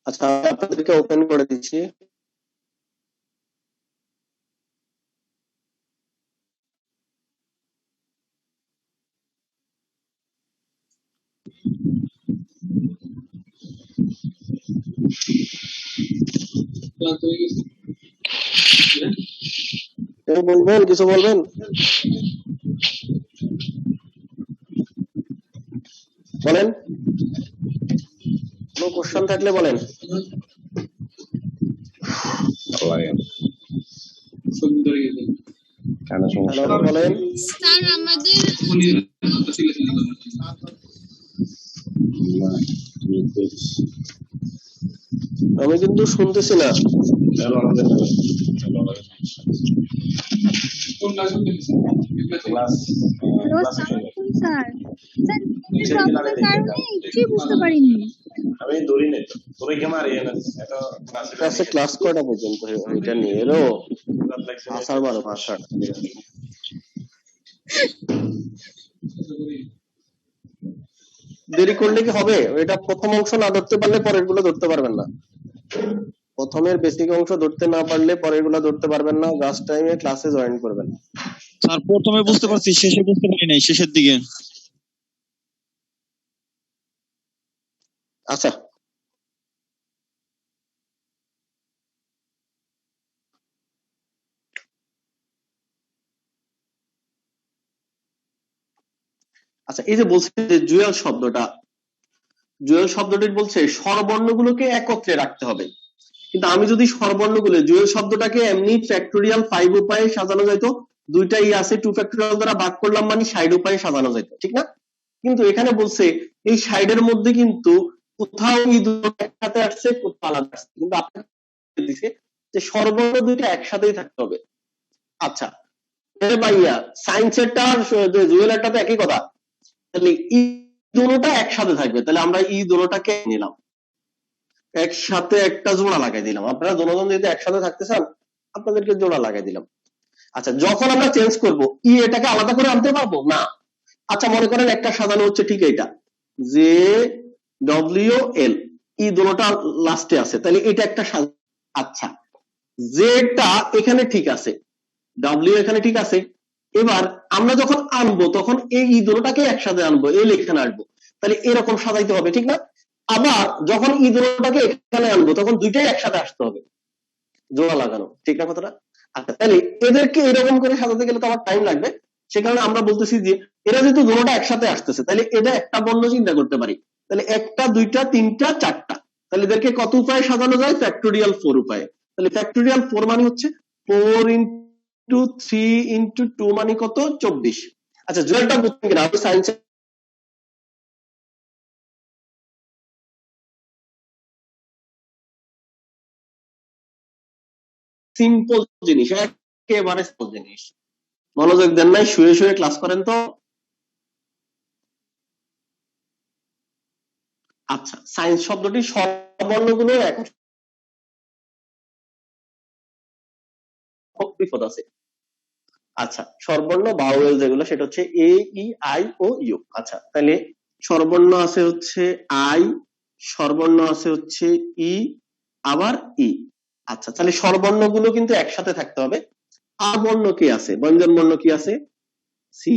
আচ্ছা আপনাদেরকে ওপেন করে দিচ্ছি বলবেন কিছু বলবেন বলেন কোনো কোশ্চেন থাকলে বলেন বলেন স্যার আমাদের আমি কিন্তু শুনতেছি না বুঝতে পারিনি আমি ধরি নাই তোরে কে মারি ক্লাসে ক্লাস কয়টা পর্যন্ত এটা নিয়ে এলো আসার বারো ভাষা দেরি করলে কি হবে এটা প্রথম অংশ না ধরতে পারলে পরের গুলো ধরতে পারবেন না প্রথমের বেসিক অংশ ধরতে না পারলে পরের গুলো ধরতে পারবেন না জাস্ট টাইমে ক্লাসে জয়েন করবেন স্যার প্রথমে বুঝতে পারছি শেষে বুঝতে পারি নাই শেষের দিকে আচ্ছা আচ্ছা এই যে বলছে যে জুয়েল শব্দটির বলছে স্বরবর্ণগুলোকে একত্রে রাখতে হবে কিন্তু আমি যদি স্বরবর্ণগুলো জুয়েল শব্দটাকে এমনি ফ্যাক্টোরিয়াল 5 উপায়ে সাজানো যাইতো দুইটাই আছে 2 ফ্যাক্টোরিয়াল দ্বারা ভাগ করলাম মানে 60 উপায়ে সাজানো যাইতো ঠিক না কিন্তু এখানে বলছে এই 60 এর মধ্যে কিন্তু কোথাও এই দুটো একসাথে আসছে কোথাও আলাদা আসছে কিন্তু আপনাকে দিছে যে স্বরবর্ণ দুইটা একসাথেই থাকতে হবে আচ্ছা ভাইয়া সায়েন্সেরটা আর জুয়েলারটা তো একই কথা তাহলে ই দুটোটা একসাথে থাকবে তাহলে আমরা ই দুটোটাকে নিলাম একসাথে একটা জোড়া লাগাই দিলাম আপনারা দুজন যদি একসাথে থাকতে চান আপনাদেরকে জোড়া লাগাই দিলাম আচ্ছা যখন আমরা চেঞ্জ করব ই এটাকে আলাদা করে আনতে পারবো না। আচ্ছা মনে করেন একটা সাজানো হচ্ছে ঠিক এইটা যে ডব্লিউ এল ই দুটোটা লাস্টে আছে, তাহলে এটা একটা আচ্ছা জেডটা এখানে ঠিক আছে, ডব্লিউ এখানে ঠিক আছে, এবার আমরা যখন আনবো তখন এই ই দুটোটাকে একসাথে আনবো, এল এখানে আসবো, তাহলে এরকম সাজাইতে হবে ঠিক না? আবার যখন ই দুটোটাকে এখানে আনবো তখন দুইটাই একসাথে আসতে হবে, জোড়া লাগানো, ঠিক না কথাটা? আচ্ছা তাহলে এদেরকে এরকম করে সাজাতে গেলে তো আমার টাইম লাগবে, সে কারণে আমরা বলতেছি যে এরা যেহেতু দুটোটা একসাথে আসতেছে তাহলে এটা একটা বর্ণ চিন্তা করতে পারি, তাহলে একটা দুইটা তিনটা চারটা, তাহলে এদেরকে কত উপায়ে সাজানো যায়? ফ্যাক্টোরিয়াল 4 উপায়ে। তাহলে ফ্যাক্টোরিয়াল 4 মানে হচ্ছে 4 ইন্টু 3 ইন্টু 2 মানে কত? 24। আচ্ছা জুয়েলটা বুঝছেন কিনা? আমি সায়েন্স সিম্পল জিনিস, একেবারে সিম্পল জিনিস, মনোযোগ দেন নাই, শুয়ে শুয়ে ক্লাস করেন তো। আচ্ছা সায়েন্স শব্দটি স্বরবর্ণগুলো এখন বিপদ আছে। আচ্ছা স্বরবর্ণ বাউল যেগুলো সেটা হচ্ছে এ ই আই ও ইউ। আচ্ছা তাহলে স্বরবর্ণ আছে হচ্ছে আই, স্বরবর্ণ আছে হচ্ছে ই, আবার ই। আচ্ছা তাহলে স্বরবর্ণগুলো কিন্তু একসাথে থাকতে হবে। আ বর্ণ কি আছে? ব্যঞ্জন বর্ণ কি আছে? সি,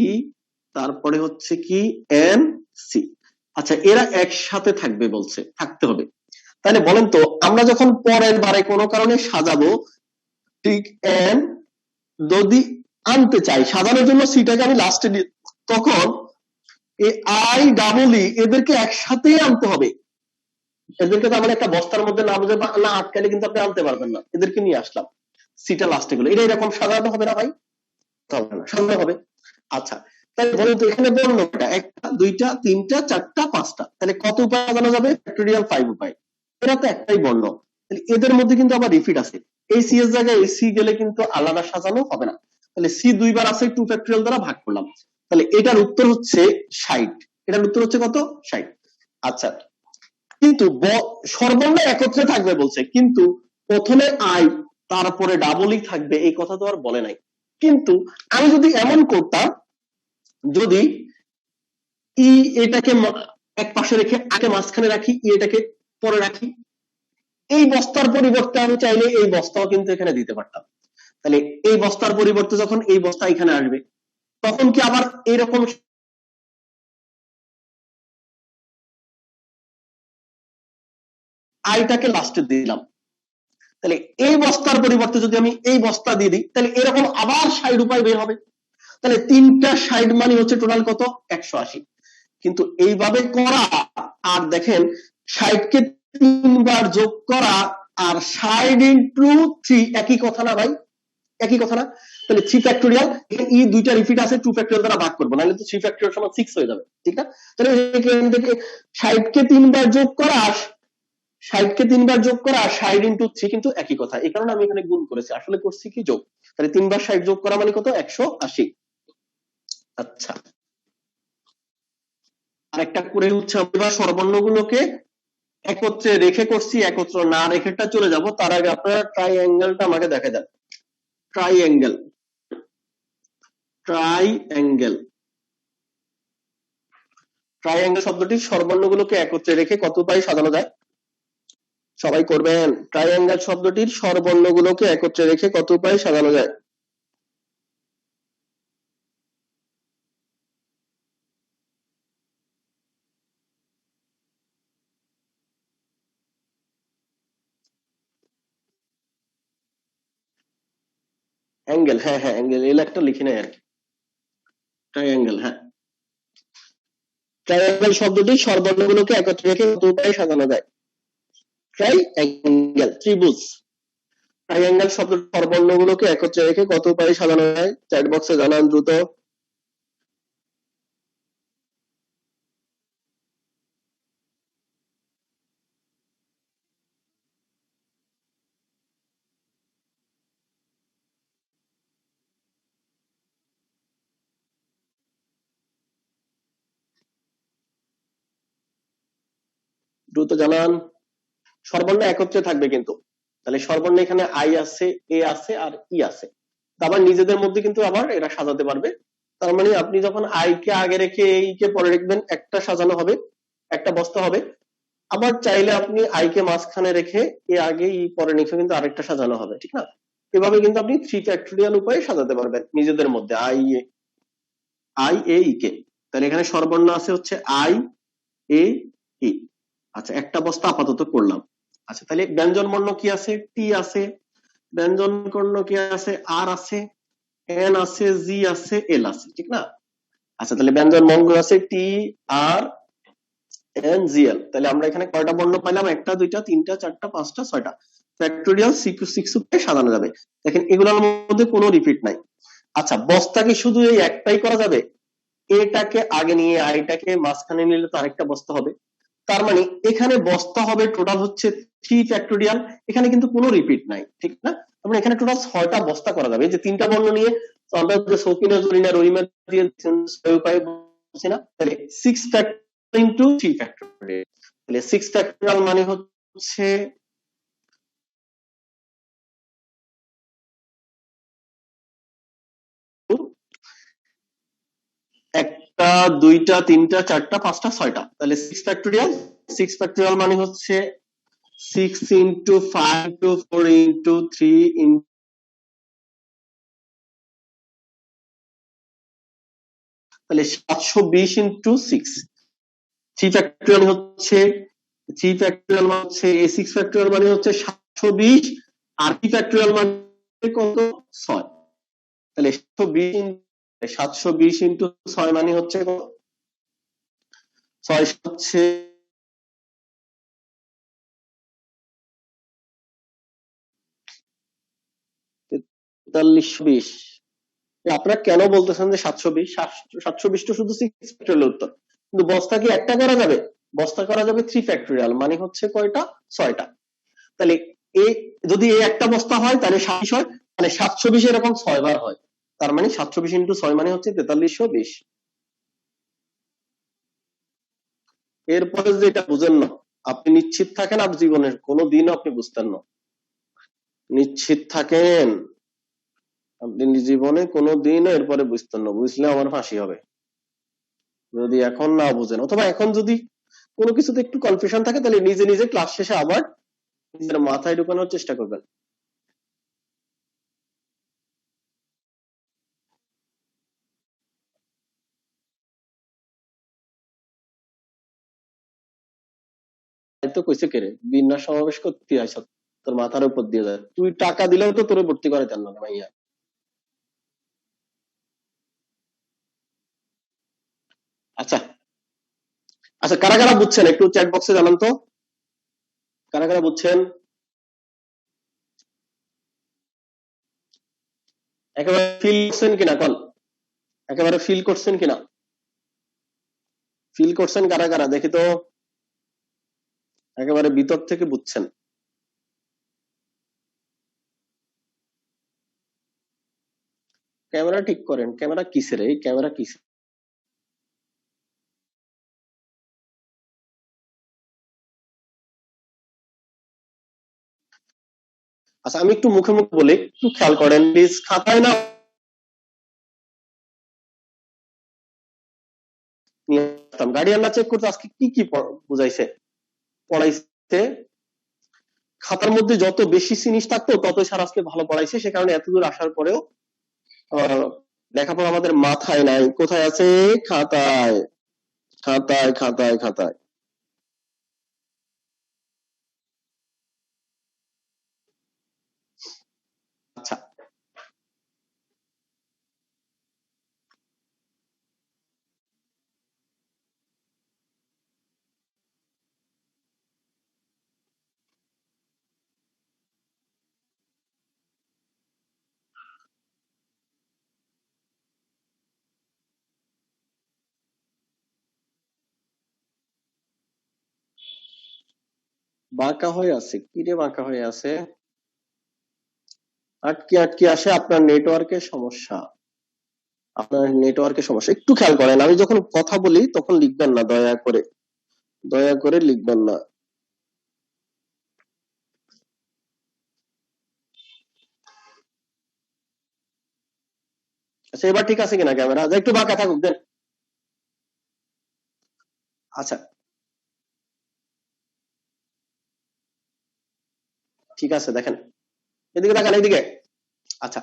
তারপরে হচ্ছে কি এন সি। আচ্ছা এরা একসাথে থাকবে বলছে, থাকতে হবে। তাহলে বলেন তো আমরা যখন পরের বারে কোনো কারণে সাজাবো ঠিক এন যদি আনতে চাই, সাজানোর জন্য সিটাকে আমি লাস্টে দিই, তখন এই আই ডাবল ই এদেরকে একসাথে আনতে হবে। এদেরকে তো আমরা একটা বস্তার মধ্যে না বুঝে না আটকালে কিন্তু আপনি আনতে পারবেন না, এদেরকে নিয়ে আসলাম, সিটা লাস্টে গুলো, এটা এরকম সাজানো হবে না ভাই? হবে না, সাজানো হবে। আচ্ছা তাহলে বলুন তো এখানে বর্ণ কয়টা? একটা দুইটা তিনটা চারটা পাঁচটা, তাহলে কত উপায় সাজানো যাবে? ফ্যাক্টোরিয়াল 5 উপায়। এরা তো একটাই বর্ণ, তাহলে এদের মধ্যে কিন্তু আবার রিপিট আছে, এই সি এর জায়গায় এই সি গেলে কিন্তু আলাদা সাজানো হবে না, তাহলে সি দুইবার আছে 2 ফ্যাক্টোরিয়াল দ্বারা ভাগ করলাম, তাহলে এটার উত্তর হচ্ছে 60। এটার উত্তর হচ্ছে কত? 60। আচ্ছা কিন্তু সর্বর্ণ একত্রে থাকবে বলছে, কিন্তু প্রথমে আই তারপরে ডাবলই থাকবে এই কথা তো আর বলে নাই। কিন্তু আমি যদি এমন করতাম, যদি ই এটাকে এক পাশে রেখে আগে মাঝখানে রাখি, ই এটাকে পরে রাখি, এই বস্তার পরিবর্তে আমি চাইলে এই বস্তাও কিন্তু এখানে দিতে পারতাম, তাহলে এই বস্তার পরিবর্তে যখন এই বস্তা এখানে আসবে তখন কি আবার এইরকম আইটাকে লাস্টে দিলাম, তাহলে এই বস্তার পরিবর্তে যদি আমি এই বস্তা দিয়ে দিই তাহলে এরকম আবার 60 উপায় বের হবে, তাহলে তিনটা 60 মানে হচ্ছে টোটাল কত? 180। কিন্তু এইভাবে করা আর দেখেন 60 কে 3 বার যোগ করা আর 60 ইন্টু 3 একই কথা না ভাই? একই কথা না? তাহলে 3 ফ্যাক্টোরিয়াল, এখানে ই দুইটা রিপিট আছে 2 ফ্যাক্টোরিয়াল দ্বারা ভাগ করব, নাহলে তো 3 ফ্যাক্টোরিয়াল সমান 6 হয়ে যাবে, ঠিক না? তাহলে এখান থেকে 60 কে 3 বার যোগ করা, 60 কে 3 বার যোগ করা আর 60 ইন্টু 3 কিন্তু একই কথা, এই কারণে আমি এখানে গুণ করেছি, আসলে করছি কি যোগ। তাহলে 3 বার 60 যোগ করা মানে কত? 180। আচ্ছা আরেকটা করে হচ্ছে আমরা স্বরবর্ণগুলোকে একত্রে রেখে করছি, একত্র না রেখেটা চলে যাব, তার আগে আপনারা ট্রাইঅ্যাঙ্গেলটা আমাকে দেখা যান। ট্রাইঅ্যাঙ্গেল, ট্রাইঅ্যাঙ্গেল, ট্রাইঅ্যাঙ্গেল শব্দটি স্বরবর্ণগুলোকে একত্রে রেখে কত উপায়ে সাজানো যায়? সবাই করবেন। ট্রাইঅ্যাঙ্গেল শব্দটির স্বরবর্ণগুলোকে একত্রে রেখে কত উপায়ে সাজানো যায়? অ্যাঙ্গেল, হ্যাঁ হ্যাঁ অ্যাঙ্গেল, এল একটা লিখে নেয় আর কি, ট্রাইঅ্যাঙ্গেল। হ্যাঁ ট্রাইঅ্যাঙ্গেল শব্দটি স্বরবর্ণগুলোকে একত্রে রেখে কত উপায়ে সাজানো যায়? ট্রাইঅ্যাঙ্গেল, ত্রিভুজ। ট্রাইঅ্যাঙ্গেল শব্দটি স্বরবর্ণগুলোকে একত্রে রেখে কত উপায়ে সাজানো যায়? চ্যাট বক্সে জানান দ্রুত। দ্রুত জানান। স্বরবর্ণ একত্রে থাকবে কিন্তু, তাহলে স্বরবর্ণ এখানে আই আছে, এ আছে আর ই আছে, আবার নিজেদের মধ্যে কিন্তু আবার এরা সাজাতে পারবে। তার মানে আপনি যখন আই কে আগে রেখে এই কে পরে রাখবেন, একটা সাজানো হবে, একটা বস্তা হবে। আবার চাইলে আপনি আই কে মাঝখানে রেখে এ আগে ই পরে রেখে কিন্তু আরেকটা সাজানো হবে, ঠিক না? এভাবে কিন্তু আপনি 3 ফ্যাক্টোরিয়াল উপায়ে সাজাতে পারবেন নিজেদের মধ্যে আই এ ই কে। তাহলে এখানে স্বরবর্ণ আছে হচ্ছে আই এ ই। আচ্ছা, একটা বস্তা আপাতত করলাম। আচ্ছা, তাহলে ব্যঞ্জন বর্ণ কি আছে? টি আছে। ব্যঞ্জন বর্ণ কি আছে? আর আছে, এন আছে, জি আছে, এল আছে, ঠিক না? আচ্ছা, তাহলে ব্যঞ্জন বর্ণ আছে টি, আর, এন, জি, এল। তাহলে আমরা এখানে কয়টা বর্ণ পাইলাম? একটা, দুইটা, তিনটা, চারটা, পাঁচটা, ছয়টা। ফ্যাক্টোরিয়াল সিক্স উপায়ে সাজানো যাবে। দেখেন এগুলোর মধ্যে কোনো রিপিট নাই। আচ্ছা, বস্তা কি শুধু এই একটাই করা যাবে? এটাকে আগে নিয়ে আইটাকে মাঝখানে নিলে তো আরেকটা বস্তা হবে। তার মানে এখানে বস্তা হবে টোটাল হচ্ছে 3 ফ্যাক্টোরিয়াল। এখানে কিন্তু কোনো রিপিট নাই, ঠিক না? তার মানে এখানে টোটাল 6টা বস্তা করা যাবে। এই যে 3টা বর্ণ নিয়ে তো আমরা যে সৌকিনা জরিনা রহিমা দিয়ে ছয় উপায়ে বলছি না, তাহলে 6 ফ্যাক্টোরিয়াল ইনটু 3 ফ্যাক্টোরিয়াল। তাহলে 6 ফ্যাক্টোরিয়াল মানে হচ্ছে একটা, দুইটা, তিনটা, চারটা, পাঁচটা, ছয়টা। তাহলে 6 ফ্যাক্টোরিয়াল মানে হচ্ছে 6 into 5 into 4 into 3 into তাহলে 720 into 6। 3 ফ্যাক্টোরিয়াল হচ্ছে 3 ফ্যাক্টোরিয়াল মানে হচ্ছে a 6 ফ্যাক্টোরিয়াল মানে হচ্ছে 720, আর 3 ফ্যাক্টোরিয়াল মানে কত? 6। তাহলে 720 into 6 মানে হচ্ছে 6 হচ্ছে 4320। আপনারা কেন বলতেছেন যে 720? 720 তো শুধু 6 ফ্যাক্টোরিয়াল উত্তর, কিন্তু বস্তা কি একটা করা যাবে? বস্তা করা যাবে 3 ফ্যাক্টোরিয়াল, মানে হচ্ছে কয়টা? 6টা। তাহলে এই যদি এই একটা বস্তা হয় তাহলে 27 হয়, মানে 720 এরকম 6 বার হয়। তার মানে 720 ইনটু 6 মানে হচ্ছে 4320। এরপরে যেটা বুঝেন না, আপনি নিশ্চিত থাকেন আর জীবনের কোনো দিনও আপনি বুঝতেন না। নিশ্চিত থাকেন আপনি জীবনে কোনো দিনও এরপরে বুঝতেন না, বুঝলে আমার ফাঁসি হবে যদি এখন না বুঝেন। অথবা এখন যদি কোনো কিছুতে একটু কনফিউশন থাকে তাহলে নিজে নিজে ক্লাস শেষে আবার নিজের মাথায় ঢুকানোর চেষ্টা করবেন। তো কইছে কে রে, বিন্যাস সমাবেশ করতে আইছ, তোর মাথার উপর দিয়ে যায়, তুই টাকা দিলেও তো তোরে ভর্তি করে দেন না ভাইয়া। আচ্ছা আচ্ছা, কারা কারা বুঝছেন একটু চ্যাট বক্সে জানান তো, কারা কারা বুঝছেন? একেবারে ফিল করছেন কিনা কল, একেবারে ফিল করছেন কিনা? ফিল করছেন কারা কারা দেখি তো, একেবারে ভিতর থেকে বুঝছেন? ক্যামেরা ঠিক করেন, ক্যামেরা কিসের? এই ক্যামেরা কিসের? আচ্ছা, আমি একটু মুখে মুখে বলি, একটু খেয়াল করেন প্লিজ। খাতায় না নিয়ে আসতাম, গার্ডিয়ানরা চেক করতে আজকে কি কি বুঝাইছে পড়াইছে। খাতার মধ্যে যত বেশি জিনিস থাকতো তত স্যার আজকে ভালো পড়াইছে, সে কারণে এতদূর আসার পরেও লেখাপড়া আমাদের মাথায় নাই। কোথায় আছে? খাতায়, খাতায়, খাতায়, খাতায়। আচ্ছা, বাঁকা হয়ে আছে, কি রে বাঁকা হয়ে আছে? আটকে আটকে আসে, আপনার নেটওয়ার্কের সমস্যা, আপনার নেটওয়ার্কের সমস্যা। একটু খেয়াল করেন, আমি যখন কথা বলি তখন লিখবেন না, দয়া করে, দয়া করে লিখবেন না। আচ্ছা এবার ঠিক আছে কিনা ক্যামেরা, একটু বাঁকা থাকুক দেন। আচ্ছা ঠিক আছে, দেখেন এদিকে দেখেন, এইদিকে। আচ্ছা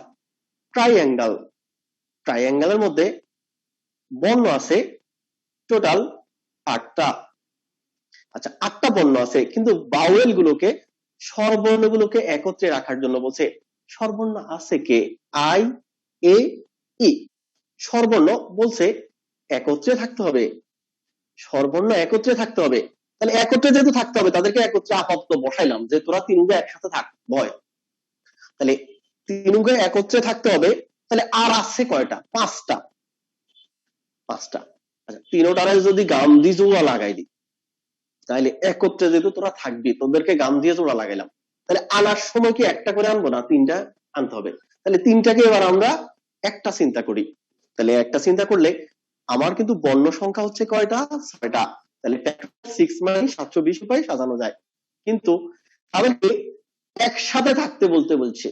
ট্রাইঅ্যাঙ্গেল, ট্রাইঅ্যাঙ্গেলের মধ্যে বর্ণ আছে টোটাল 8টা। আচ্ছা 8টা বর্ণ আছে, কিন্তু বাউয়েল গুলোকে, স্বরবর্ণ গুলোকে একত্রে রাখার জন্য বলছে স্বরবর্ণ আছে কে, আই এ ই। স্বরবর্ণ বলছে একত্রে থাকতে হবে, স্বরবর্ণ একত্রে থাকতে হবে। তাহলে একত্রে যেহেতু থাকতে হবে, তাদেরকে একত্রে আপাতত বসাইলাম যে তোরা তিনটা একসাথে থাক ভয়। তাহলে তিনটা একত্রে থাকতে হবে, তাহলে আর আছে কয়টা, 5টা। 5টা। আচ্ছা তিনোটারে যদি গাম দিয়ে জোড়া লাগাই দিই, তাহলে একত্রে যেহেতু তোরা থাকবি, তোদেরকে গাম দিয়ে জোড়া লাগাইলাম, তাহলে আনার সময় কি একটা করে আনবো না, 3টা আনতে হবে। তাহলে 3টাকে এবার আমরা একটা চিন্তা করি। তাহলে একটা চিন্তা করলে আমার কিন্তু বর্ণ সংখ্যা হচ্ছে কয়টা, 6টা। তাহলে 6 মানে 720 উপায়ে সাজানো যায়। কিন্তু আমাকে একসাথে থাকতে বলতে বলছে,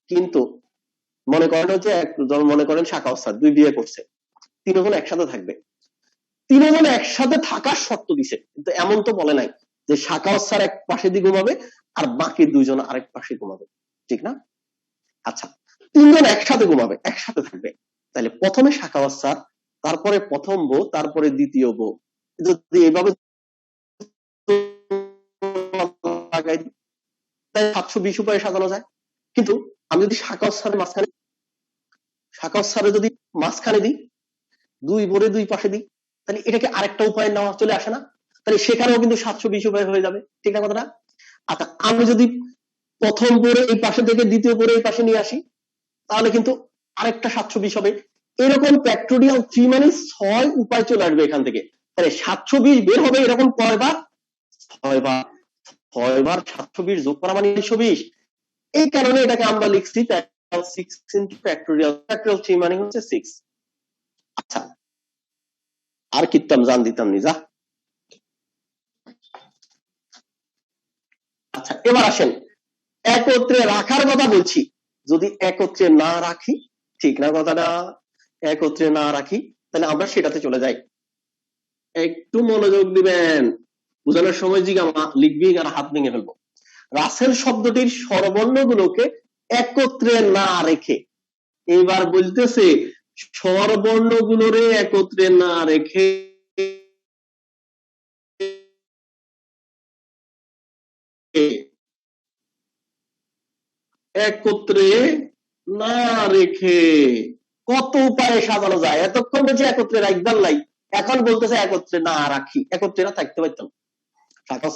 কিন্তু মনে করেন হচ্ছে মনে করেন শাখা ওস্তাদ 2 বিয়ে করছে, 3 জন একসাথে থাকবে, 3 জন একসাথে থাকার শর্ত দিছে, কিন্তু এমন তো বলে নাই যে শাখা ওস্তাদ এক পাশে দিয়ে ঘুমাবে আর বাকি 2 জন আরেক পাশে ঘুমাবে, ঠিক না? আচ্ছা 3 জন একসাথে ঘুমাবে, একসাথে থাকবে, তাহলে প্রথমে শাখা ওস্তাদ, তারপরে প্রথম বউ, তারপরে দ্বিতীয় বউ। যদি এইভাবে লাগাই দিই, তাই 720 উপায়ে সাজানো যায়। কিন্তু আমি যদি শাখা ওস্তাদের মাঝখানে, শাখা ওস্তাদে যদি মাঝখানে দিই, 2 ভরে 2 পাশে দিই, তাহলে এটাকে আরেকটা উপায় নেওয়া চলে আসে না? তাহলে সেখানেও কিন্তু 720 উপায় হয়ে যাবে, ঠিক না কথাটা? আচ্ছা আমি যদি প্রথম পরে এই পাশে থেকে দ্বিতীয় পরে এই পাশে নিয়ে আসি, তাহলে কিন্তু আরেকটা 720 হবে। এরকম ফ্যাক্টোরিয়াল 3 মানে 6 উপায় চলে আসবে এখান থেকে। তাহলে 720 বের হবে এরকম কয়বার, 6 বার। 6 বার 720 যোগ করা মানে 120। এই কারণে এটাকে আমরা লিখছি 6 into ফ্যাক্টোরিয়াল, ফ্যাক্টোরিয়াল 3 মানে হচ্ছে 6। আচ্ছা আর কিতাম জান দিতাম নি যা। আচ্ছা এবার আসেন একত্রে রাখার কথা বলছি, যদি একত্রে না রাখি, ঠিক না কথাটা? একত্রে না রাখি, তাহলে আমরা সেটাতে চলে যাই। একটু মনোযোগ দিবেন, বোঝানোর সময় জিজ্ঞাসা লিখবি আর হাত ভেঙে ফেলবো। রাসেল শব্দটির স্বরবর্ণ গুলোকে একত্রে না রেখে, এবার বলতেছে স্বরবর্ণ গুলোরে একত্রে না রেখে একত্রে না রেখে কত উপায়ে সাজানো যায়। এতক্ষণ বলছে একত্রে রাখবার লাই, এখন বলতেছে একত্রে না রাখি, একত্রে না থাকতে পারতাম।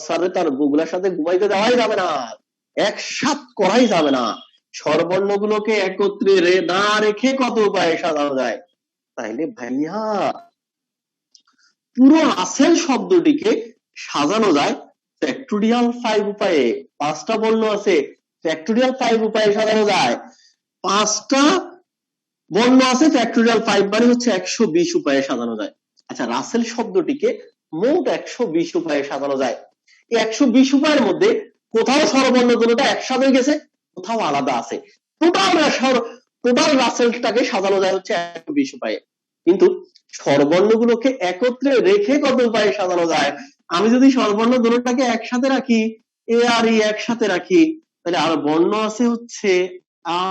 সারে তার বগুলার সাথে ঘুমাইতে দেওয়াই যাবে না, একসাথ করাই যাবে না। স্বরবর্ণ গুলোকে একত্রে না রেখে কত উপায়ে সাজানো যায়। তাইলে ভাইয়া পুরো রাসেল শব্দটিকে সাজানো যায় ফ্যাক্টোরিয়াল 5 উপায়ে। 5টা বর্ণ আছে, ফ্যাক্টোরিয়াল 5 উপায়ে সাজানো যায়। 5টা বর্ণ আছে, ফ্যাক্টোরিয়াল 5 মানে হচ্ছে 120 উপায়ে সাজানো যায়। আচ্ছা রাসেল শব্দটিকে মোট 120 উপায়ে সাজানো যায়। এই 120 উপায়ের মধ্যে কোথাও স্বরবর্ণ দুটোটা একসাথে গেছে, কোথাও আলাদা আছে। টোটাল রাসেলটাকে সাজানো যায় হচ্ছে 120 উপায়ে। কিন্তু স্বরবর্ণগুলোকে একত্রে রেখে কত উপায়ে সাজানো যায়। আমি যদি স্বরবর্ণ দুটোটাকে একসাথে রাখি, এ আর ই একসাথে রাখি, তাহলে আর বর্ণ আছে হচ্ছে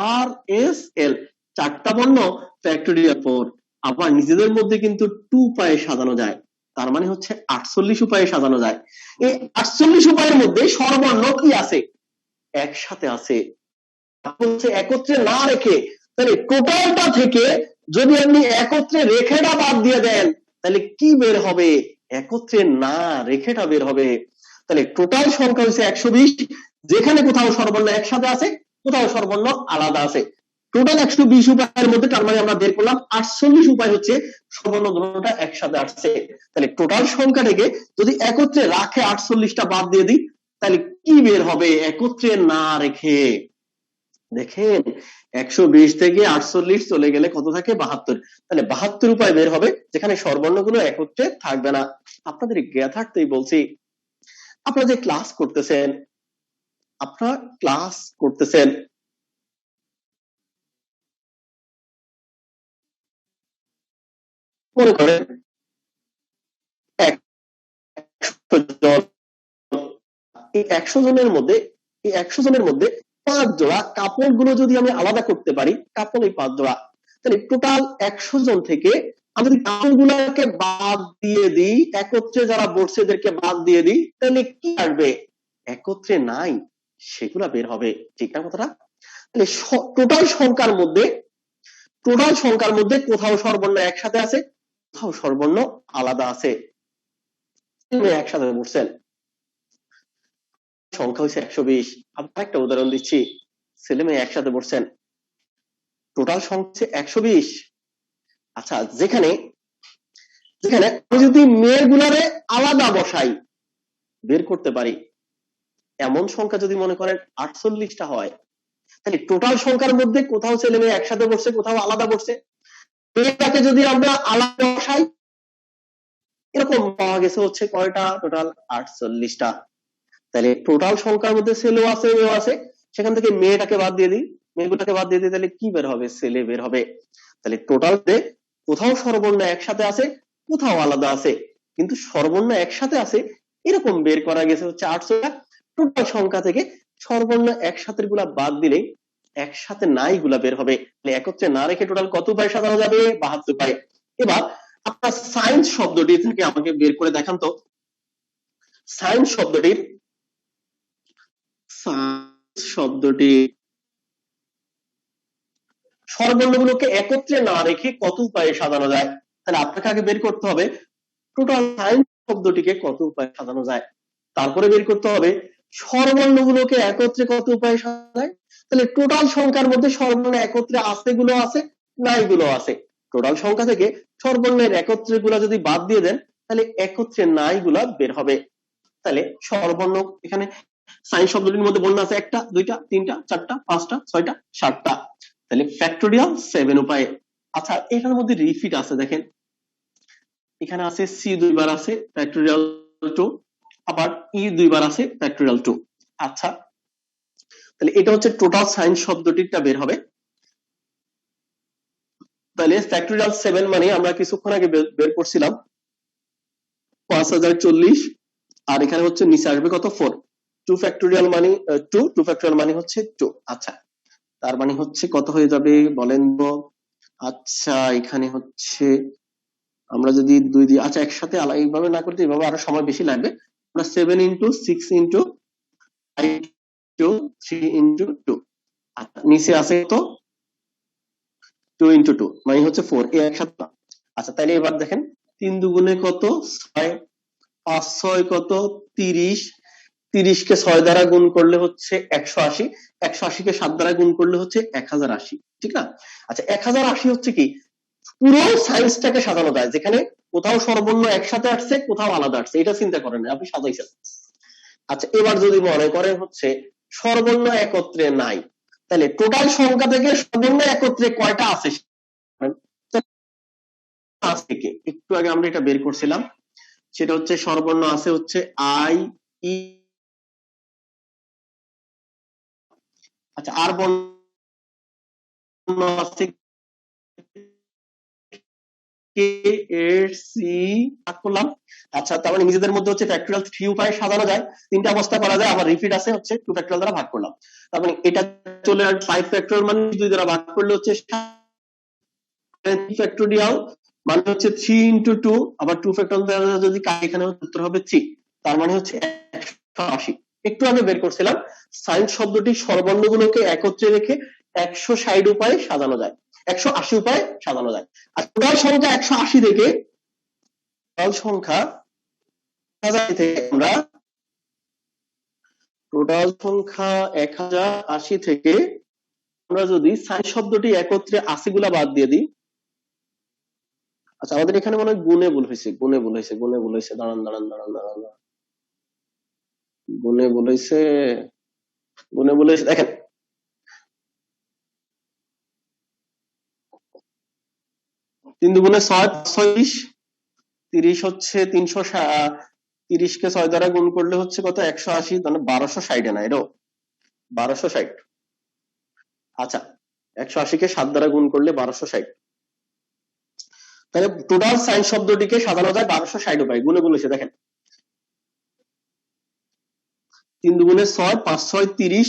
আর এস এল, 4টা বর্ণ ফ্যাক্টোরিয়াল 4। আবার নিজেদের মধ্যে কিন্তু 2 উপায়ে সাজানো যায়, তার মানে হচ্ছে 48 উপায়ে সাজানো যায়। এই 48 উপায়ের মধ্যে স্বরবর্ণ কি আছে, একসাথে আছে, হচ্ছে একত্রে না রেখে। তাহলে টোটালটা থেকে যদি আপনি একত্রে রেখেটা বাদ দিয়ে দেন, তাহলে কি বের হবে, একত্রে না রেখেটা বের হবে। তাহলে টোটাল সংখ্যা হচ্ছে 120, যেখানে কোথাও স্বরবর্ণ একসাথে আছে, কোথাও স্বরবর্ণ আলাদা আছে। টোটাল 120 উপায়ের মধ্যে তার মানে আমরা বের করলাম 48 উপায় হচ্ছে স্বরবর্ণ দুটোটা একসাথে আসছে। তাহলে টোটাল সংখ্যাটাকে যদি একত্রে রাখে 48টা বাদ দিয়ে দিই, তাহলে কি বের হবে একত্রে না রেখে। দেখেন 120 থেকে 48 চলে গেলে কত থাকে, 72। তাহলে 72 উপায় বের হবে যেখানে স্বরবর্ণগুলো একত্রে থাকবে না। আপনাদের জ্ঞাতার্থেই বলছি, আপনারা যে ক্লাস করতেছেন, মনে করেন 100 জন, এই 100 জনের মধ্যে 5 জোড়া কাপড়গুলো যদি আমি আলাদা করতে পারি, কাপড় এই 5 জোড়া, তাহলে টোটাল 100 জন থেকে আমি যদি কাপড়গুলোকে বাদ দিয়ে দিই, একত্রে যারা বসছে এদেরকে বাদ দিয়ে দিই, তাহলে কি আসবে? একত্রে নাই সেগুলা বের হবে, ঠিক না কথাটা? তাহলে টোটাল সংখ্যার মধ্যে কোথাও স্বরবর্ণ একসাথে আছে, কোথাও স্বরবর্ণ আলাদা আছে। একসাথে বলছেন সংখ্যা হচ্ছে 120। আপনার একটা উদাহরণ দিচ্ছি, ছেলে মেয়ে একসাথে বলছেন, টোটাল সংখ্যা 120। আচ্ছা, যেখানে আমি যদি মেয়ের গুলারে আলাদা বসাই বের করতে পারি, এমন সংখ্যা যদি মনে করেন 48টা হয়, তাহলে টোটাল সংখ্যার মধ্যে কোথাও ছেলে মেয়ে একসাথে বসছে, কোথাও আলাদা বসছে। মেয়েটাকে যদি আমরা আলাদা বসাই, এরকম পাওয়া গেছে হচ্ছে কয়টা? টোটাল 48টা। তাহলে টোটাল সংখ্যার মধ্যে ছেলেও আছে মেয়েও আছে, সেখান থেকে মেয়েটাকে বাদ দিয়ে দিই, মেয়েগুলোকে বাদ দিয়ে দিই, তাহলে কি বের হবে? ছেলে বের হবে। তাহলে টোটালতে কোথাও স্বরবর্ণ একসাথে আছে, কোথাও আলাদা আছে, কিন্তু স্বরবর্ণ একসাথে আছে এরকম বের করা গেছে হচ্ছে 800টা। টোটাল সংখ্যা থেকে স্বরবর্ণ একসাথে গুলা বাদ দিলে একসাথে নাই গুলা বের হবে। তাহলে একত্রে না রেখে টোটাল কত উপায়ে সাজানো যাবে? 72 উপায়ে। এবার আপনার সায়েন্স শব্দটি থেকে আমাকে বের করে দেখান তো। সায়েন্স শব্দটি স্বরবর্ণগুলোকে একত্রে না রেখে কত উপায়ে সাজানো যায়? তাহলে আপনাকে আগে বের করতে হবে টোটাল সায়েন্স শব্দটিকে কত উপায়ে সাজানো যায়, তারপরে বের করতে হবে স্বরবর্ণগুলোকে একত্রে কত উপায়ে সাজানো যায়। তাহলে টোটাল সংখ্যার মধ্যে স্বরবর্ণ একত্রে আছে গুলো আছে, নাই গুলো আছে। টোটাল সংখ্যা থেকে স্বরবর্ণের একত্রে গুলা যদি বাদ দিয়ে দেন, তাহলে একত্রে নাই গুলা বের হবে। তাহলে স্বরবর্ণ এখানে সায়েন্স শব্দটির মধ্যে বর্ণ আছে 1টা 2টা 3টা 4টা 5টা 6টা 7টা। তাহলে ফ্যাক্টোরিয়াল 7 উপায়ে। আচ্ছা, এটার মধ্যে রিপিট আছে, দেখেন এখানে আছে সি 2 বার আছে ফ্যাক্টোরিয়াল 2, আবার ই 2 বার আছে ফ্যাক্টোরিয়াল 2। আচ্ছা, তাহলে এটা হচ্ছে টোটাল সায়েন্স শব্দটিটা বের হবে। তাহলে ফ্যাক্টোরিয়াল 7 মানে আমরা কিছুক্ষণ আগে বের করছিলাম 5040, আর এখানে হচ্ছে নিচে আসবে কত? 4। 2 ফ্যাক্টোরিয়াল মানে 2 ফ্যাক্টোরিয়াল মানে হচ্ছে 2। আচ্ছা, তার মানে হচ্ছে কত হয়ে যাবে বলেন তো? আচ্ছা, এখানে হচ্ছে আমরা যদি 2 দিয়ে, আচ্ছা একসাথে এইভাবে না করতে এইভাবে আরো সময় বেশি লাগবে। আমরা 7 into 6 into 5 into 3 into 2। আচ্ছা, নিচে আছে তো 2 into 2 মানে হচ্ছে 4, এই একসাথে। আচ্ছা, তাহলে এবার দেখেন 3 দুগুণে কত? 6, 5 6 কত? 30, 30 কে 6 দ্বারা গুণ করলে হচ্ছে 180, 180 কে 7 দ্বারা গুণ করলে হচ্ছে 1080, ঠিক না? আচ্ছা, 1080 হচ্ছে কি পুরো সায়েন্সটাকে সাজানো যায়, যেখানে কোথাও স্বরবর্ণ একসাথে আসছে, কোথাও আলাদা আসছে, এটা চিন্তা করেন না, আপনি সাজাইছেন। আচ্ছা, এবার যদি মনে করেন হচ্ছে স্বরবর্ণ একত্রে নাই, তাহলে টোটাল সংখ্যা থেকে স্বরবর্ণ একত্রে কয়টা আছে? থেকে একটু আগে আমরা এটা বের করছিলাম, সেটা হচ্ছে স্বরবর্ণ আছে হচ্ছে আই ই। আচ্ছা, আর বর্ণ আছে কে এর সি ভাগ করলাম। আচ্ছা, তার মানে নিজেদের মধ্যে হচ্ছে ফ্যাক্টোরিয়াল 3 উপায়ে সাজানো যায়, 3টা অবস্থা করা যায়, আবার রিপিট আছে হচ্ছে 2 ফ্যাক্টোরিয়াল দ্বারা ভাগ করলাম। তার মানে এটা চলে আর 5 ফ্যাক্টোরিয়াল মানে 2 দ্বারা ভাগ করলে হচ্ছে 3 ফ্যাক্টোরিয়াল মানে হচ্ছে 3 into 2, আবার 2 ফ্যাক্টোরিয়াল দ্বারা যদি এখানে উত্তর হবে 3, তার মানে হচ্ছে 180। একটু আগে বের করছিলাম সায়েন্স শব্দটি স্বরবর্ণগুলোকে একত্রে রেখে 160 উপায়ে সাজানো যায়, 180 উপায়ে সাজানো যায়। আর টোটাল সংখ্যা 180 থেকে টোটাল সংখ্যা আমরা টোটাল সংখ্যা 1080 থেকে আমরা যদি সায়েন্স শব্দটি একত্রে 80 গুলা বাদ দিয়ে দিই। আচ্ছা, আমাদের এখানে মনে হয় গুণে ভুল হয়েছে, দাঁড়ান গুণে ভুল হয়েছে, দেখেন 3 দুগুণে 6, 30, 30 হচ্ছে 30 কে 6 দ্বারা গুণ করলে হচ্ছে কত? 180, মানে 1260 না, এরও 1260। আচ্ছা, 180 কে 7 দ্বারা গুণ করলে 1260। তাহলে টোটাল সাইন শব্দটিকে সাজানো যায় 1260 উপায়। গুণে গুণেছে দেখেন, 3 দুগুণে 6, 5 6 30,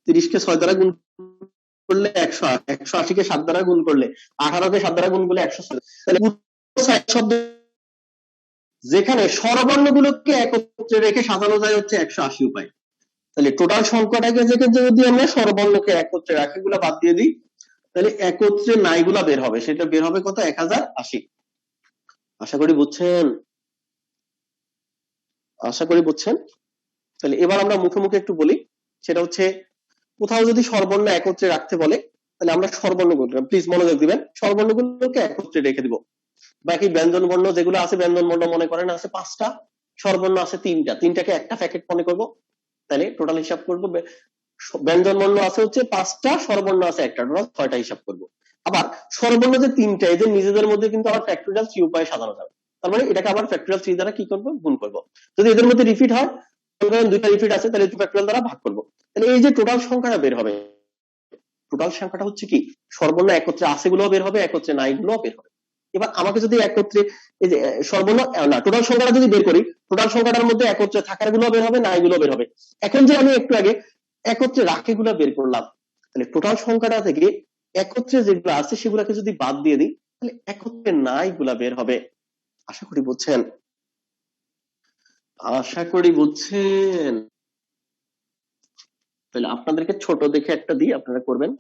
30 কে 6 দ্বারা গুণ করলে 108, 180 কে 7 দ্বারা গুণ করলে 18 কে 7 দ্বারা গুণ করলে 106। তাহলে সাইন শব্দ যেখানে স্বরবর্ণগুলোকে একত্রে রেখে সাজানো যায় হচ্ছে 180 উপায়। তাহলে টোটাল সংখ্যাটাকে যদি আমরা স্বরবর্ণকে একত্রে রাখি, এগুলা বাদ দিয়ে দিই, তাহলে একত্রে নাইগুলা বের হবে, সেটা বের হবে কত? 1080। আশা করি বুঝছেন, আশা করি বুঝছেন। তাহলে এবার আমরা মুখে মুখে একটু বলি, সেটা হচ্ছে কোথাও যদি স্বরবর্ণ একত্রে রাখতে বলে তাহলে আমরা স্বরবর্ণগুলো, প্লিজ মনোযোগ দিবেন, স্বরবর্ণগুলোকে একত্রে রেখে দিব। বাকি ব্যঞ্জন বর্ণ যেগুলো আছে, ব্যঞ্জন বর্ণ মনে করেন আছে 5টা, স্বরবর্ণ আছে 3টা, 3টাকে একটা প্যাকেট মনে করব, তাহলে টোটাল হিসাব করব। ব্যঞ্জন বর্ণ আছে হচ্ছে 5টা, স্বরবর্ণ আছে 1টা, টোটাল 6টা হিসাব করব। আবার স্বরবর্ণ যে 3টা, এদের নিজেদের মধ্যে কিন্তু আবার ফ্যাক্টরিয়াল 3 উপায়ে সাজানো যাবে। তার মানে এটাকে আবার ফ্যাক্টরিয়াল 3 দ্বারা কি করব? গুণ করব। যদি এদের মধ্যে রিপিট হয়, দুইটা রিপিট আছে, তাহলে ফ্যাক্টরিয়াল দ্বারা ভাগ করব। তাহলে এই যে টোটাল সংখ্যাটা বের হবে, টোটাল সংখ্যাটা হচ্ছে কি, স্বরবর্ণ একত্রে আছে গুলো বের হবে, একত্রে নাই গুলো বের হবে। এবার আমাকে যদি একত্রে এই যে স্বরবর্ণ না, টোটাল সংখ্যাটা যদি বের করি, টোটাল সংখ্যাটার মধ্যে একত্রে থাকার গুলো বের হবে, নাই গুলো বের হবে। এখন যে আমি একটু আগে একত্রে রাখে গুলো বের করলাম, তাহলে টোটাল সংখ্যাটা থেকে একত্রে যেগুলো আছে সেগুলোকে যদি বাদ দিয়ে দিই, তাহলে একত্রে নাই গুলা বের হবে। আশা করি বুঝছেন, আশা করি বুঝছেন। তাহলে আপনাদেরকে ছোট দেখে একটা দিই, আপনারা করবেন।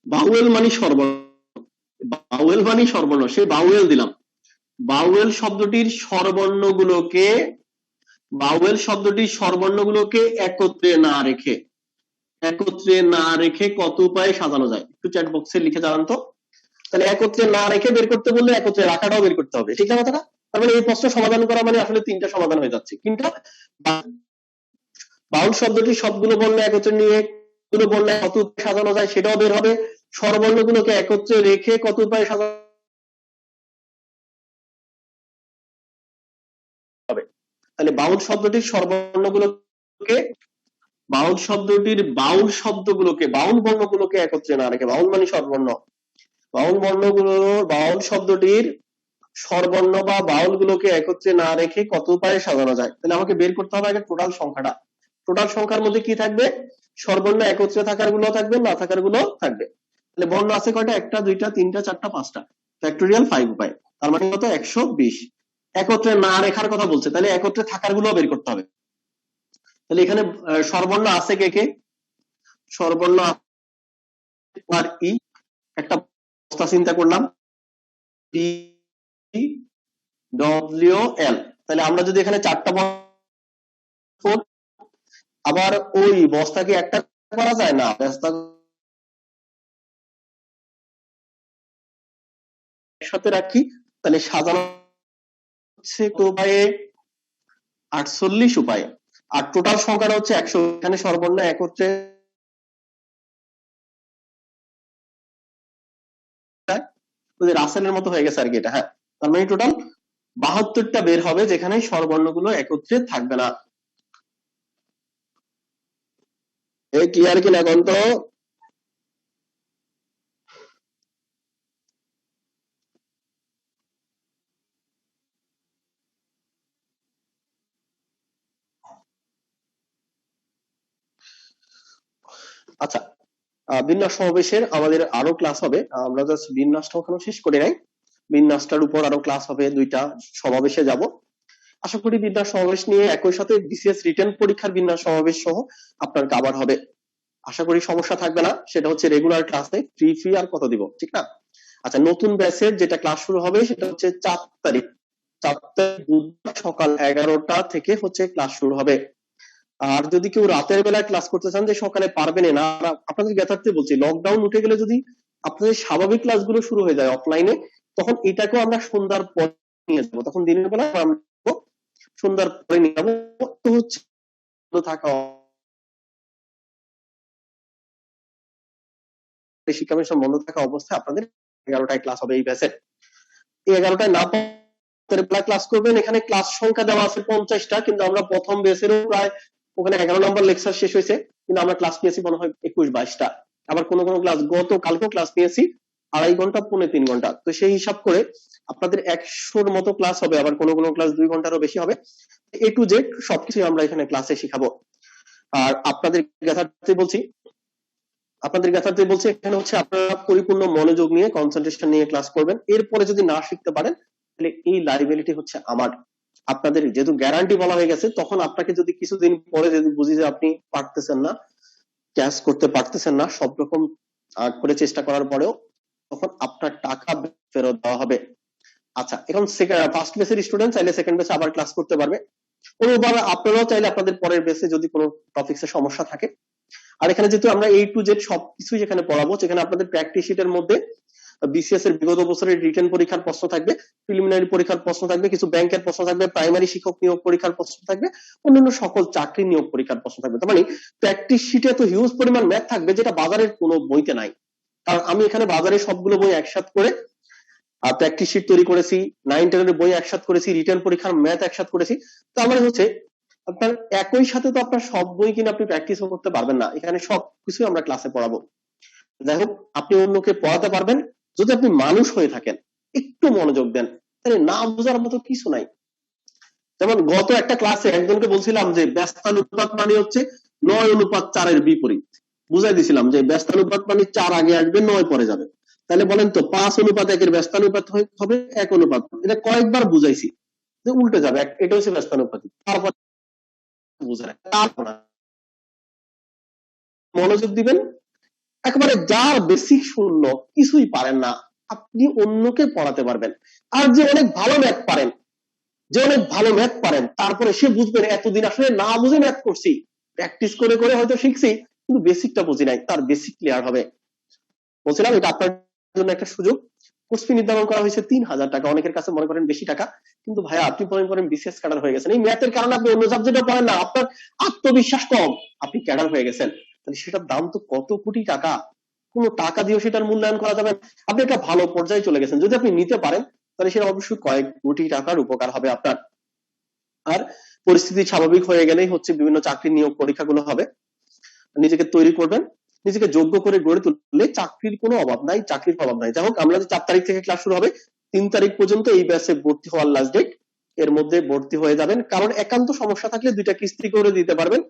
বাউয়েল মানে সর্বর্ণ, বাউয়েল মানে সর্বর্ণ, সেই বাউয়েল দিলাম। বাউয়েল শব্দটির স্বরবর্ণগুলোকে, বাউয়েল শব্দটির স্বরবর্ণগুলোকে একত্রে না রেখে, একত্রে না রেখে কত উপায়ে সাজানো যায়? একটু চ্যাট বক্সে লিখে জানান তো। তাহলে একত্রে না রেখে বের করতে বললে একত্রে রাখাটাও বের করতে হবে, ঠিক না কথাটা? তার মানে এই প্রশ্ন সমাধান করা মানে আসলে 3টা সমাধান হয়ে যাচ্ছে। কিন্তু বাউল শব্দটি সবগুলো বর্ণ একত্রে নিয়ে গুলো বর্ণ কত উপায়ে সাজানো যায় সেটাও বের হবে, স্বরবর্ণগুলোকে একত্রে রেখে কত উপায়ে সাজানো হবে। তাহলে বাউল শব্দটির স্বরবর্ণগুলোকে, বাউল শব্দটির বাউল শব্দগুলোকে, বাউল বর্ণগুলোকে একত্রে না রেখে, বাউল মানে স্বরবর্ণ, বাউল বর্ণগুলো, বাউল শব্দটির স্বরবর্ণ বা বাউল গুলোকে একত্রে না রেখে কত উপায়ে সাজানো যায়। তাহলে আমাকে বের করতে হবে আগে টোটাল সংখ্যাটা। টোটাল সংখ্যার মধ্যে কি থাকবে? স্বরবর্ণ একত্রে থাকার গুলো থাকবে, না থাকার গুলো থাকবে। তাহলে বর্ণ আছে কয়টা? 1টা 2টা 3টা 4টা 5টা, ফ্যাক্টরিয়াল 5 উপায়। তার মানে কত? 120। একত্রে না রেখার কথা বলছে, তাহলে একত্রে থাকার গুলো বের করতে হবে। তাহলে এখানে স্বরবর্ণ আছে কে কে? স্বরবর্ণ আর ই, একটা অবস্থা চিন্তা করলাম, ডি ডব্লিউ এল। তাহলে আমরা যদি এখানে 4টা আবার ওই বস্তাকে একটা করা যায় না, বস্তা একসাথে রাখি, তাহলে সাজানো হচ্ছে উপায়ে 48 উপায়ে। আর টোটাল সংখ্যাটা হচ্ছে 100। এখানে স্বরবর্ণ একত্রে রাসেলের মতো হয়ে গেছে আর কি এটা। হ্যাঁ, তার মানে টোটাল 72টা বের হবে যেখানে স্বরবর্ণগুলো একত্রে থাকবে না। এই ক্লিয়ার কিনা এখন তো? আচ্ছা, বিন্যাস সমাবেশের আমাদের আরো ক্লাস হবে, আমরা জাস্ট বিন্যাসটা এখনো শেষ করি নাই, বিন্যাসটার উপর আরো ক্লাস হবে, 2টা সমাবেশে যাব। আশা করি বিন্যাস সমাবেশ নিয়ে একই সাথে বিসিএস রিটেন পরীক্ষার বিন্যাস সমাবেশ সহ আপনার কভার হবে। আশা করি সমস্যা থাকবে না। সেটা হচ্ছে রেগুলার ক্লাসে ফ্রি আর কত দিব, ঠিক না? আচ্ছা, নতুন ব্যাচের যেটা ক্লাস শুরু হবে সেটা হচ্ছে 4 তারিখ, 4 তারিখ বুধবার সকাল 11টা থেকে হচ্ছে ক্লাস শুরু হবে। আর যদি কেউ রাতের বেলায় ক্লাস করতে চান যে সকালে পারবেন না, আপনাদের জ্ঞাতার্থে বলছি, লকডাউন উঠে গেলে যদি আপনাদের স্বাভাবিক ক্লাসগুলো শুরু হয়ে যায় অফলাইনে, তখন এটাকেও আমরা সন্ধ্যার পর নিয়ে যাবো, তখন দিনের বেলা আমরা সন্ধ্যার পরে নিয়ে যাবো। তো হচ্ছে থাকা শিক্ষা মিশন বন্ধ থাকা অবস্থায় আপনাদের 11টায় ক্লাস হবে এই ব্যাচে। এই 11টায় না ক্লাস করবেন। এখানে ক্লাস সংখ্যা দেওয়া আছে 50টা, কিন্তু আমরা প্রথম ব্যাচেরও প্রায় ওখানে 11 নম্বর লেকচার শেষ হয়েছে, কিন্তু আমরা ক্লাস নিয়েছি মনে হয় 21-22টা। আবার কোনো ক্লাস কালকেও ক্লাস নিয়েছি 2.5 ঘন্টা 3.5 ঘন্টা। তো সেই হিসাব করে আপনাদের 100-র মতো ক্লাস হবে, আবার কোনো ক্লাস 2 ঘন্টারও বেশি হবে। A to Z সবকিছু আমরা এখানে ক্লাসে শিখাবো। আর আপনাদের জ্ঞাতার্থে বলছি এখানে হচ্ছে আপনারা পরিপূর্ণ মনোযোগ নিয়ে কনসেন্ট্রেশন নিয়ে ক্লাস করবেন। এরপরে যদি না শিখতে পারেন তাহলে এই লাইবিলিটি হচ্ছে আমার। আপনাদের যেহেতু গ্যারান্টি বলা হয়ে গেছে, তখন আপনাকে যদি কিছুদিন পরে যদি বুঝি যে আপনি পারতেছেন না, ক্যাশ করতে পারতেছেন না, সব রকম করে চেষ্টা করার পরেও, তখন আপনার টাকা ফেরত দেওয়া হবে। আচ্ছা, এখন ফার্স্ট বেসের স্টুডেন্ট চাইলে সেকেন্ড বেসে আবার ক্লাস করতে পারবে। অনুরূপভাবে আপনারাও চাইলে আপনাদের পরের বেসে যদি কোনো টপিক্সে সমস্যা থাকে। আর এখানে যেহেতু আমরা A to Z সবকিছুই এখানে পড়াবো, যেখানে আপনাদের প্র্যাকটিস শিটের মধ্যে বিসিএস এর বিগত বছরের রিটেন পরীক্ষার প্রশ্ন থাকবে, প্রিলিমিনারি পরীক্ষার প্রশ্ন থাকবে, কিছু ব্যাংকের প্রশ্ন থাকবে, প্রাইমারি শিক্ষক নিয়োগ পরীক্ষার প্রশ্ন থাকবে, অন্যান্য সকল চাকরি নিয়োগ পরীক্ষার প্রশ্ন থাকবে। তার মানে প্র্যাকটিস শিটে তো হিউজ পরিমাণ ম্যাথ থাকবে, যেটা বাজারের কোনো বইতে নাই। কারণ আমি এখানে বাজারে সবগুলো বই একসাথে করে প্র্যাকটিস শিট তৈরি করেছি, 9-10 এর বই একসাথে করেছি, রিটেন পরীক্ষার ম্যাথ একসাথে করেছি। তার মানে হচ্ছে আপনার একই সাথে তো আপনার সব বই কিনে আপনি প্র্যাকটিসও করতে পারবেন না। এখানে সবকিছু আমরা ক্লাসে পড়াবো। যাই হোক, আপনি অন্যকে পড়াতে পারবেন যদি আপনি মানুষ হয়ে থাকেন, একটু মনোযোগ দেন, তাহলে না বোঝার মতো কিছু নাই। যেমন গত একটা ক্লাসে একজনকে বলছিলাম যে ব্যস্তানুপাত মানে হচ্ছে 9:4 এর বিপরীত। বুঝাই দিছিলাম যে ব্যস্তানুপাত মানে 4 আগে আসবে, 9 পরে যাবে। তাহলে বলেন তো 5:1 এর ব্যস্তানুপাত হবে 1:1। এটা কয়েকবার বুঝাইছি যে উল্টে যাবে, এটা হচ্ছে ব্যস্তানুপাতিক। তারপর বুঝে না, মনোযোগ দিবেন। একেবারে যার বেসিক শূন্য, কিছুই পারেন না, আপনি অন্যকে পড়াতে পারবেন। আর যে অনেক ভালো ম্যাথ পারেন, তারপরে সে বুঝবেন এতদিন আসলে না বুঝে ম্যাথ করছি, প্র্যাকটিস করে করে হয়তো শিখছি, কিন্তু বেসিকটা বুঝি নাই, তার বেসিক ক্লিয়ার হবে। বলছিলাম এটা আপনার জন্য একটা সুযোগ। কোর্স ফি নির্ধারণ করা হয়েছে 3,000 টাকা। অনেকের কাছে মনে করেন বেশি টাকা, কিন্তু ভাইয়া আপনি মনে করেন বিসিএস ক্যাডার হয়ে গেছেন, এই ম্যাথের কারণে আপনি অন্য সাবজেক্টও পড়েন না, আপনার আত্মবিশ্বাস কম, আপনি ক্যাডার হয়ে গেছেন, তাহলে সেটার দাম তো কত কোটি টাকা। কোনো টাকা দিয়েও সেটার মূল্যায়ন করা যাবে। আপনি একটা ভালো পর্যায়ে চলে গেছেন, যদি আপনি নিতে পারেন তাহলে সেটা অবশ্যই কয়েক কোটি টাকার উপকার হবে আপনার। আর পরিস্থিতি স্বাভাবিক হয়ে গেলেই হচ্ছে বিভিন্ন চাকরি নিয়োগ পরীক্ষাগুলো হবে। নিজেকে তৈরি করবেন, নিজেকে যোগ্য করে গড়ে তুললে চাকরির কোনো অভাব নাই, চাকরির অভাব নাই। যাই হোক, আমরা 4 তারিখ থেকে ক্লাস শুরু হবে, 3 তারিখ পর্যন্ত এই ব্যাচে ভর্তি হওয়ার লাস্ট ডেট। এর মধ্যে ভর্তি হয়ে যাবেন। কারণ একান্ত সমস্যা থাকলে 2টা কিস্তি করে দিতে পারবেন,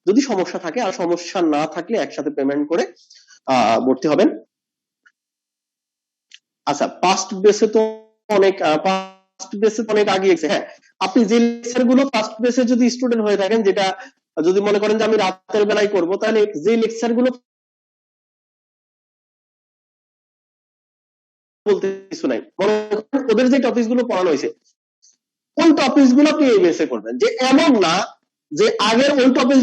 যদি সমস্যা থাকে। আর সমস্যা না থাকলে একসাথে পেমেন্ট করে ভর্তি হবেন। আচ্ছা, ফার্স্ট বেসে তো অনেক আগে গেছে। হ্যাঁ, আপনি যে লেকচার গুলো ফার্স্ট বেসে যদি স্টুডেন্ট হয়ে থাকেন, যেটা যদি মনে করেন যে আমি রাতের বেলায় করব, তাহলে যে লেকচার গুলো বলতে কিছু নাই, মনে করেন ওদের যে টপিক গুলো পড়ানো হয়েছে ওই টপিক গুলো আপনি এই বেসে করবেন। যে এমন না যে আগের ওই টপিক